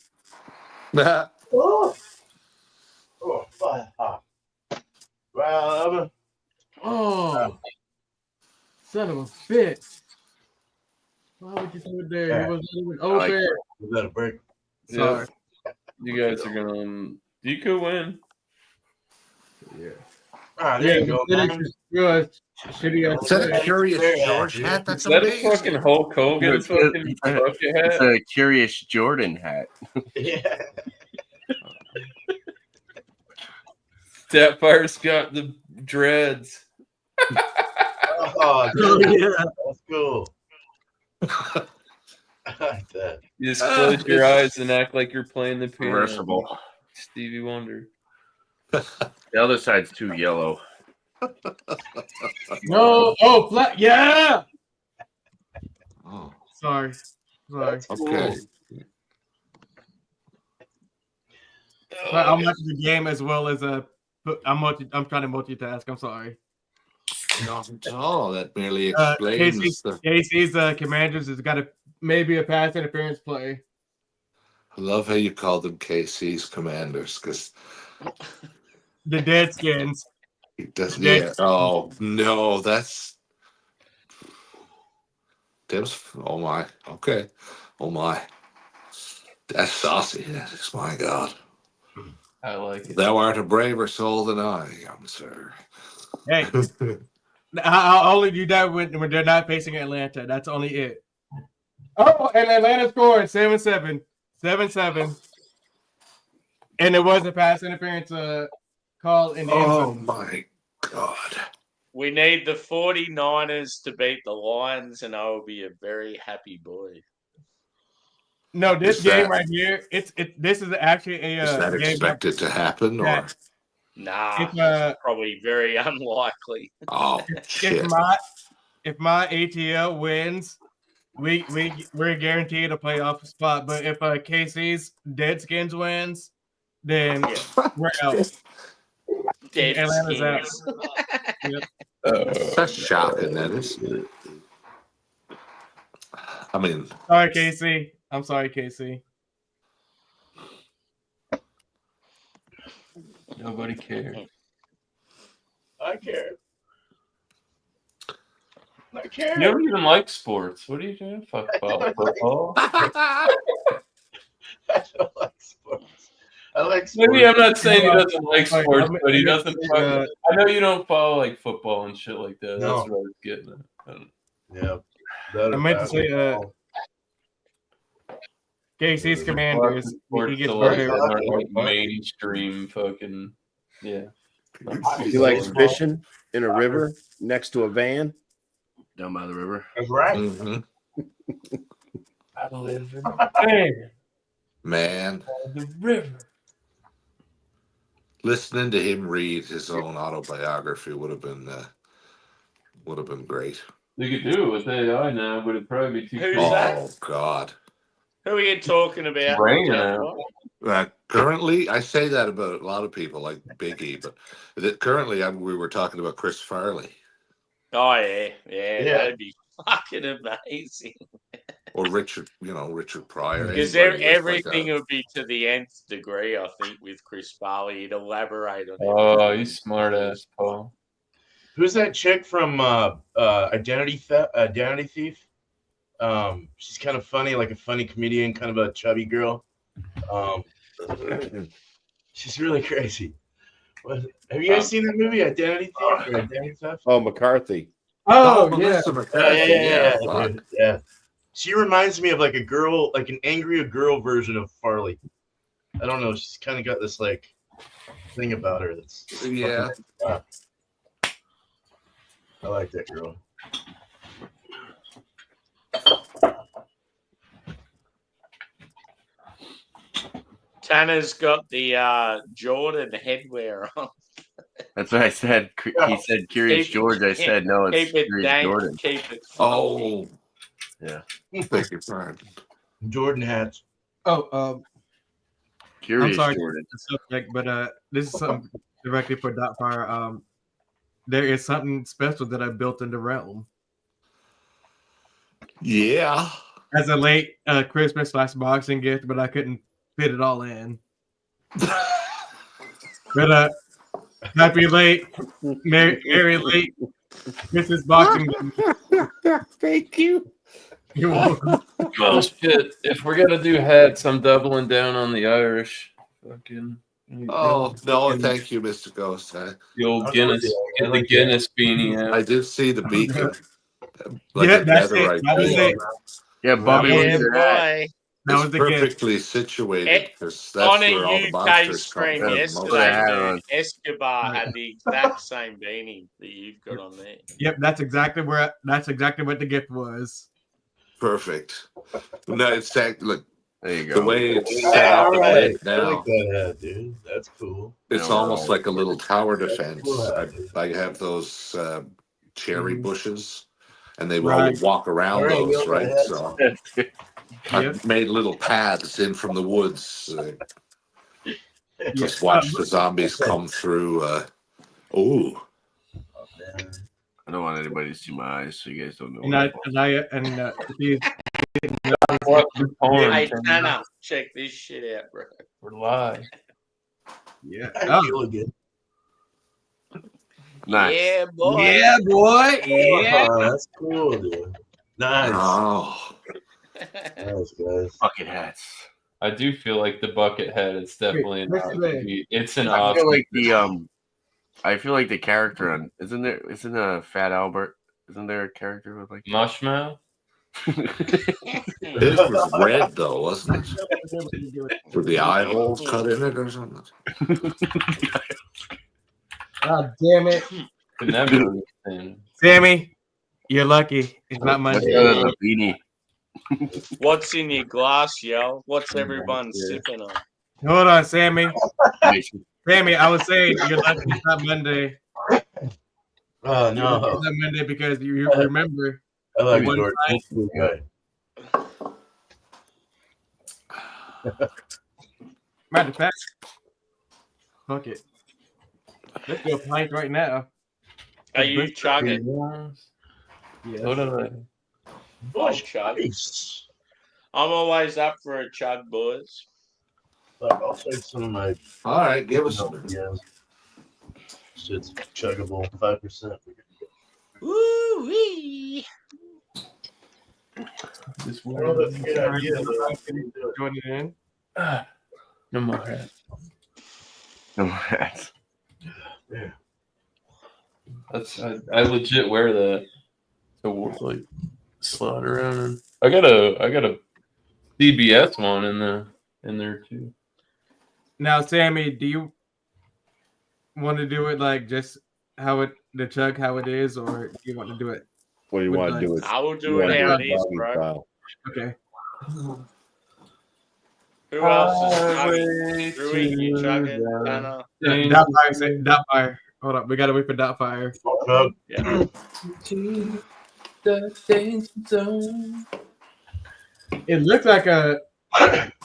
Oh, fire hot. Well, Oh, son of a bitch. Why would you do it there? It wasn't even like open. we got a break. Sorry. You guys are gonna you could win. Ah, there you go, man. Shitty ass Is that a play. Curious George hat? Is That's that a amazing. fucking Hulk Hogan It's- fucking it's- bucket It's hat? a Curious Jordan hat. Yeah. Sapphire's got the dreads. Oh, Oh, dude, yeah. that's cool. I like that. You just close your eyes and act like you're playing the piano. Reversible. Stevie Wonder. The other side's too yellow. No. Oh, flat. Yeah. Oh, Sorry. okay. I'm watching the game as well as I'm trying to multitask. I'm sorry. Not at all. That merely explains the. Casey's Commanders has got maybe a pass interference play. I love how you call them KC's Commanders because The Deadskins. it doesn't. Yes. Yeah. Oh no, that's. Tim's. Oh my. Okay. Oh my. That's saucy. That is my God. I like it. Thou art a braver soul than I, young sir. Hey, I'll only do that when they're not facing Atlanta. That's only it. Oh, and Atlanta scored 7-7. 7-7. And it was a pass interference call in the end Oh zone. my God. We need the 49ers to beat the Lions, and I will be a very happy boy. No, this Is game that- right here, this is actually a Is that game expected to happen, or? Nah, If, probably very unlikely. Oh, shit. if my ATL wins, we're guaranteed a playoff spot. But if KC's Deadskins wins, then we're out. Dead Atlanta's out. skins. Yep. That's shocking, that is. I mean, Sorry, KC. I'm sorry, KC. Nobody cares. I care. I care. You don't even like sports. What are you doing? Fuck about football. I don't like sports. I like sports. Maybe I'm not saying he doesn't like Like, sports, I'm- but he I'm doesn't. gonna say, I know you don't follow like football and shit like that. No. That's what I was getting at. Yeah. That I meant to say, KC's Commanders. He gets voted. that aren't like mainstream fucking. Yeah. He likes fishing in a river next to a van Down by the river. That's right. mhm. I live in Man, the river. listening to him read his own autobiography would have been great. They could do it with AI now, but it'd probably be too. Who's crazy. that? Oh God. Who are you talking about? Raining Jeff? out. Currently, I say that about a lot of people, like Biggie, but currently we were talking about Chris Farley Oh, yeah. Yeah, Yeah. that'd be fucking amazing. or Richard Pryor. Because anybody with, everything would be to the nth degree, I think, with Chris Farley. He'd elaborate on Oh, everything. he's smart ass, Paul. Who's that chick from Identity Thief? She's kind of funny, like a funny comedian, kind of a chubby girl. She's really crazy. Have you guys seen that movie, Identity Thief or Identity Theft? Oh, McCarthy. Oh, yeah. Melissa McCarthy. Fuck. Dude, yeah. She reminds me of like a girl, like an angry girl version of Farley. I don't know. She's kind of got this like thing about her that's Yeah. I like that girl. Tanner's got the Jordan headwear on. That's what I said. He said Curious George. I said no, it's Keep it Curious dank, Jordan. keep it Oh. Yeah. Beg your pardon. Jordan hats. Oh, I'm Curious sorry, Jordan. the subject, but this is something directly for Dotfire. There is something special that I built in the realm Yeah. as a late Christmas / boxing gift, but I couldn't fit it all in. But happy late, merry late Christmas boxing. Thank you. You're welcome. Oh shit! If we're gonna do hats, I'm doubling down on the Irish. Fucking. Oh no, thank you, Mr. Ghost. The old Guinness. Get the Guinness beanie out. I did see the beacon. Yeah, that's it. That was it. Yeah, Bobby Yeah, was there. boy. That was It's the gift. perfectly situated because that's On where all a the UK monsters come stream from. yesterday, on. dude, Escobar had the exact same beanie that you've got on there. Yep, that's exactly what the gift was. Perfect. No, it's look There you the go. way it's set Yeah, up all in right. it I now. like that hat, dude. That's cool. It's No, almost no. like a little tower defense. Cool hat, I have those cherry Mhm. bushes, and they will Right. walk around All right, you those, got right? that. So Yep. I've made little paths in from the woods. Just Yeah. watch the zombies come through. Oh, Man. I don't want anybody to see my eyes, so you guys don't know. He's Hey, Tanner, check this shit out, bro. We're live. yeah. I feel good. Nice. Yeah, boy. Yeah, boy. Yeah. Oh, that's cool, dude. Nice. oh, Nice, guys. Bucket hats. I do feel like the bucket head is definitely an Austin. It's an I feel Austin. like the I feel like the character on isn't a Fat Albert? Isn't there a character with like Mushmouth? His was red though, wasn't it? With the eye holes cut in it or something. God damn it, Could never understand. Sammy! You're lucky. It's not Monday. That's a beanie. What's in your glass, yo? What's everyone sipping on? Hold on, Sammy. Sammy, I was saying you're lucky it's not Monday. Oh It's no! not Monday because you remember. I like one George. time- Good. Matter of fact, fuck it. Let's go plank right now. Are you chugging? Yeah. What are they? I'll chug. I'm always up for a chug, boys. I'll take some of my. All right, give us some. Yeah. Shit's chuggable, 5%. Woo wee! This I don't know if that's a good idea. Join it in. No more hat. That's I legit wear that to like slide around. And I got a CBS one in there too. Now, Sammy, do you want to do it like just how it is, or do you want to do it? What do you Would want to like- do? With, I will do you it wanna how do it is, doggy bro. style? Okay. Who else is chugging? Drewy, you chugging? Tanner? Dotfire. Hold up, we gotta wait for Dotfire. Yeah. It looks like a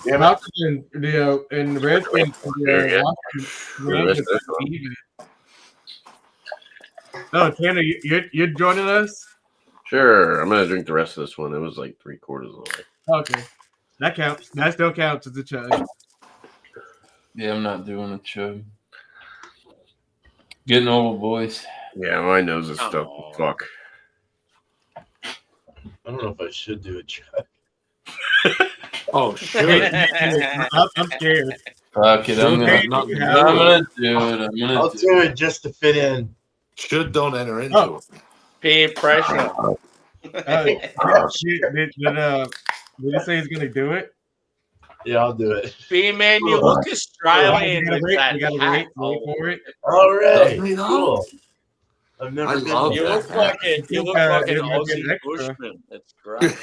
Washington video in Redskins. Oh, Tanner, you're joining us? Sure, I'm gonna drink the rest of this one. It was like 3/4 of the way. Okay, that counts. That still counts as a chug. Yeah, I'm not doing a chug. Getting old, boys. Yeah, my nose is stuck. Aw. Fuck. I don't know if I should do a chug. Oh shit! I'm scared. Fuck it, I'm gonna do it. I'm I'll gonna do do it just to fit in. Should don't enter into Oh. it. Peer pressure. Did you say he's gonna do it? Yeah, I'll do it. Beer man, you look Australian We with that gotta hat. wait for it. All right. Doesn't he though? Cool. I've never I been. love You that look like an You're gonna Aussie be an extra. bushman. It's great.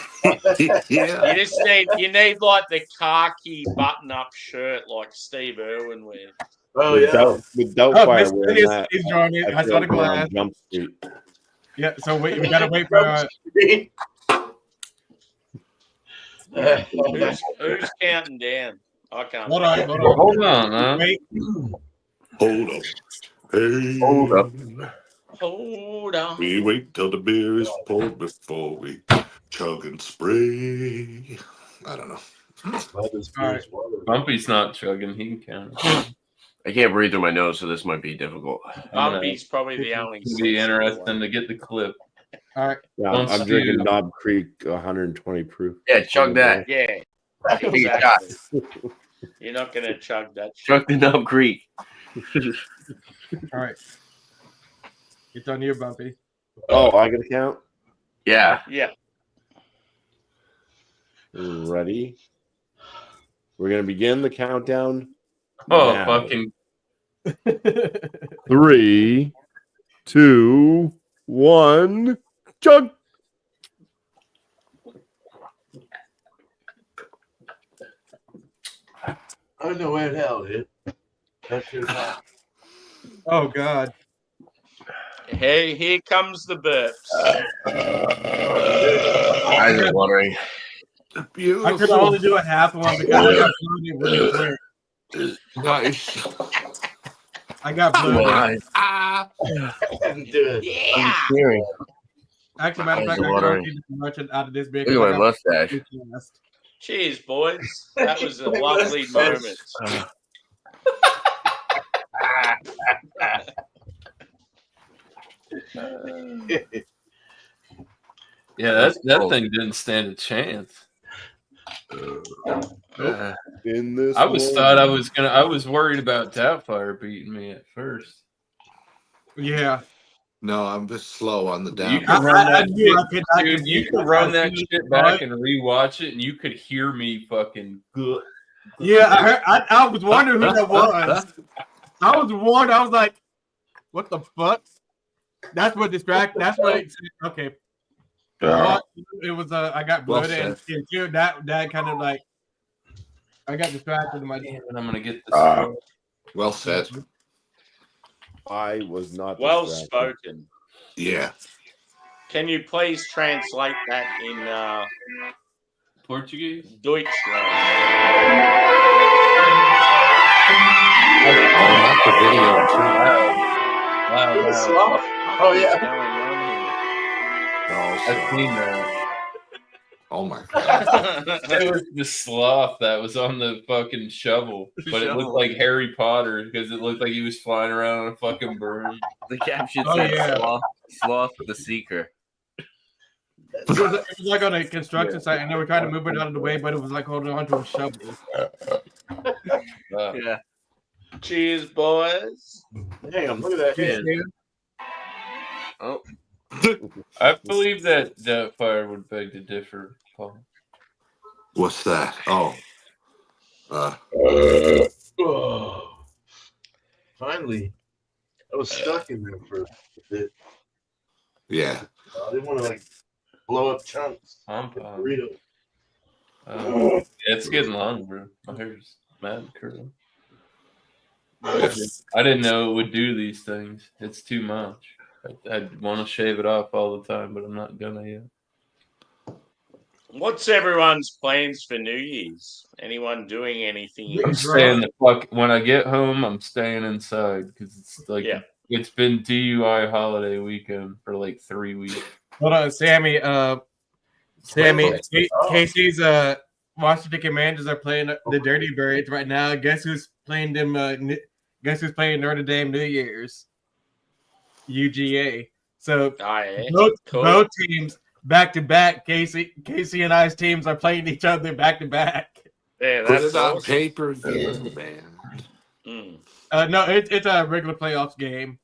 Yeah. You just need like the khaki button-up shirt like Steve Irwin wears. Oh yeah. With Oh, Doubtfire Miss wearing Dennis that, is joining. I feel saw the like we're on glass. Jump Street. Yeah, so we gotta wait for. Who's counting down? I can't. Hold on. Hold on, huh? Wait. Hold up. Hey. Hold up. Hold on. We wait till the beer is poured before we chug and spray. I don't know. Bumpy's not chugging. He can count. I can't breathe through my nose, so this might be difficult. Bumpy's probably the only. It'll be interesting to get the clip. All right. Yeah, Once I'm drinking you- Knob Creek 120 proof. Yeah, chug that. Yeah, Take a shot. exactly. You're not gonna chug that shit. Chug the Knob Creek. All right. It's on you, Bumpy. Oh, I gotta count. Yeah. Yeah. Ready? We're gonna begin the countdown. Oh, now. fucking 3, 2, 1, chug. I don't know where the hell, dude. That's your mouth. Oh God. Here comes the burps. Eyes are watering. I could Beautiful. only do a half of one because I got bloated really quick. Nice. I got My bloated. eyes. Do it. Yeah. Hearing. Actually, matter of fact, I can only do much out of this big. Look at my mustache. Cheers, boys. That was a lovely moment. yeah. That thing didn't stand a chance. In this, I was worried about Doubtfire beating me at first. Yeah. No, I'm just slow on the You down. can run I that knew I shit, could not dude. You compete could with run that that shit, shit but- back and rewatch it, and you could hear me fucking. Yeah, I was wondering who that was. I was warned. I was like, "What the fuck?" That's what distracted. That's what. Okay. Well, it was. I got Well bloated and said. too. That kind of like. I got distracted in my. Damn it, I'm gonna get this. Well said. I was not Well distracted. spoken. Yeah. Can you please translate that in Portuguese. Deutschland? Oh, not the video too. Loud. Oh, yeah. What's going on here? I've seen that. Oh my god. It was the sloth that was on the fucking shovel, but it looked like Harry Potter because it looked like he was flying around on a fucking broom. The caption Oh, said yeah. sloth the seeker. It was like on a construction site, and they were trying to move it out of the way, but it was like holding onto a shovel. Yeah. Cheers, boys. Damn, look at that head. Oh, I believe that Doubtfire would beg to differ, Paul. What's that? Oh. Oh. Finally. I was stuck in there for a bit. Yeah. I didn't want to like blow up chunks. Pom-pom. Burrito. Yeah, it's getting long, bro. My hair's mad curling. I didn't know it would do these things. It's too much. I want to shave it off all the time, but I'm not gonna yet. What's everyone's plans for New Year's? Anyone doing anything? I'm staying the fuck. When I get home, I'm staying inside because it's like it's been DUI holiday weekend for like 3 weeks. Hold on, Sammy. Casey's Washington Commanders are playing the Dirty Birds right now. Guess who's playing them? Guess who's playing Notre Dame New Year's? UGA. So both teams back to back. Casey and I's teams are playing each other back to back. Yeah, Put that's it on awesome. paper, man. Mm. No, it's a regular playoffs game.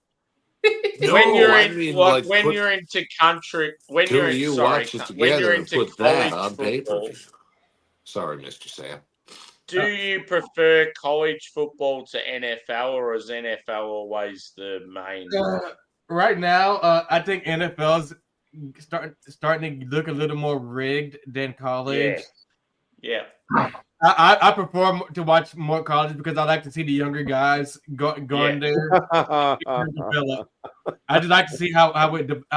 When you're I in, mean, like, like, when put you're into country, when two you're of in, you sorry, watch it when together you're and into put that college on paper. football, Sorry, Mr. Sam. do you prefer college football to NFL, or is NFL always the main? Right now, I think NFL's starting to look a little more rigged than college. Yeah. I prefer to watch more college because I like to see the younger guys going there. Develop. I just like to see how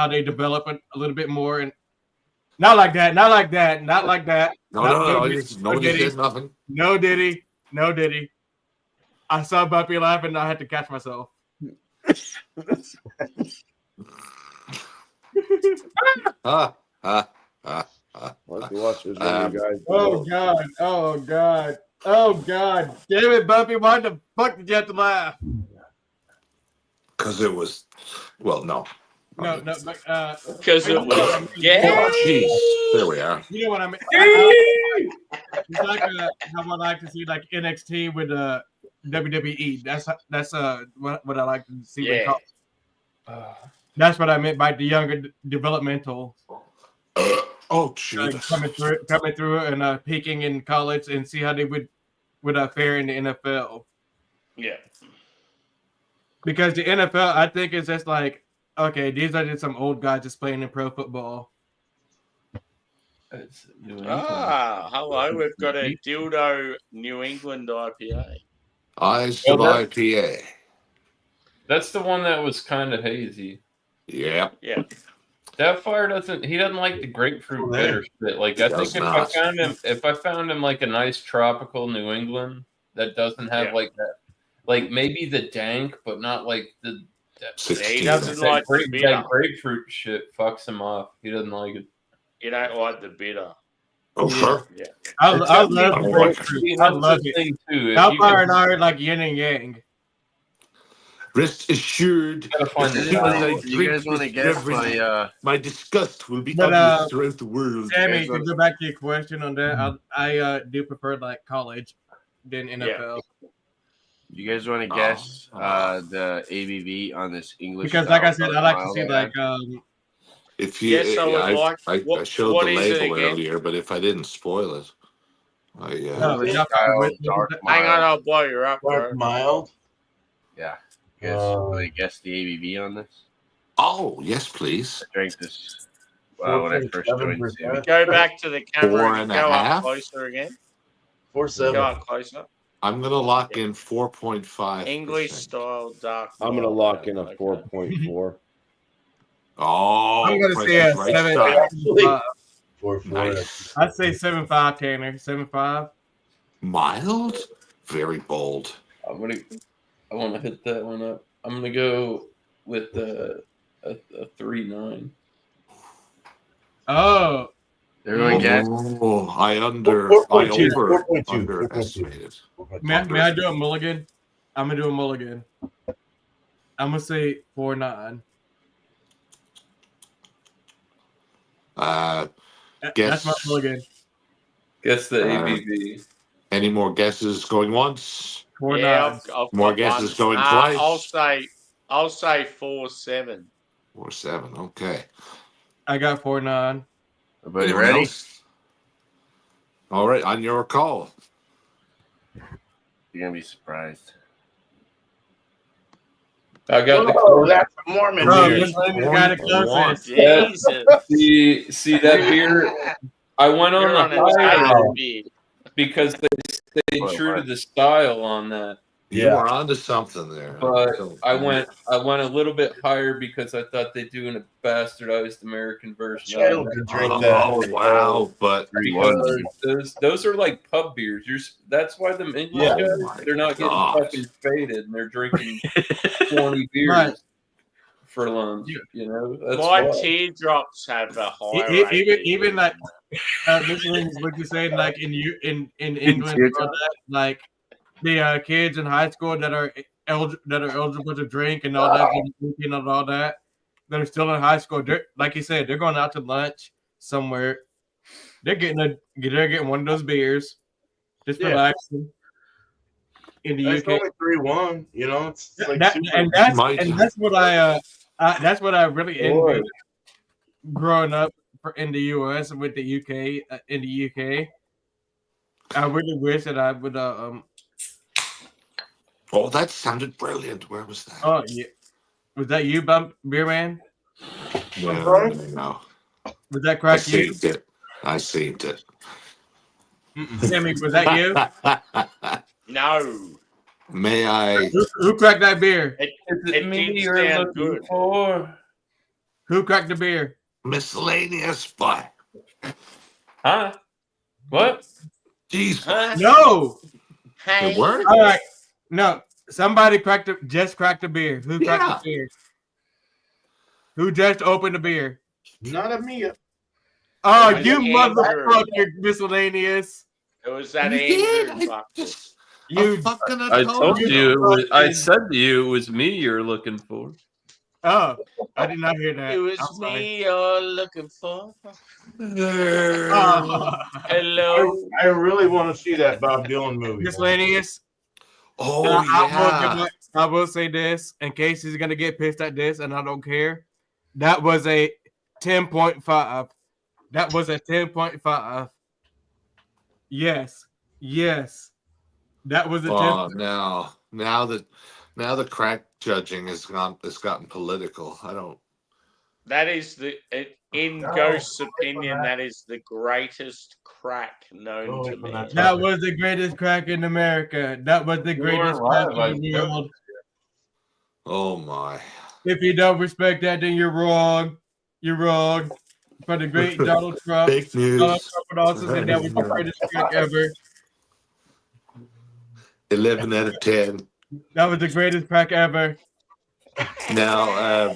they develop a little bit more, and not like that. No, nobody said nothing. No Diddy. I saw Bumpy laughing, and I had to catch myself. Let's watch this video, guys. Oh God! Damn it, Bumpy! Why the fuck did you have to laugh? Because it was, well, no. No, because it was Jeez, there we are. You know what I mean? It's like how I like to see like NXT with WWE. That's what I like to see. Yeah. That's what I meant by the younger developmental. Oh, Jesus. Coming through and peaking in college and see how they would fare in the NFL. Yeah. Because the NFL, I think, is just like, okay, these are just some old guys just playing in pro football. Hello. We've got a dildo New England IPA. Eyes of IPA. That's the one that was kind of hazy. Yeah. Yeah. Doubtfire doesn't like the grapefruit bitter shit. Like I think if I found him like a nice tropical New England that doesn't have like that, like maybe the dank, but not like the. He doesn't like the bitter. That grapefruit shit fucks him off. He doesn't like it. You don't like the bitter. Oh, sure. Yeah. I love the grapefruit. I love it. Too. Doubtfire and I are like yin and yang. Rest assured, Gotta find as the soon as I You drink guys want to this guess beverage, my disgust will be But, obvious throughout the world. Sammy, guys to wanna- go back to your question on that, I do prefer like college than NFL you guys want to guess the ABV on this English? because, like I style said, I like to mile see they like have? If you, Yes, I would like. I showed what the is it label again? earlier, but if I didn't spoil it, I English not- style dark Hang on, mild. I'll blow you up, Dark bro. mild. Yeah. You guys want to guess the ABV on this? oh yes, please. I drank this when I first joined. 4.7%. Go back to the camera. 4.5? Go up closer again. 4.7. Go up closer. I'm gonna lock in 4.5. English style dark. I'm gonna mild, lock yeah, in a okay. 4.4. Oh, I'm gonna price say a is right 7. side. Actually, 4.4. Nice. I'd say 7.5, Tanner. 7.5. Mild, very bold. I want to hit that one up. I'm gonna go with a 3.9. Oh, Everyone guess. Oh, I 4.2, 4.2, underestimated. may I do a mulligan? I'm gonna do a mulligan. I'm gonna say 4.9. That's my Guess. mulligan. Guess the Uh, ABV. Any more guesses going once? 4.9. Yeah, I've More got guesses one. going twice. I'll say 4.7. 4.7. Okay. I got 4.9. Everybody Anyone ready? else? All right, on your call. You're gonna be surprised. I got the Oh, that's a Mormon Bro, beer. this lady's got it closest. Jesus. see that beer. I went on You're on the a higher taste beer. because they stayed What, true to what? the style on that. You Yeah. were onto something there. But I went a little bit higher because I thought they'd do a bastardized American version. I of don't it. drink Oh, that. wow. But 3-1. Because those are like pub beers. That's why them English Yeah. guys, Oh my they're not getting God. fucking faded and they're drinking 20 beers Right. for lunch. You know, that's My why. teardrops have a higher rate. Even like this is what you say, like in England, Your or that, like the kids in high school that are eligible to drink and all that, drinking and all that, that are still in high school. They're, like you said, they're going out to lunch somewhere. They're getting one of those beers, just Yeah. relaxing in the It's UK. only 3.1. You know, it's like That- super. and that's what that's what I really envied growing up in the US with the UK in the UK. I really wish that I would oh, that sounded brilliant. Where was that? oh yeah, was that you, Beer Man? No. Was that I crack you? saved it. I saved it. Sammy, was that you? No. May I? Who cracked that beer? Is It me did you're sound looking good. for? Who cracked the beer? Miscellaneous, but Huh? What? jeez, Huh? No. Hey. it worked. All right. No. Somebody just cracked the beer. Who cracked Yeah. the beer? Who just opened the beer? Not a me. Oh, It was you Andrew. motherfucker, miscellaneous. It was that You did. Andrew I fucker. just. You I told you. I said to you it was me you're looking for. Oh, I did not hear that. It was I'm sorry. me you're looking for. Oh. Hello. I really want to see that Bob Dylan movie. Miscellaneous. Oh yeah. I will say this in case he's gonna get pissed at this, and I don't care. That was a 10.5. That was a 10.5. Yes. That was a 10. Oh no! Now the crack judging has gotten political. I don't. That is in Ghost's opinion, that is the greatest crack known to me. That was the greatest crack in America. That was the greatest crack in the world. Oh my! If you don't respect that, then you're wrong. You're wrong. For the great Donald Trump. Fake news. Donald Trump would also say that was the greatest crack ever. 11 out of 10. That was the greatest crack ever. Now,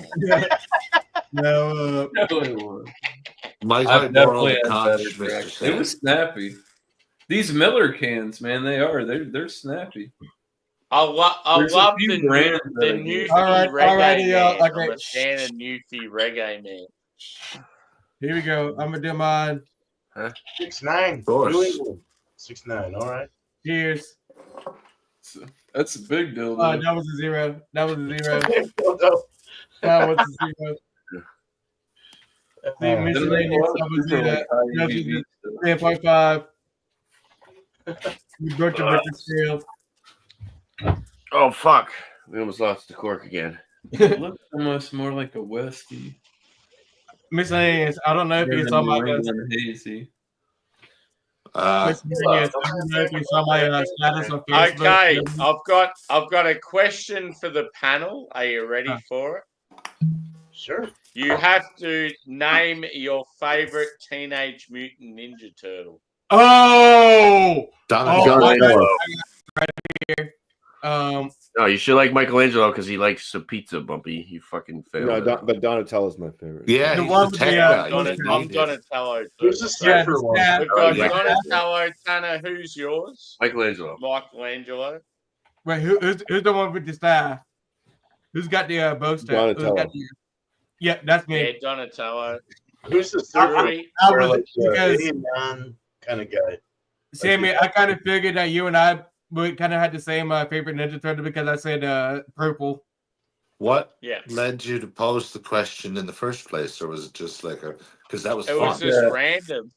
No, it was. might I I've borrow definitely the had conch, better Mr. crack. Sam? It was snappy. These Miller cans, man, they're snappy. I There's a love few the brands that I Newfie get. Reggae Man. I'm okay. a fan of Newfie Reggae Man. Here we go. I'm gonna do mine. 6'9". Of course. New England. 6'9". All right. Cheers. That's a big deal, Oh, though. that was a zero. That was a zero. No. That was a zero. The Uh, miscellaneous that was the 10.5. You broke the record scale. Oh fuck! We almost lost the cork again. It looks almost more like a Westie. Miscellaneous. I don't know if you than saw a my New England hazy. miscellaneous. I don't know if you saw my status on Facebook. Okay, I've got a question for the panel. Are you ready for it? sure. You have to name your favorite Teenage Mutant Ninja Turtle. Oh, Donatello. right here. No, you should like Michelangelo because he likes some pizza, Bumpy. You fucking failed. No, but Donatello's my favorite. Yeah, The he's one the with tech the, guy. I'm Donatello. Too. Who's the Yeah, cipher one? the We've got Yeah. Donatello. Tanner, who's yours? Michelangelo. Michelangelo. Wait, who's the one with the staff? Who's got the bow staff? Who's Donatello. got yeah, that's me. Yeah, Donatello. Who's the third one? Three. I Or was like because Indian man kind of guy. Sammy, I kind of figured that you and I would kind of had the same favorite Ninja Turtle because I said purple. What Yeah. led you to pose the question in the first place, or was it just like a? Because that was It fun. was just random.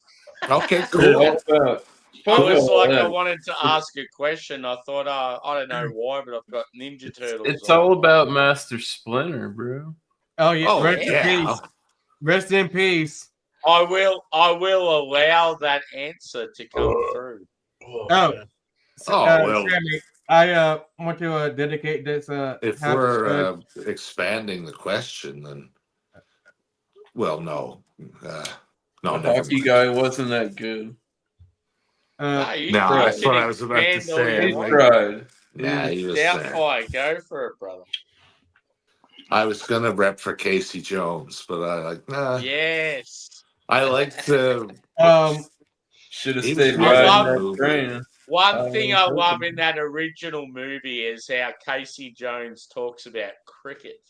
Okay, It's cool. all about I was like, I football. wanted to ask a question. I thought, I don't know why, but I've got Ninja Turtles. It's on. all about Master Splinter, bro. Oh yeah, Oh rest in yeah. peace. Rest in peace. I will allow that answer to come through. Oh, man. well. Sammy, I want to dedicate this. If half we're expanding the question, then no, no, The never hockey mind. guy wasn't that good. No, you No, can that's what I was about to expand all say. you He want. tried. Nah, he was Doubtfire, go for it, brother. I was gonna rep for Casey Jones, but I like nah. Yes. I like to. Should have He was stayed great riding in the that movie. train. One thing I love in that original movie is how Casey Jones talks about cricket.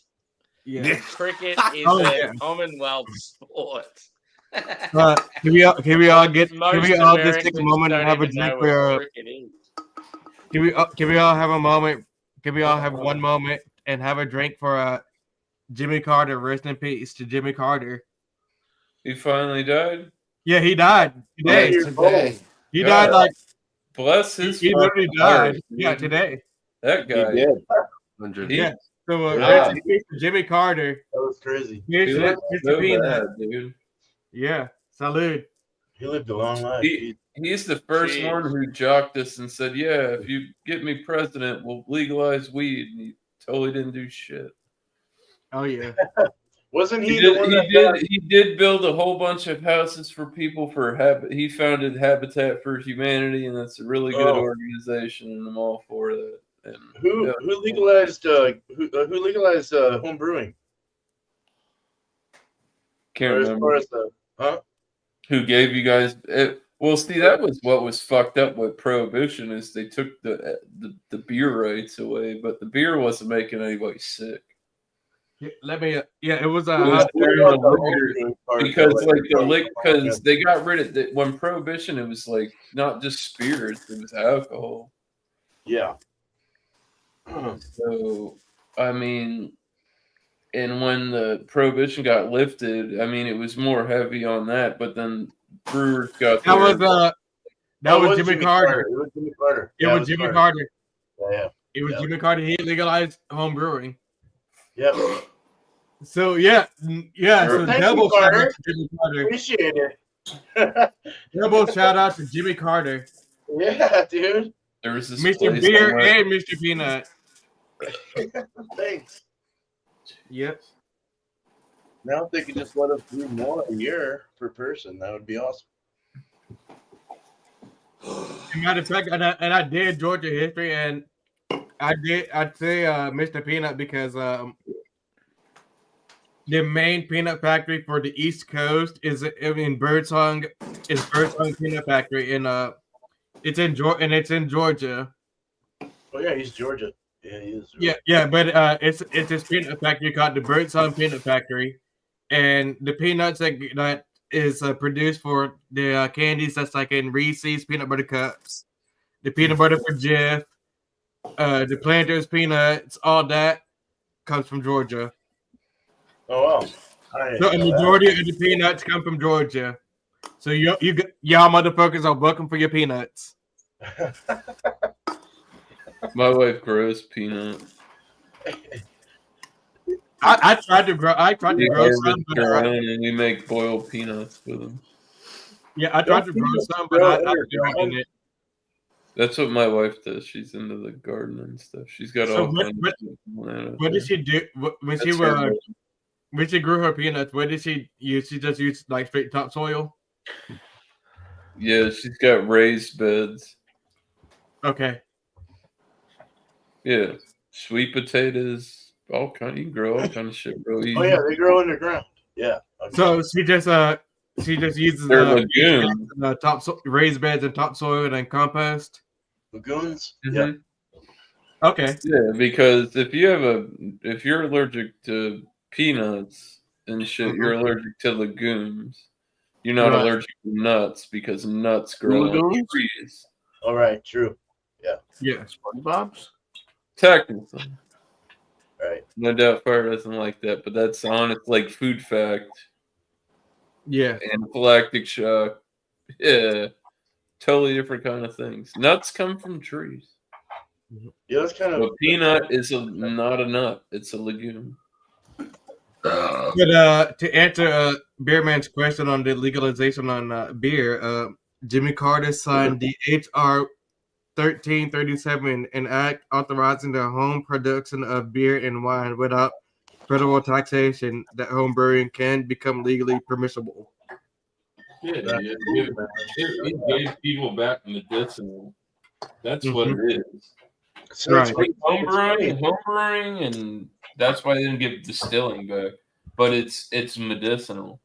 Yeah. Cricket is Oh, a yeah. Commonwealth sport. Can we all just Most take a Americans moment and don't have a even know drink what for? cricket is. Can we all have a moment? Can we all have one moment and have a drink for Jimmy Carter? Rest in peace to Jimmy Carter. He finally died. Yeah, he died today. Today. He God. died like Bless his he literally fucking heart, died. Yeah, dude. today. That He guy. did. 100. Yeah. So Yeah. rest in peace to Jimmy Carter. That was crazy. Here's He looked here's so the peanut. bad, dude. Yeah, salute. He lived a long life. He's the first Jeez. one who jocked us and said, "Yeah, if you get me president, we'll legalize weed." And he totally didn't do shit. Oh yeah. Wasn't he, He the did, one he, that did, he did build a whole bunch of houses for people he founded Habitat for Humanity, and that's a really good Oh. organization, and I'm all for that. And who yeah, legalized home brewing? can't Or as remember far as the who gave you guys it. Well, see, that was what was fucked up with Prohibition is they took the beer rights away, but the beer wasn't making anybody sick. Let me. Yeah, it was It was a. during the liquor, because they got rid of the, when Prohibition, it was like not just spirits, it was alcohol. Yeah. So I mean, and when the Prohibition got lifted, I mean it was more heavy on that, but then brewers got That was That was Jimmy Carter. It was Jimmy Carter. It was Jimmy Carter. Yeah. It was Yeah. Jimmy Carter. He legalized home brewing. Yep. So yeah. So Thank double you, shout Carter. out to Jimmy Carter. Appreciate it. Double shout out to Jimmy Carter, Yeah, dude. there was this Mr. place Beer I went- and Mr. Peanut. Thanks. Yep. Now if they could just let us do more a year per person, that would be awesome. As a matter of fact, and I did Georgia history, and I'd say Mr. Peanut because the main peanut factory for the East Coast is in Birdsong Peanut Factory, and it's in Georgia. Oh yeah, he's Georgia. Yeah, he is. Yeah, but it's this peanut factory called the Birdsong Peanut Factory, and the peanuts that is produced for the candies that's like in Reese's peanut butter cups, the peanut butter for Jif, the Planters peanuts, all that comes from Georgia. Oh wow. I So a didn't know majority of the peanuts come from Georgia. So y'all motherfuckers are welcome for your peanuts. that. My wife grows peanut. I tried to grow We some, harvest but our own and we make boiled peanuts with them. yeah, I tried to grow some, but I haven't it. That's what my wife does. She's into the garden and stuff. She's got So all kinds of stuff going on out what there. did she do when she grew her peanuts? What did she use? She just used like straight topsoil. Yeah, she's got raised beds. Okay. Yeah, sweet potatoes, all kind. You can grow all kind of shit real easy. Oh yeah, they grow underground. Yeah. Okay. So she just uses They're legumes. raised beds and topsoil and compost. Lagoons. Mhm. Yeah. Okay. Yeah, because if you're allergic to peanuts and shit, you're allergic to legumes. You're not Right. allergic to nuts because nuts grow on Legumes? trees. All right. True. Yeah. SpongeBob's? Technically. Right. No doubt Fire doesn't like that, but that's honest like food fact. Yeah. Anaphylactic shock. Yeah. Totally different kind of things. Nuts come from trees. Yeah, that's kind of. A peanut is not a nut, it's a legume. But to answer Beerman's question on the legalization on beer, Jimmy Carter signed the H.R. 1337, an act authorizing the home production of beer and wine without federal taxation, that home brewing can become legally permissible. Yeah, it gave people back medicinal. That's what it is. So Right. it's Like home brewing, and that's why they didn't give distilling back. But it's medicinal.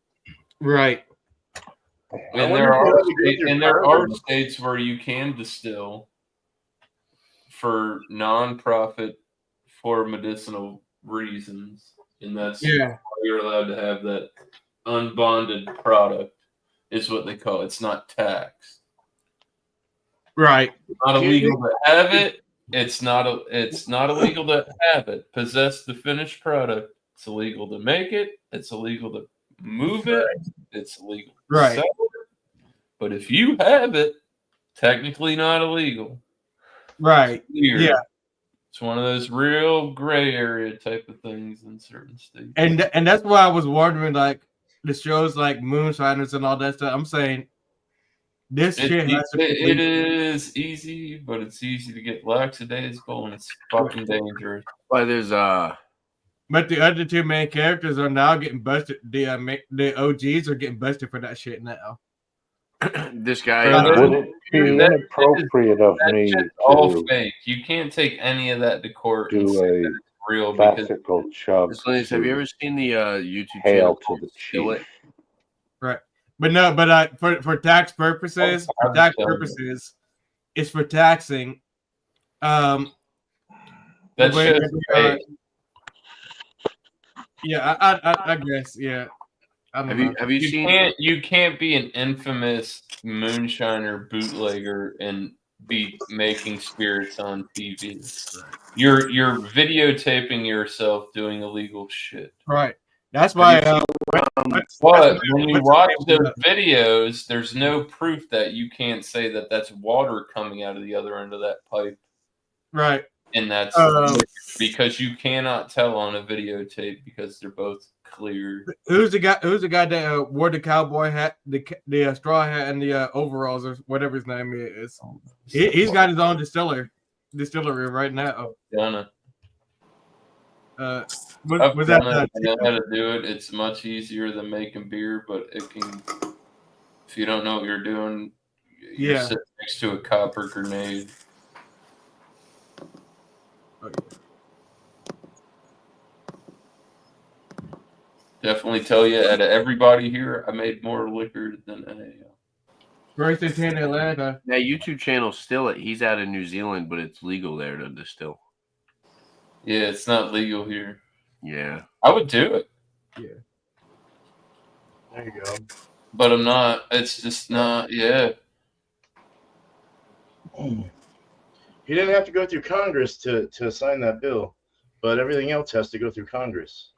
Right. And there are states where you can distill for nonprofit for medicinal reasons, and that's Yeah. why you're allowed to have that unbonded product. Is what they call it. It's not taxed. Right. It's not illegal to have it. It's not illegal to have it. Possess the finished product. It's illegal to make it. It's illegal to move it. It's illegal to Right. sell it. But if you have it, technically not illegal. Right. Weird. Yeah. It's one of those real gray area type of things in certain states. And that's why I was wondering, like, the shows like Moonshiners and all that stuff. I'm saying this shit has to be It is easy, but it's easy to get lackadaisical, and it's fucking dangerous. Why there's But the other two main characters are now getting busted. The OGs are getting busted for that shit now. this guy. Would it be inappropriate of me That's all to fake. You can't take any of that to court and do say a that it's real because classical chug Miscellaneous, have you ever seen the YouTube hail channel to the Still It? chief? Right. But no, but for tax purposes, it's for taxing. that the way shit's that, fake. yeah, I guess, yeah. I don't know. Have you seen? You can't be an infamous moonshiner bootlegger and be making spirits on TV. You're videotaping yourself doing illegal shit. Right. That's why. But when you watch those videos, there's no proof that you can't say that that's water coming out of the other end of that pipe. Right. And that's because you cannot tell on a videotape because they're both clear. Who's the guy that wore the cowboy hat, the straw hat, and the overalls, or whatever his name is? He's got his own distillery right now. Donna. Was that I know how to do it. It's much easier than making beer, but it can. If you don't know what you're doing, you're sitting next to a copper grenade. Definitely tell you, out of everybody here, I made more liquor than any. First and 10 in Atlanta. That YouTube channel's still he's out in New Zealand, but it's legal there to distill. Yeah, it's not legal here. Yeah. I would do it, There you go. but I'm not. It's just not. Yeah. He didn't have to go through Congress to sign that bill, but everything else has to go through Congress.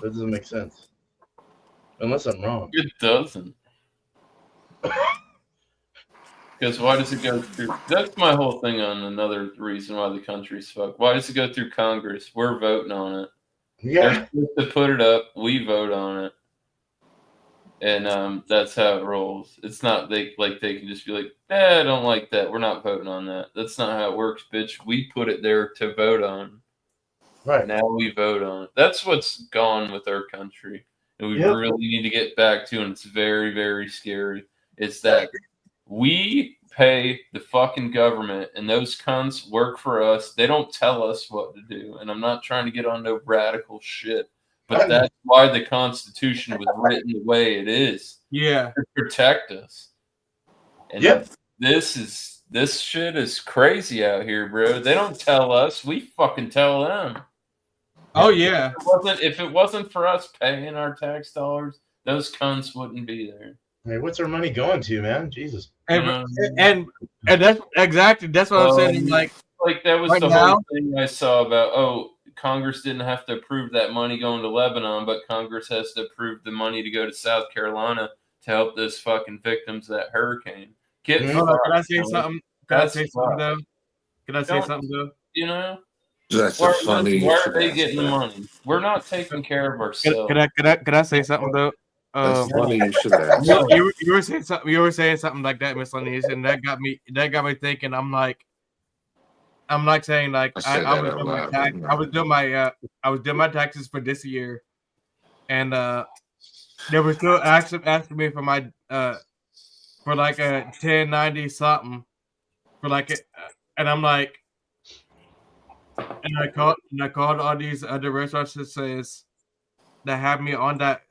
That doesn't make sense. Unless I'm wrong. It doesn't. Because why does it go through? That's my whole thing on another reason why the country's fucked. Why does it go through Congress? We're voting on it. Yeah. They're supposed to put it up. We vote on it. And that's how it rolls. It's not they can just be like, I don't like that. We're not voting on that. That's not how it works, bitch. We put it there to vote on. Right. Now we vote on it. That's what's gone with our country. And we Yep. really need to get back to, and it's very, very scary. It's that we pay the fucking government, and those cunts work for us. They don't tell us what to do. And I'm not trying to get on no radical shit, but that's why the Constitution was written the way it is. Yeah. To protect us. And Yep. this shit is crazy out here, bro. They don't tell us. We fucking tell them. Oh, yeah. If it wasn't for us paying our tax dollars, those cunts wouldn't be there. Hey, what's our money going to, man? Jesus. And that's exactly that's what I'm saying. Like that was right the now, whole thing I saw about Congress didn't have to approve that money going to Lebanon, but Congress has to approve the money to go to South Carolina to help those fucking victims of that hurricane. Hold on, can I say something? Can I say something though? Can I say something though? You know, That's why, a funny. why are they getting the money? We're not taking care of ourselves. Can I say something though? That's funny. You should ask. You were saying something. You were saying something like that, Miss Lenise, and that got me thinking. I'm like saying like I was doing my tax. I was doing my taxes for this year, and they were still asking me for my for like a 1090 something for like it, and I'm like, and I called all these other restaurants that says that have me on that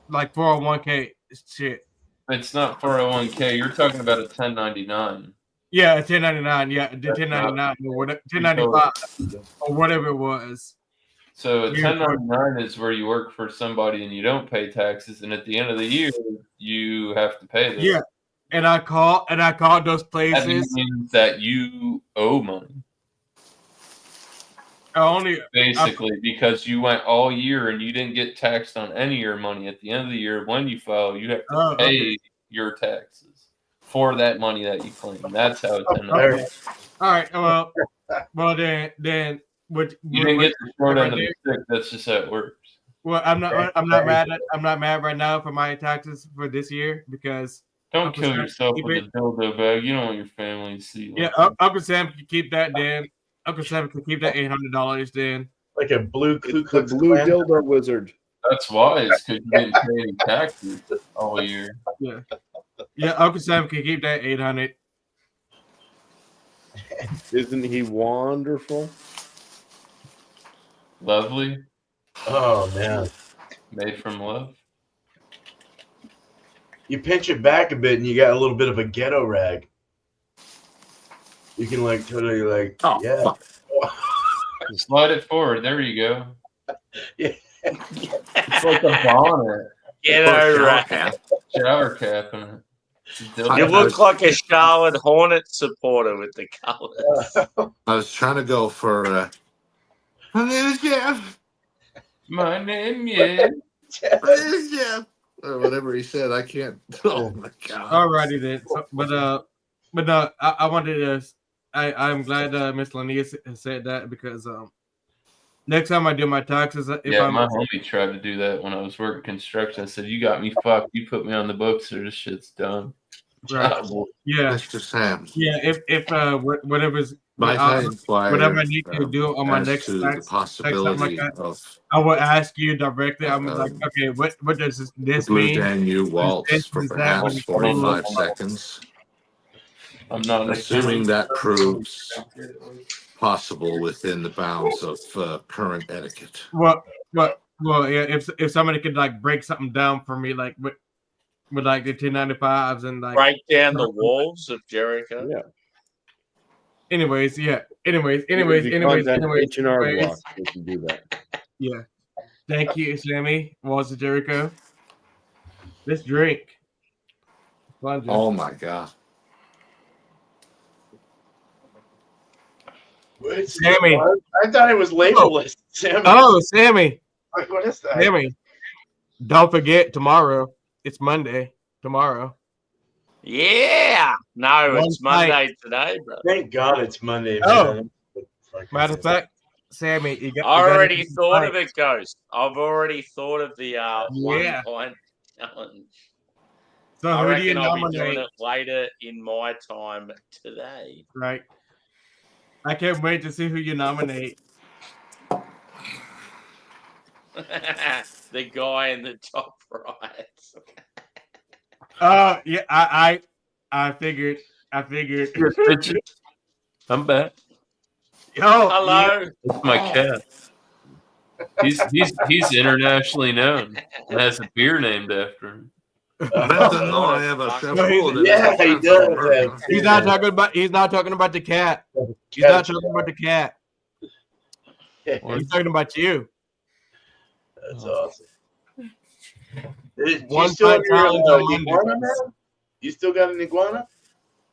like 401k shit. It's not 401k. You're talking about a 1099. Yeah, 1099. Yeah, the 1099 or whatever, 1095 or whatever it was. So a 1099 is where you work for somebody and you don't pay taxes, and at the end of the year you have to pay them. Yeah, and I called those places. That means that you owe money. Because you went all year and you didn't get taxed on any of your money. At the end of the year, when you file, you have to pay your taxes for that money that you claim. That's how it's done. Okay. All right. Well, then what you didn't get the short end of the stick. That's just how it works. Well, I'm not mad right now for my taxes for this year because don't kill yourself with a dildo bag. You don't want your family to see. Yeah, Uncle Sam can keep that. Then Uncle Sam can keep that $800. Then like a blue dildo wizard. That's why it's because you didn't pay any taxes all year. Yeah. Uncle Sam can keep that 800. Isn't he wonderful? Lovely. Oh man, made from love. You pinch it back a bit, and you got a little bit of a ghetto rag. You can like totally like slide it forward. There you go. Yeah. It's like a bonnet. Ghetto rag. Shower cap in it. You look like a Charlotte Hornet supporter with the colors. I was trying to go for. My name is Jeff. My name is Jeff. Or whatever he said. I can't. Oh my god. Alrighty then. But I wanted to. I'm glad Miss Lania said that because next time I do my taxes, my homie tried to do that when I was working construction. I said, "You got me fucked. You put me on the books, or this shit's done." Right. Yeah. Mr. Sam. Yeah. If whatever's whatever I need to do on my next tax, possibility I will ask you directly. I'm like, okay, what does this mean? Blue waltz for perhaps 45 seconds. I'm not assuming that proves possible within the bounds of current etiquette. Well, yeah. If somebody could like break something down for me, like with like the 1095s and like. Break down the walls of Jericho. Yeah. Anyways, yeah. Anyways. H&R Block. We can do that. Yeah. Thank you, Sammy. Walls of Jericho. Let's drink. Fun, Oh my god. Wait, Sammy. I thought it was labelless. Sammy. Oh, Sammy. Like, what is that? Sammy. Don't forget tomorrow. It's Monday. Tomorrow. Yeah. No, it's One Monday today, bro. Thank God it's Monday. Oh. Man. Matter of fact, Sammy, you got. I already thought of it, Ghost. I've already thought of the Yeah. 1 pint challenge. So I who do you reckon I'll be doing nominate? it later in my time today. Right. I can't wait to see who you nominate. The guy in the top right. Yeah, I figured. I'm back. Oh, Hello. That's my cat. He's internationally known and has a beer named after him. Benton, no, I have a chef food. Yeah, he does. He's not talking about. He's not talking about the cat. He's not talking about the cat. He's talking about you. That's awesome. Do you One still have pint your challenge on Monday. iguana, man? You still got an iguana?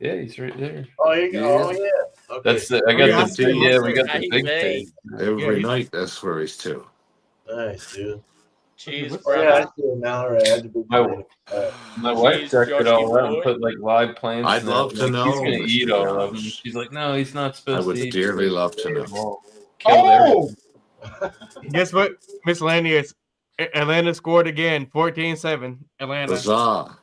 Yeah, he's right there. Oh, you go. Oh, yeah. Okay. That's the. I got yeah, the big. Yeah, we got the Hey, big hey. pig. Every Yeah, night, that's where he's to. Nice, dude. Cheers, What's Oh, brother. yeah, I see it now. Right. I had to be My wife Cheers, checked it Joshy all out and boy. put like live plants. I'd in it. love to Like, know, he's gonna Mr. eat all of them. Jones. She's like, no, he's not I supposed would to eat. dearly love to know. Well, killed everything. Guess what, Miscellaneous? Atlanta scored again, 14-7. Atlanta. Huzzah.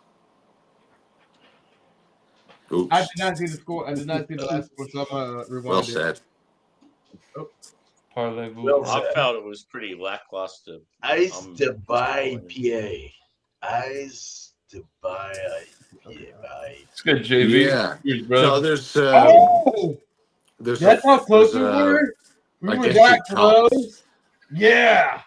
Oops. I did not see the score. I did not see the last score, so I'm rewind Well it. said. Parlez-vous. Well I said. felt it was pretty lackluster. Ice I'm to buy disappointed. PA. Ice to buy PA. It's good, JV. Yeah. Cheers, brother. No, there's Oh, there's that's how close we there's a- were. We I were guess that you'd call- close. Yeah,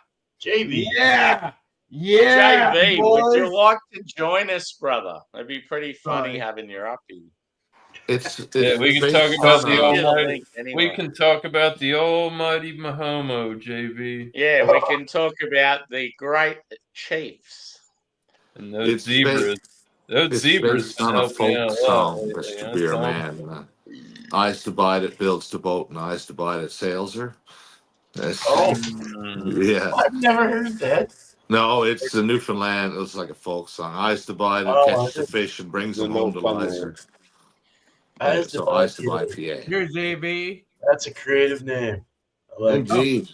JV. yeah, yeah. JV, would you boys. like to join us, brother? It'd be pretty funny Sorry. having your uppie. it's Yeah, we can based talk about on, the Send you the almighty. link anyway. We can talk about the almighty Mahomo, JV, Yeah, we can talk about the great Chiefs. and those It's zebras. Those It's zebras based been on a helping me out folk a lot song, lately, Mr. that's Beer all. Man. Eyes to bite it, builds to boat, and eyes to bite it, sails her. That's, Oh, yeah. I've never heard that. No, it's the Newfoundland. It was like a folk song. Eyes to bite it, Oh, catches the is it? fish and brings them No home to fun Lizer. Eyes to So buy eyes to bite PA. PA. Here's JB. That's a creative name. I like it. Indeed.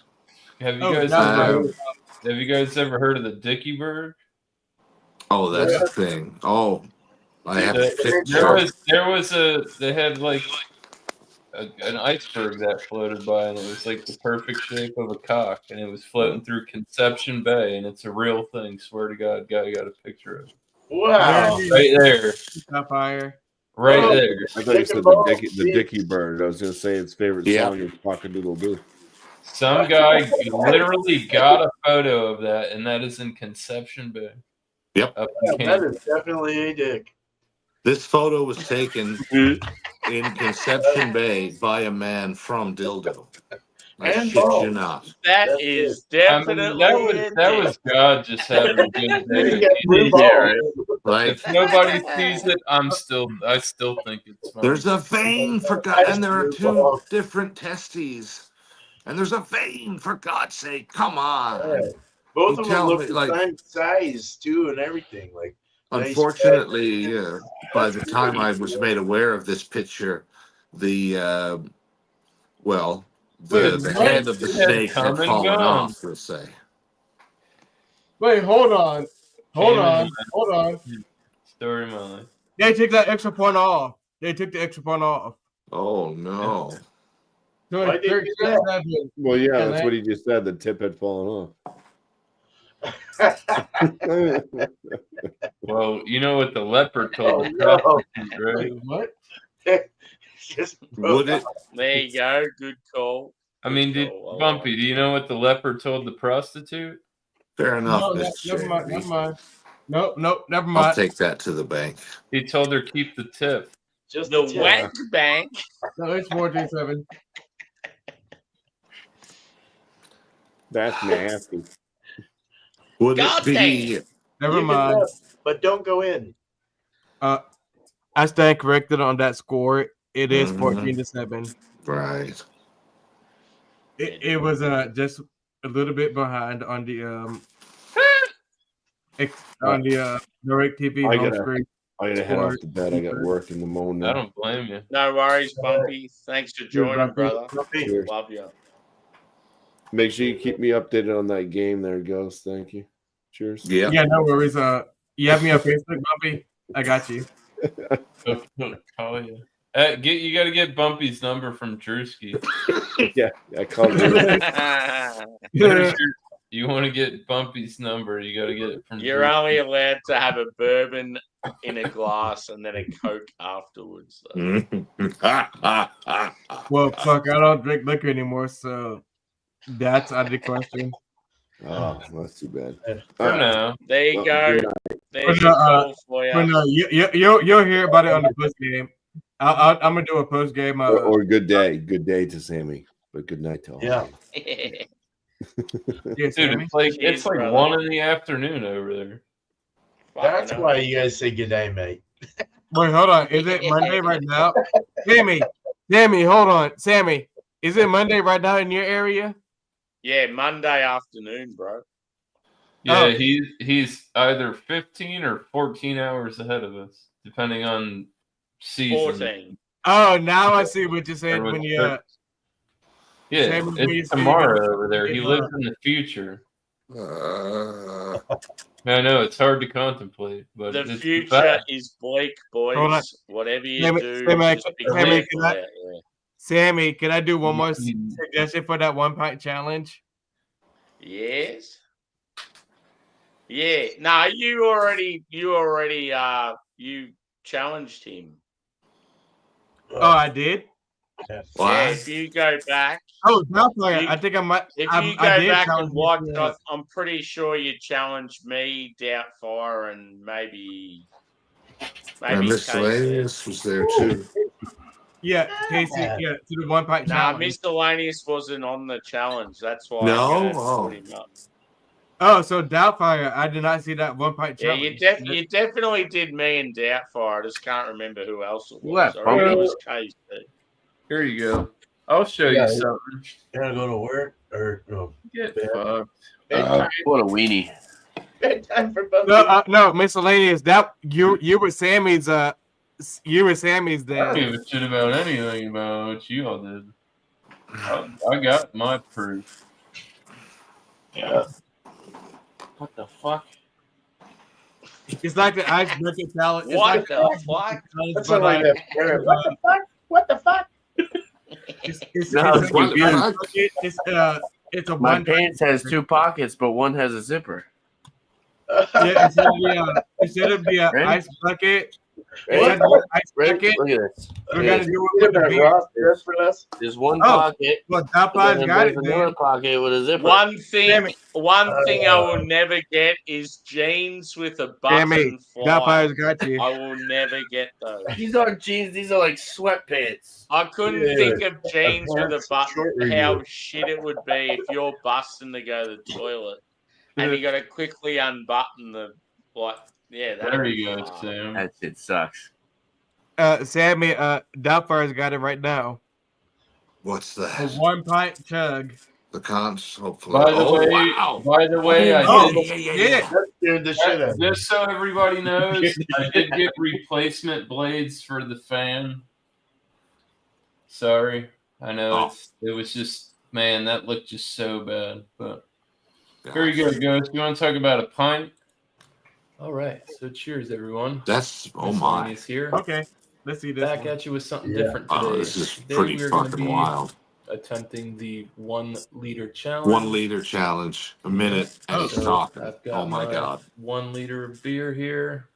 Have you Oh, guys no, ever? Have you guys ever heard of the Dickey bird? Oh, that's the thing. Oh, I have to fix They had like an iceberg that floated by, and it was like the perfect shape of a cock, and it was floating through Conception Bay, and it's a real thing. Swear to God, guy got a picture of it. Wow. Right there, Fire. right Oh. there. I thought you said the Dickie Bird. I was going to say its favorite Yeah. song is Cock-a-doodle-doo. Some guy literally got a photo of that, and that is in Conception Bay. Yep. Up Yeah, in that Kansas. is definitely a dick. This photo was taken in Conception Bay by a man from Dildo. I And shit balls. you not. That That's is I mean, definitely that was God just having a good You day. get blue Yeah, balls. Like, If nobody sees it, I still think it's funny. there's a vein for God, and there are two different testes, and there's a vein for God's sake. Come on. Yeah. Both You of them tell look me, the like- same size too, and everything. Like, nice Unfortunately, pet. by the time I was made aware of this picture, the Wait, head of the it had snake had come and fallen gone. off. We'll say. Wait, hold on. Hold Came on. in Hold on. Story of my life. They took that extra point off. They took the extra point off. Oh no! So Why'd it's they do that? 13-7. Well, yeah, And that's that- what he just said. The tip had fallen Well, you know what the leopard told the Oh, no. prostitute, right? Wait, what? Just Would it? there you go. Good call. I mean, Bumpy, do you know what the leopard told the prostitute? Fair enough, No, Mr. never mind. Shavy. Never mind. Nope. Never I'll mind. take that to the bank. He told her keep the tip. Just The tip. wank bank. No, it's 437. That's nasty. Would God it be? Never You can mind. look, but don't go in. I stand corrected on that score. It is Mhm. 14-7. Right. It was just a little bit behind on the Direct TV I home gotta- screen. I gotta head off to bed. I got work in the morning. I don't blame you. No worries, Bumpy. Thanks for joining, brother. Cheers. Love you. Make sure you keep me updated on that game there, Ghost. Thank you. Cheers. Yeah. Yeah, no worries. You have me on Facebook, Bumpy? I got you. He'll call you. You got to get Bumpy's number from Drewski. Yeah, I called you. You want to get Bumpy's number, you got to get it from You're Drewski. only allowed to have a bourbon in a glass and then a Coke afterwards. So. Well, fuck, I don't drink liquor anymore, so that's out of the question. Oh, that's too bad. For now. There you Well, go. good There's your call for you. But no, you'll hear about it on the post game. I'm gonna do a post game. Or good day. Good day to Sammy. But good night to all. Yeah. Yeah, Dude, Sammy? it's like brother. 1 in the afternoon over there. That's Fucking why hell. you guys say good day, mate. Wait, hold on. Is it Monday right now? Sammy, hold on. Sammy, is it Monday right now in your area? Yeah, Monday afternoon, bro. Yeah, Oh. he's either 15 or 14 hours ahead of us, depending on season. 14. Oh, now I see what you said Or when with you. Yeah, Same as when you it's say tomorrow you're over there. He Yeah. lives in the future. Uh, I know it's hard to contemplate, but The it's future fact. is bleak, Hold on. boys. Whatever you Sammy, do, Sammy, just be Sammy, careful can I- out there. Sammy, can I do one more Mm. suggestion for that 1 pint challenge? Yes. Yeah. No, you already you challenged him. Oh, I did. Yeah, why? if you go back, Oh, Doubtfire. You- I think I might. if I you go did back challenge and watch, you, yeah. I'm pretty sure you challenged me, Doubtfire, and maybe And Casey. miscellaneous was there too. Yeah, Casey. Yeah, to the 1 pint Nah, challenge. Miscellaneous wasn't on the challenge. That's why No? I couldn't Oh. put him up. Oh, so Doubtfire. I did not see that 1 pint Yeah, challenge. you definitely did me and Doubtfire. I just can't remember who else it was. What, I remember it Bumpy? was Casey. Here you go. I'll show Yeah. you something. You gotta go to work or no? Get Yeah. fucked. What a weenie. Bedtime for Bumpy. No, miscellaneous. That you were Sammy's. You were Sammy's I don't then. give a shit about anything about what you all did. I got my proof. Yeah. What the fuck? It's like the ice bucket challenge. It's What like the ice fuck? bucket challenge, That's but not like that. What the fuck? What the fuck? It's No, like it's What the ice fuck? bucket. It's a My one. pants has 2 pockets, but one has a zipper. Yeah, instead of the Ready? ice bucket, Ready? instead of the ice Ready? bucket, Look at this. we're Yeah. gonna do it You with the got beer. Ross dressed for us? There's one Oh. pocket, Well, but Doubtfire's then got there's it another then. pocket with a zipper. One thing I Uh, will never get is jeans with a Sammy, button fly. Doubtfire's got you. I will never get those. These aren't jeans. These are like sweatpants. I couldn't Yeah. think of jeans with a That's button. short How review. shit it would be if you're busting to go to the toilet and you got to quickly unbutton the Yeah, There you go, fun. Sam. That shit sucks. Sammy, Doubtfire's got it right now. What's A that? 1 pint chug. The cons, hopefully. By the Oh, way, wow. I did. Yeah. That scared the shit out of me. Just so everybody knows, I did get replacement blades for the fan. Sorry, I know it was just that looked just so bad. But here you go, Ghost. You want to talk about a pint? All right. So cheers, everyone. That's, oh my. Is here. Okay, let's see this. Back one. at you with something Yeah. different today. Oh, this is Today pretty we're gonna fucking be wild. attempting the 1 liter challenge. 1 liter challenge, a minute, and he's So talking. I've got Oh my God. 1 liter of beer here,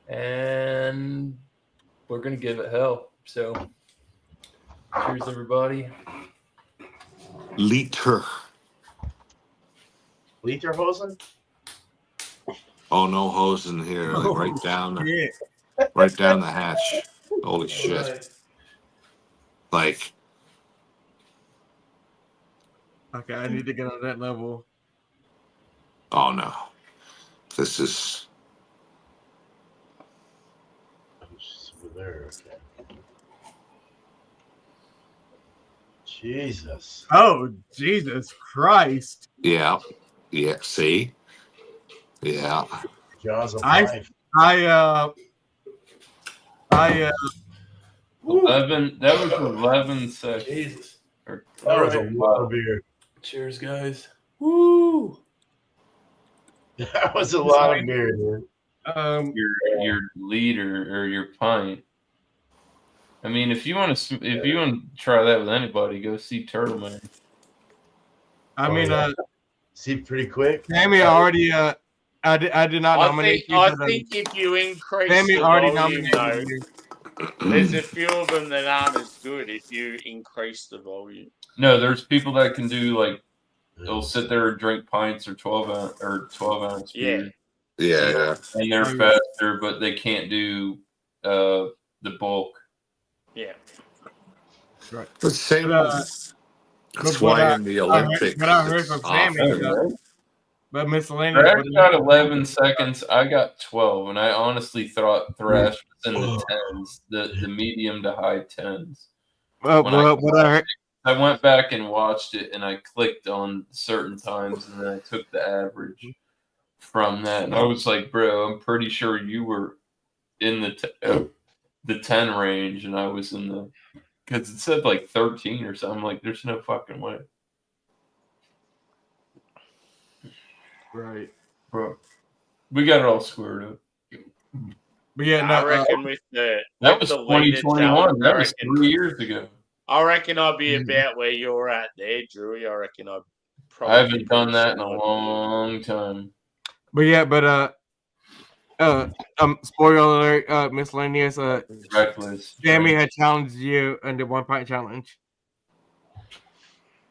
and we're gonna give it hell. So, cheers, everybody. Liter. Lederhosen? Oh, no hose in here. Like right down the hatch. Holy shit! Like, Okay, I need to get on that level. oh no, this is. Oh, she's over there. Okay. Jesus. Oh, Jesus Christ. Yeah. See. Yeah. Jaws of I- life. I 11. That was 11 seconds. Jesus. Or, That was a Alright. lot of beer. Cheers, guys. Woo! That was a lot of beer, dude. your liter or your pint. I mean, if you want to try that with anybody, go see Turtle Man. I Oh, mean, yeah. See, pretty quick. Sammy already. I did not nominate you. I but, think if you increase Sammy the already volume, nominated though, you. there's a few of them that aren't as good if you increase the volume. No, there's people that can do like they'll sit there and drink pints or 12 ounce beer. Yeah. And they're faster, but they can't do the bulk. Yeah. Right. The same. But, That's why in the Olympics. But I heard from it's Sammy. often- But miscellaneous. Thrash got 11 seconds. I got 12, and I honestly thought Thrash was in the tens, the medium to high tens. What I heard. I went back and watched it, and I clicked on certain times, and then I took the average from that, and I was like, "Bro, I'm pretty sure you were in the 10 range, and I was in the because it said like 13 or something. I'm like, there's no fucking way, Right. bro. We got it all squared up. But yeah, I reckon with the That was the leader 2021. challenge, That was 3 years ago. I reckon I'd be about where you're at there, Drewy. I reckon I'd probably. I haven't done that in a long time. But yeah, spoiler alert, miscellaneous. Reckless. Sammy had challenged you in the 1 pint challenge.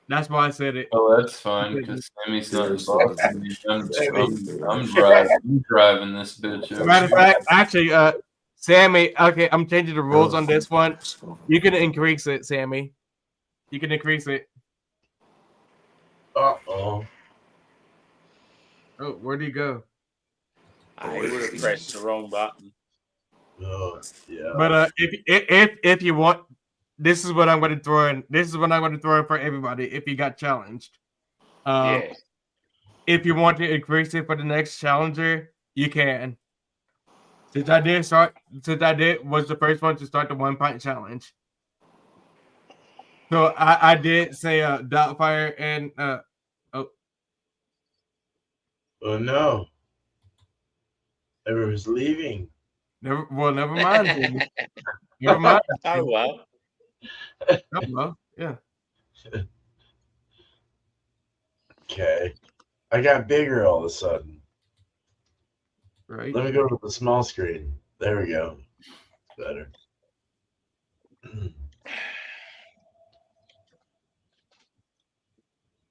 That's why I said it. Oh, that's fine because Sammy's not involved. I'm driving this bitch. Over. Matter of fact, actually, Sammy. Okay, I'm changing the rules on this one. You can increase it, Sammy. You can increase it. Uh-oh. Oh, where'd he go? I would have pressed the wrong button. Oh, yeah. But if you want, this is what I'm going to throw in. This is what I'm going to throw in for everybody. If you got challenged, Yeah. if you want to increase it for the next challenger, you can. Since I was the first one to start the 1 pint challenge. So I did say Doubtfire and Oh no. Everyone's leaving. never mind. Baby. Never mind. Oh well. Oh, well, yeah. Okay. I got bigger all of a sudden. Right. Let me go to the small screen. There we go. Better.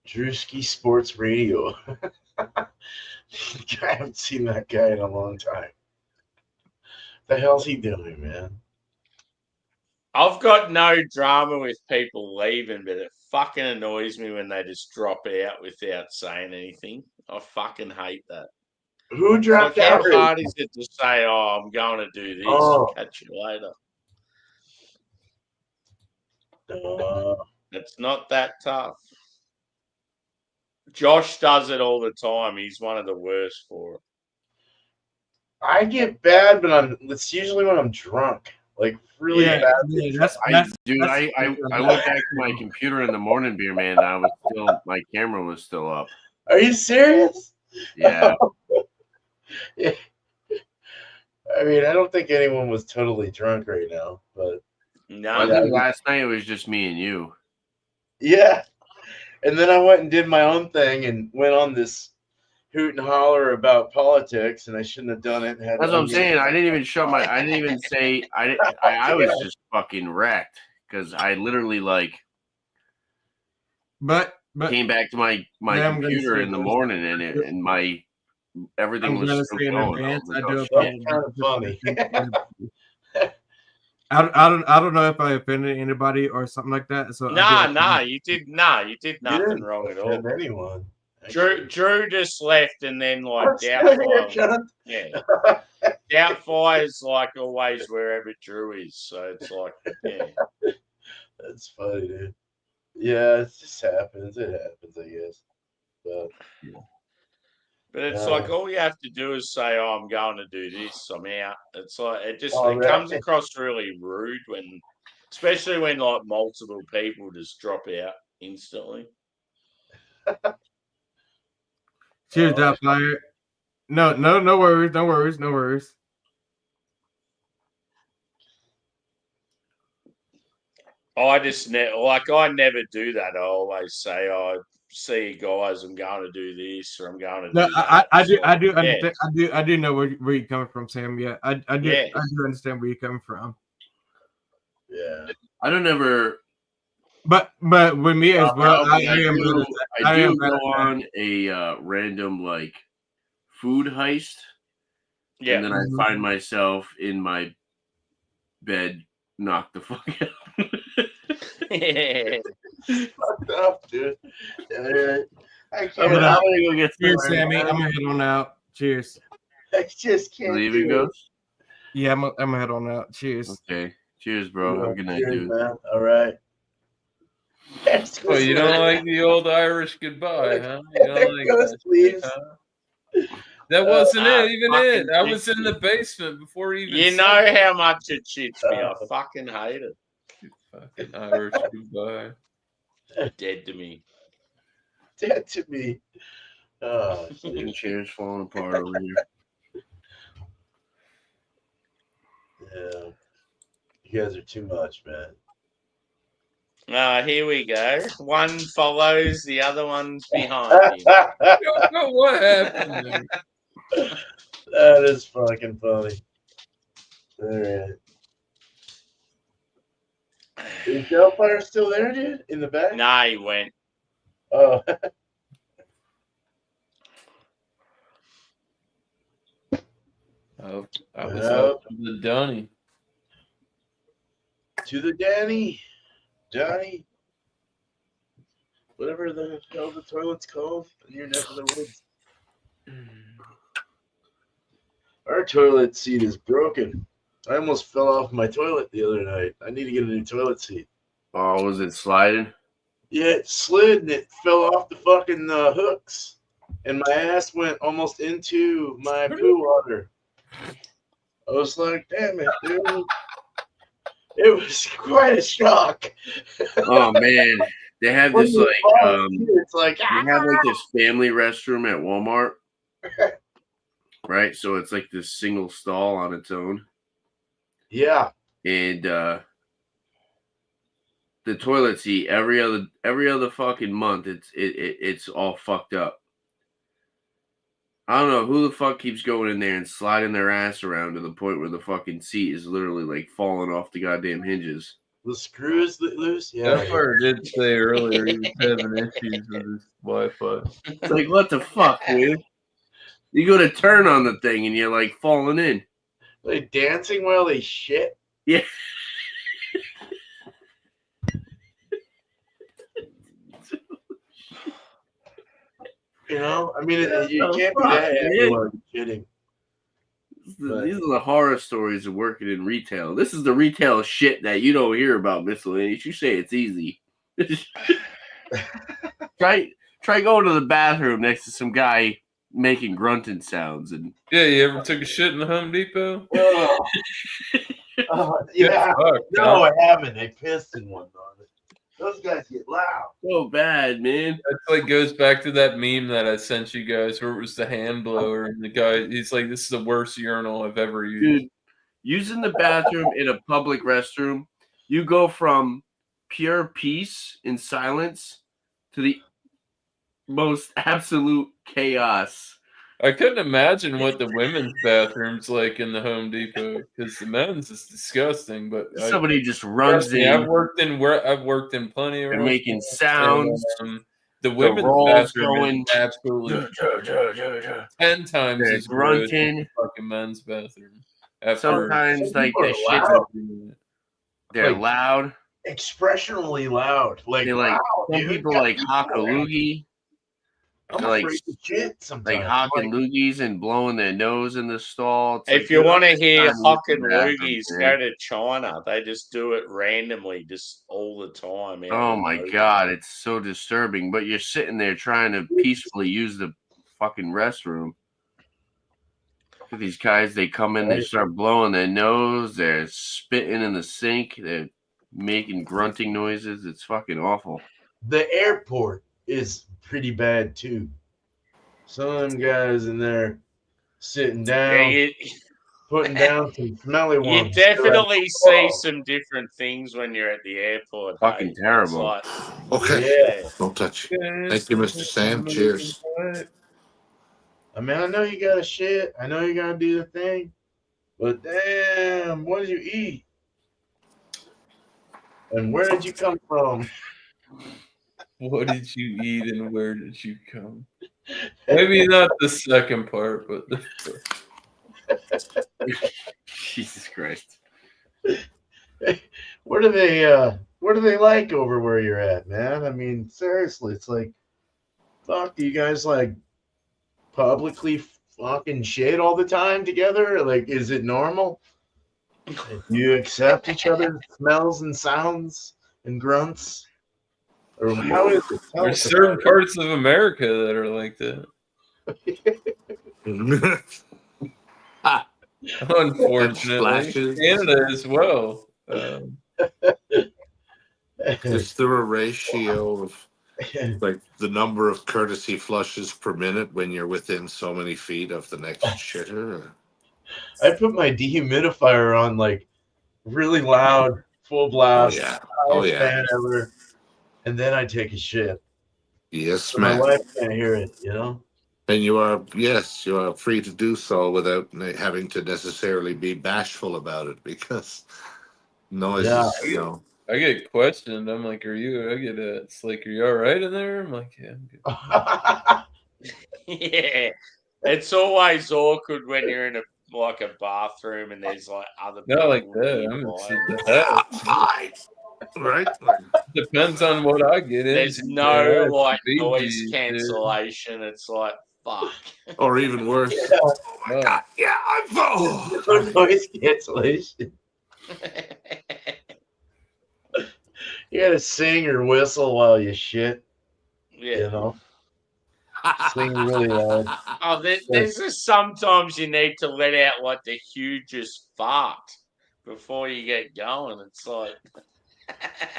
Drewski Sports Radio. I haven't seen that guy in a long time. The hell's he doing, man? I've got no drama with people leaving, but it fucking annoys me when they just drop out without saying anything. I fucking hate that. Who dropped Like, out? how hard is it to say, "Oh, I'm going to do this"? Oh. Catch you later. Uh, It's not that tough. Josh does it all the time. He's one of the worst for it. I get bad, but it's usually when I'm drunk. Like really bad. I went back to my computer in the morning, beer man. My camera was still up. Are you serious? Yeah. Yeah. I mean, I don't think anyone was totally drunk right now, but No, I think last night it was just me and you. yeah. And then I went and did my own thing and went on this hoot and holler about politics, and I shouldn't have done it. That's what I'm saying. I didn't even say. I was just fucking wrecked because I literally But came back to my Yeah, I'm gonna computer say in the those- morning and my everything I'm was gonna still say in going. advance, I I was do like, That's apologize. kind of funny. I don't know if I offended anybody or something like that. So You did nothing wrong at all. Offend anyone. Drew just left, and then like I'm still here, Doubtfire, cunt. yeah, Doubtfire's like always wherever Drew is. So it's like, yeah, That's funny, dude. Yeah, it just happens. It happens, I guess. but it's Yeah. like all you have to do is say, "Oh, I'm going to do this. I'm out." It's like it Right. comes across really rude when, especially when like multiple people just drop out instantly. cheers, Doubtfire. No worries, no worries, no worries. I never do that. I always say, "Oh, see you guys, I'm going to do this or I'm going to do that." I do Yeah. understand. I do know where you're coming from, Sam. Yeah, I do. Yeah. I do understand where you're coming from. Yeah. I don't ever. But with me as well, I am go on a random like food heist, Yeah. and then I find myself in my bed, knocked the fuck out. Fucked up, dude. I can't. I'm gonna go get Cheers, some. Sammy. I'm gonna head on out. Cheers. I just can't. Leaving do it. goes. Yeah, I'm gonna head on out. Cheers. Okay. Cheers, bro. Have a good night, Cheers, dude. man. All right. Oh, you don't like the old Irish goodbye, huh? You don't like Ghost, that, please. huh? That wasn't even fucking it. I was in the basement before he even. You know how much it shits me. I fucking hate it. Fucking Irish goodbye. Dead to me. Dead to me. Oh, Fucking chairs falling apart over here. yeah. You guys are too much, man. Here we go. One follows, the other one's behind him. I don't know what happened there. That is fucking funny. All right. Is Doubtfire still there, dude? In the back? Nah, he went. Oh. Oh, I was up to the Donny. To the Donnie. Whatever the hell the toilet's called in your neck of the woods. Our toilet seat is broken. I almost fell off my toilet the other night. I need to get a new toilet seat. Oh, was it sliding? Yeah, it slid and it fell off the fucking hooks. And my ass went almost into my poo water. I was like, damn it, dude. It was quite a shock. Oh man, they have this like it's like they have like this family restroom at Walmart, right? So it's like this single stall on its own. Yeah. And the toilet seat every other fucking month it's all fucked up. I don't know who the fuck keeps going in there and sliding their ass around to the point where the fucking seat is literally like falling off the goddamn hinges. The screws loose? Yeah. That part did say earlier he was having issues with his Wi-Fi. It's like, what the fuck, dude? You go to turn on the thing and you're like falling in. Like dancing while they shit? Yeah. You know, I mean, you can't be that happy while you're kidding. These are the horror stories of working in retail. This is the retail shit that you don't hear about, miscellaneous. You say it's easy. Try going to the bathroom next to some guy making grunting sounds and Yeah, you ever took a shit in the Home Depot? Yeah. Fuck, No, I haven't. I pissed in one on it. Those guys get loud. so bad, man. That like goes back to that meme that I sent you guys where it was the hand blower and the guy he's like, this is the worst urinal I've ever used. Dude, using the bathroom in a public restroom, you go from pure peace and silence to the most absolute chaos. I couldn't imagine what the women's bathroom's like in the Home Depot because the men's is disgusting. But Somebody just runs in. I've worked in plenty of They're making restaurants, sounds. and, The women's rolls bathroom going. is absolutely 10 times They're as gross as grunting. the fucking men's bathroom. After Sometimes Some like people the are shit. loud. They're Like, loud. expressionally loud. Like, They wow, some dude. people got like people hock a around. loogie. I'm like afraid of shit sometimes. hocking loogies and blowing their nose in the stall. It's like, If you dude, want to I'm hear not in hock the and bathroom, loogies, man. go to China. They just do it randomly, just all the time. out Oh of my nowhere. god, it's so disturbing. But you're sitting there trying to peacefully use the fucking restroom. These guys, they come in, they start blowing their nose, they're spitting in the sink, they're making grunting noises. It's fucking awful. The airport is pretty bad too. Some of them guys in there sitting down, Yeah, putting down some smelly you ones. definitely see some different things when you're at the airport. Fucking hey? terrible. It's like, Okay. yeah. Don't touch. Thank you, Mr. Sam. Cheers. I mean, I know you gotta shit. I know you gotta do the thing. But damn, what did you eat? And where did you come from? what did you eat and where did you come? Maybe not the second part, but the first. Jesus Christ. What do they like over where you're at, man? I mean, seriously, it's like, fuck, do you guys like publicly fucking shit all the time together? Like, is it normal? Do you accept each other's smells and sounds and grunts? Or how is it? Tell There's us certain about parts of America that are like that. Unfortunately, Splashes. Canada as well. Is there a ratio of like the number of courtesy flushes per minute when you're within so many feet of the next shitter? I put my dehumidifier on like really loud, full Oh blast, yeah. Oh highest yeah. fan ever, and then I take a shit. Yes, So my man. wife can't hear it, you know? And you are, yes, you are free to do so without having to necessarily be bashful about it because noises, Yeah. I get questioned. I'm like, "Are you?" I get it's like, "Are you all right in there?" I'm like, "Yeah, I'm good." Yeah. It's always awkward when you're in a bathroom and there's like other people Not like that. nearby. It's the fine. Right? Depends on what I get into. There's no Yeah, like Bee noise Gees, dude. cancellation. It's like fuck. Or even worse. Yeah. Oh my God. Yeah, I'm full. No noise cancellation. You gotta sing or whistle while you shit, Yeah. you know? Sing really loud. Oh, there's just sometimes you need to let out like the hugest fart before you get going. It's like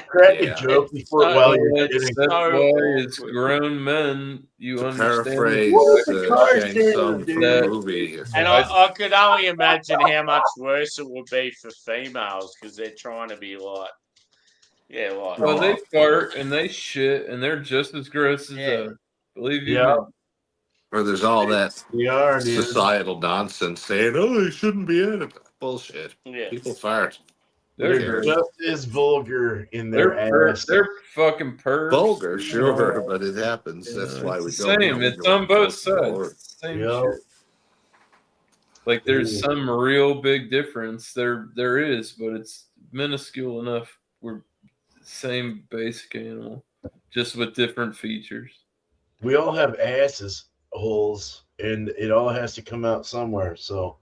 Crack Yeah. a joke it's before so, while you're That's shitting. why as awkward. grown men, you To understand. paraphrase What a car Shang scene, Tsung from dude. the movie. And I could only imagine how much worse it would be for females because they're trying to be like, yeah, like, Well, they fart and they shit and they're just as gross as Yeah. us. Believe you Yeah. me. Or there's all that We are, dude. societal nonsense saying, oh, they shouldn't be in it. Bullshit. yeah. People fart. They're Who They're cares? just as vulgar in their ass. They're fucking pervs. Vulgar, sure, but it happens. That's why It's we the don't. same. It's on both sides. It's the same Yep. shit. Like there's some real big difference. There is, but it's minuscule enough. We're the same basic animal, just with different features. We all have asses holes, and it all has to come out somewhere. So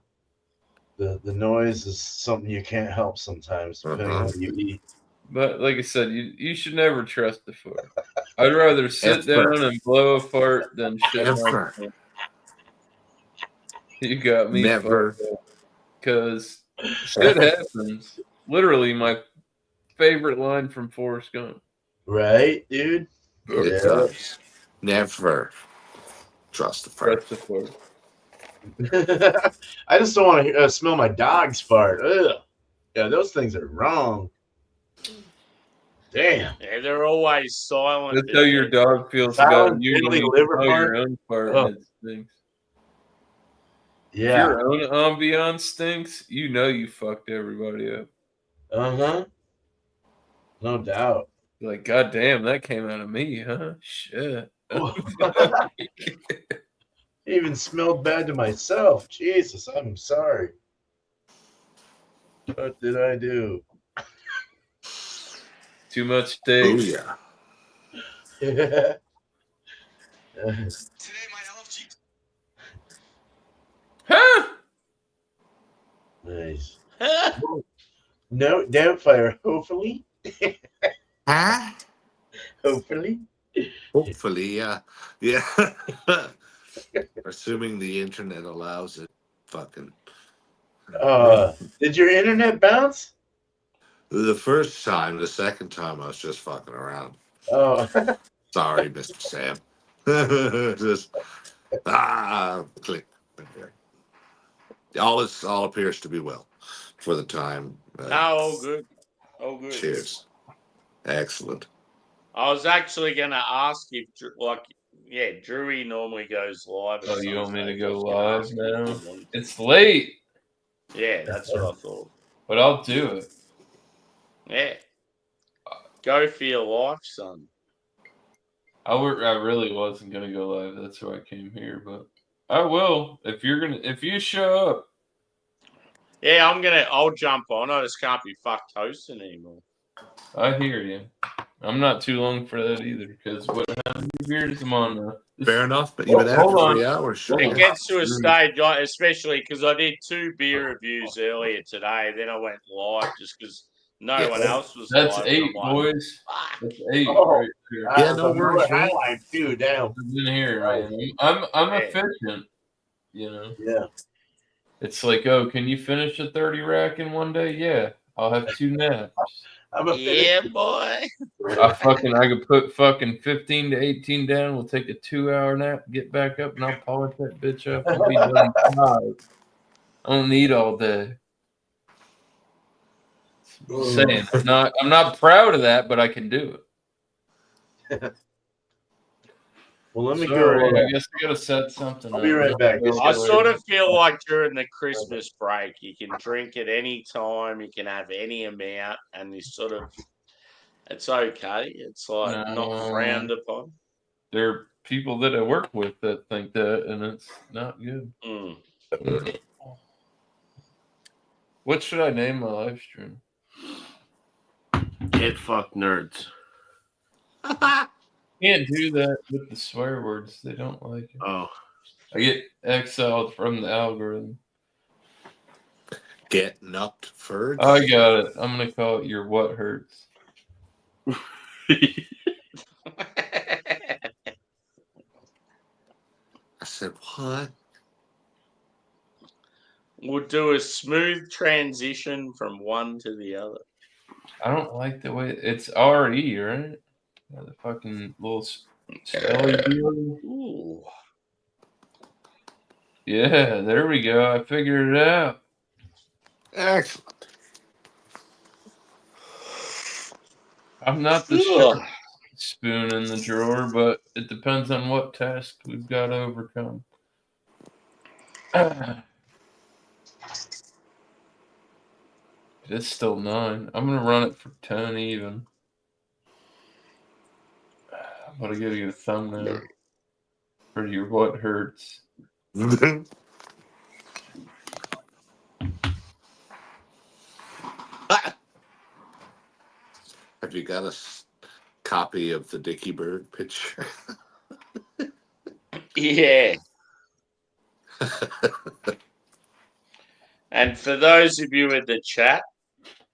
the noise is something you can't help sometimes, depending on what you eat. But like I said, you should never trust the fart. I'd rather sit Ever. down and blow a fart than shit Ever. myself. You got me Never. fucked up. Because shit happens. Literally, my favorite line from Forrest Gump. Right, dude? It does. Never trust the fart. Trust the fart. I just don't want to smell my dog's fart. Ugh. Yeah, those things are wrong. Damn. Yeah, they're always silent. That's how your dog feels Silent about you when Italy you liver smell your fart? own fart Oh. and it stinks. If Yeah. your own ambiance stinks, you know you fucked everybody up. Uh-huh. No doubt. Like, God damn, that came out of me, huh? Shit. Even smelled bad to myself. Jesus, I'm sorry. What did I do? Too much Oh steak. yeah. Huh? Nice. No doubtfire. Hopefully. Huh? Hopefully. Hopefully, yeah. Yeah. Assuming the internet allows it. Fucking. Did your internet bounce? The first time, the second time I was just fucking around. Oh. Sorry, Mr. Sam. Just click. All appears to be well for the time. No, all good. All good. Cheers. Excellent. I was actually going to ask if, Drewy normally goes live. At Oh, you some want me to stage. I go was gonna live ask if now? you wanted to. It's late, Yeah, that's what I thought. but I'll do it. Yeah. Go for your life, son. I really wasn't gonna go live. That's why I came here, but I will if you show up. Yeah, I'll jump on. I just can't be fucked hosting anymore. I hear you. I'm not too long for that either because what happened here is I'm on. Fair enough, but even after 3 hours, sure. It gets to a stage, especially because I did 2 beer reviews earlier today. Then I went live just because no one else was That's live. 8, I'm like, boys. fuck. That's 8 Oh. right here. Yeah, no worries, man. Highlight too. Down. I've been here, man. I'm Yeah. efficient. You know. Yeah. It's like, oh, can you finish a 30 rack in one day? Yeah, I'll have 2 naps. I'm a Yeah, boy. I could put fucking 15 to 18 down. We'll take a 2-hour nap, get back up, and I'll polish that bitch up. I'll be done in 5. I don't need all day. Just saying, I'm not proud of that, but I can do it. Well, let me Sorry, go. I guess I gotta set something. I'll be right back. I sort of feel like during the Christmas break, you can drink at any time, you can have any amount, and you sort of, it's okay. It's like not frowned upon. There are people that I work with that think that, and it's not good. Mm. What should I name my live stream? Get fucked nerds. Can't do that with the swear words. They don't like it. Oh. I get exiled from the algorithm. Get nupped first. I got it. I'm gonna call it Your What Hurts. I said, what? We'll do a smooth transition from one to the other. I don't like the way it's RE, right? Yeah, the fucking little spelly deal. Ooh. Yeah, there we go. I figured it out. Excellent. I'm not the spoon in the drawer, but it depends on what task we've got to overcome. It's still 9. I'm gonna run it for 10 even. I'm gonna give you a thumbnail for Your What Hurts. Have you got a copy of the Dickie Bird picture? Yeah. And for those of you in the chat,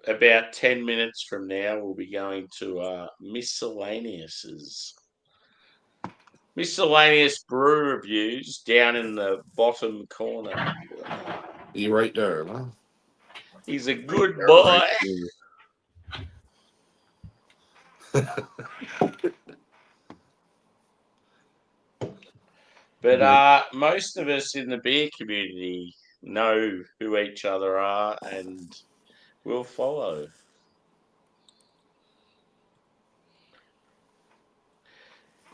about 10 minutes from now, we'll be going to miscellaneous brew reviews down in the bottom corner. You right there, huh? He's a good boy. But most of us in the beer community know who each other are and will follow.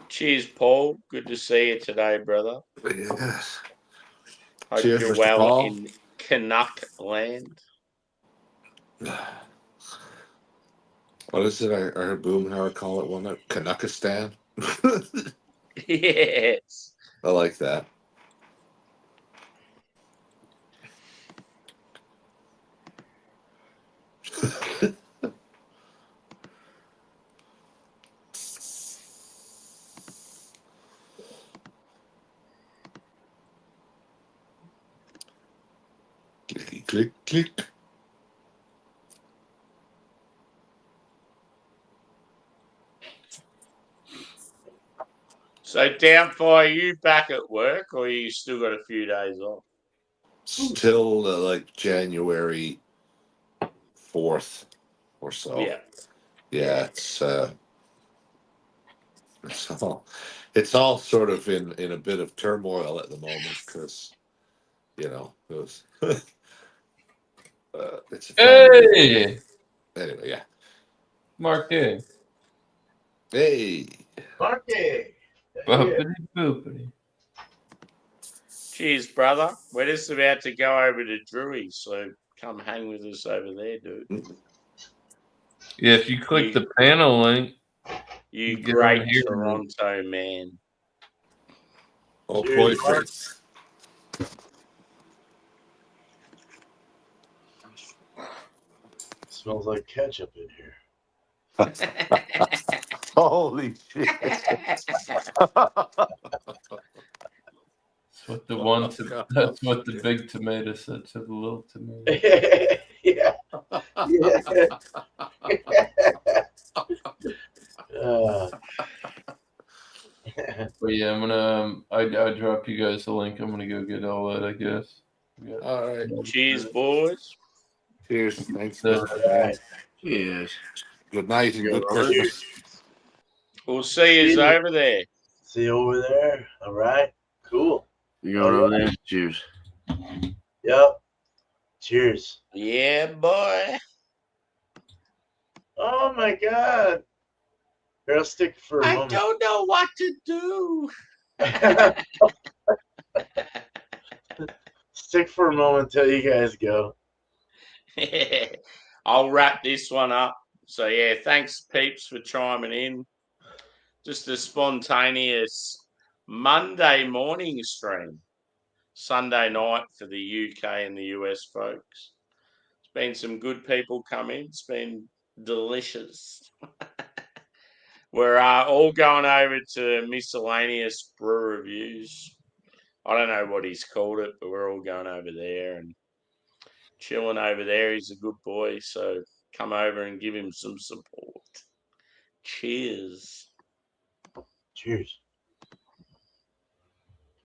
Cheers, Paul. Good to see you today, brother. Yes. Hope Cheers, you're Mr. well Paul. in Canuck land. What is it? I heard Boomhauer call it one night. Canuckistan. Yes. I like that. Clicky click click. So, Downfire, are you back at work or you still got a few days off? Still like January 4th or so. Yeah. Yeah, it's all sort of in a bit of turmoil at the moment because it was it's a family. Hey, Anyway, yeah. Mark A. Hey, Marky. Bumpity boopity. Cheers, brother. We're just about to go over to Drury, so come hang with us over there, dude. Yeah, if you click You- the panel link, You get on great here. Toronto man. oh Cheers, boy, Mark. Smells like ketchup in here. holy shit! That's what the Oh, God. that's what the big tomato said to the little tomato. Yeah. Yeah. But yeah, I'm gonna I drop you guys the link. I'm gonna go get all that, I guess. All right. Cheers, boys. Cheers. Thanks. So, Right. Yes. Good night and Yeah, good Robert. Christmas. We'll see you See you. over there. See you over there. All right. Cool. You going over there? Cheers. Yep. Cheers. Yeah, boy. Oh my God. Here, I'll stick for a I moment. don't know what to do. Stick for a moment till you guys go. I'll wrap this one up. So, yeah, thanks, peeps, for chiming in. Just a spontaneous Monday morning stream. Sunday night for the UK and the US folks. It's been some good people come in. It's been delicious. We're all going over to miscellaneous brew reviews. I don't know what he's called it, but we're all going over there and chilling over there. He's a good boy, so come over and give him some support. Cheers. Cheers.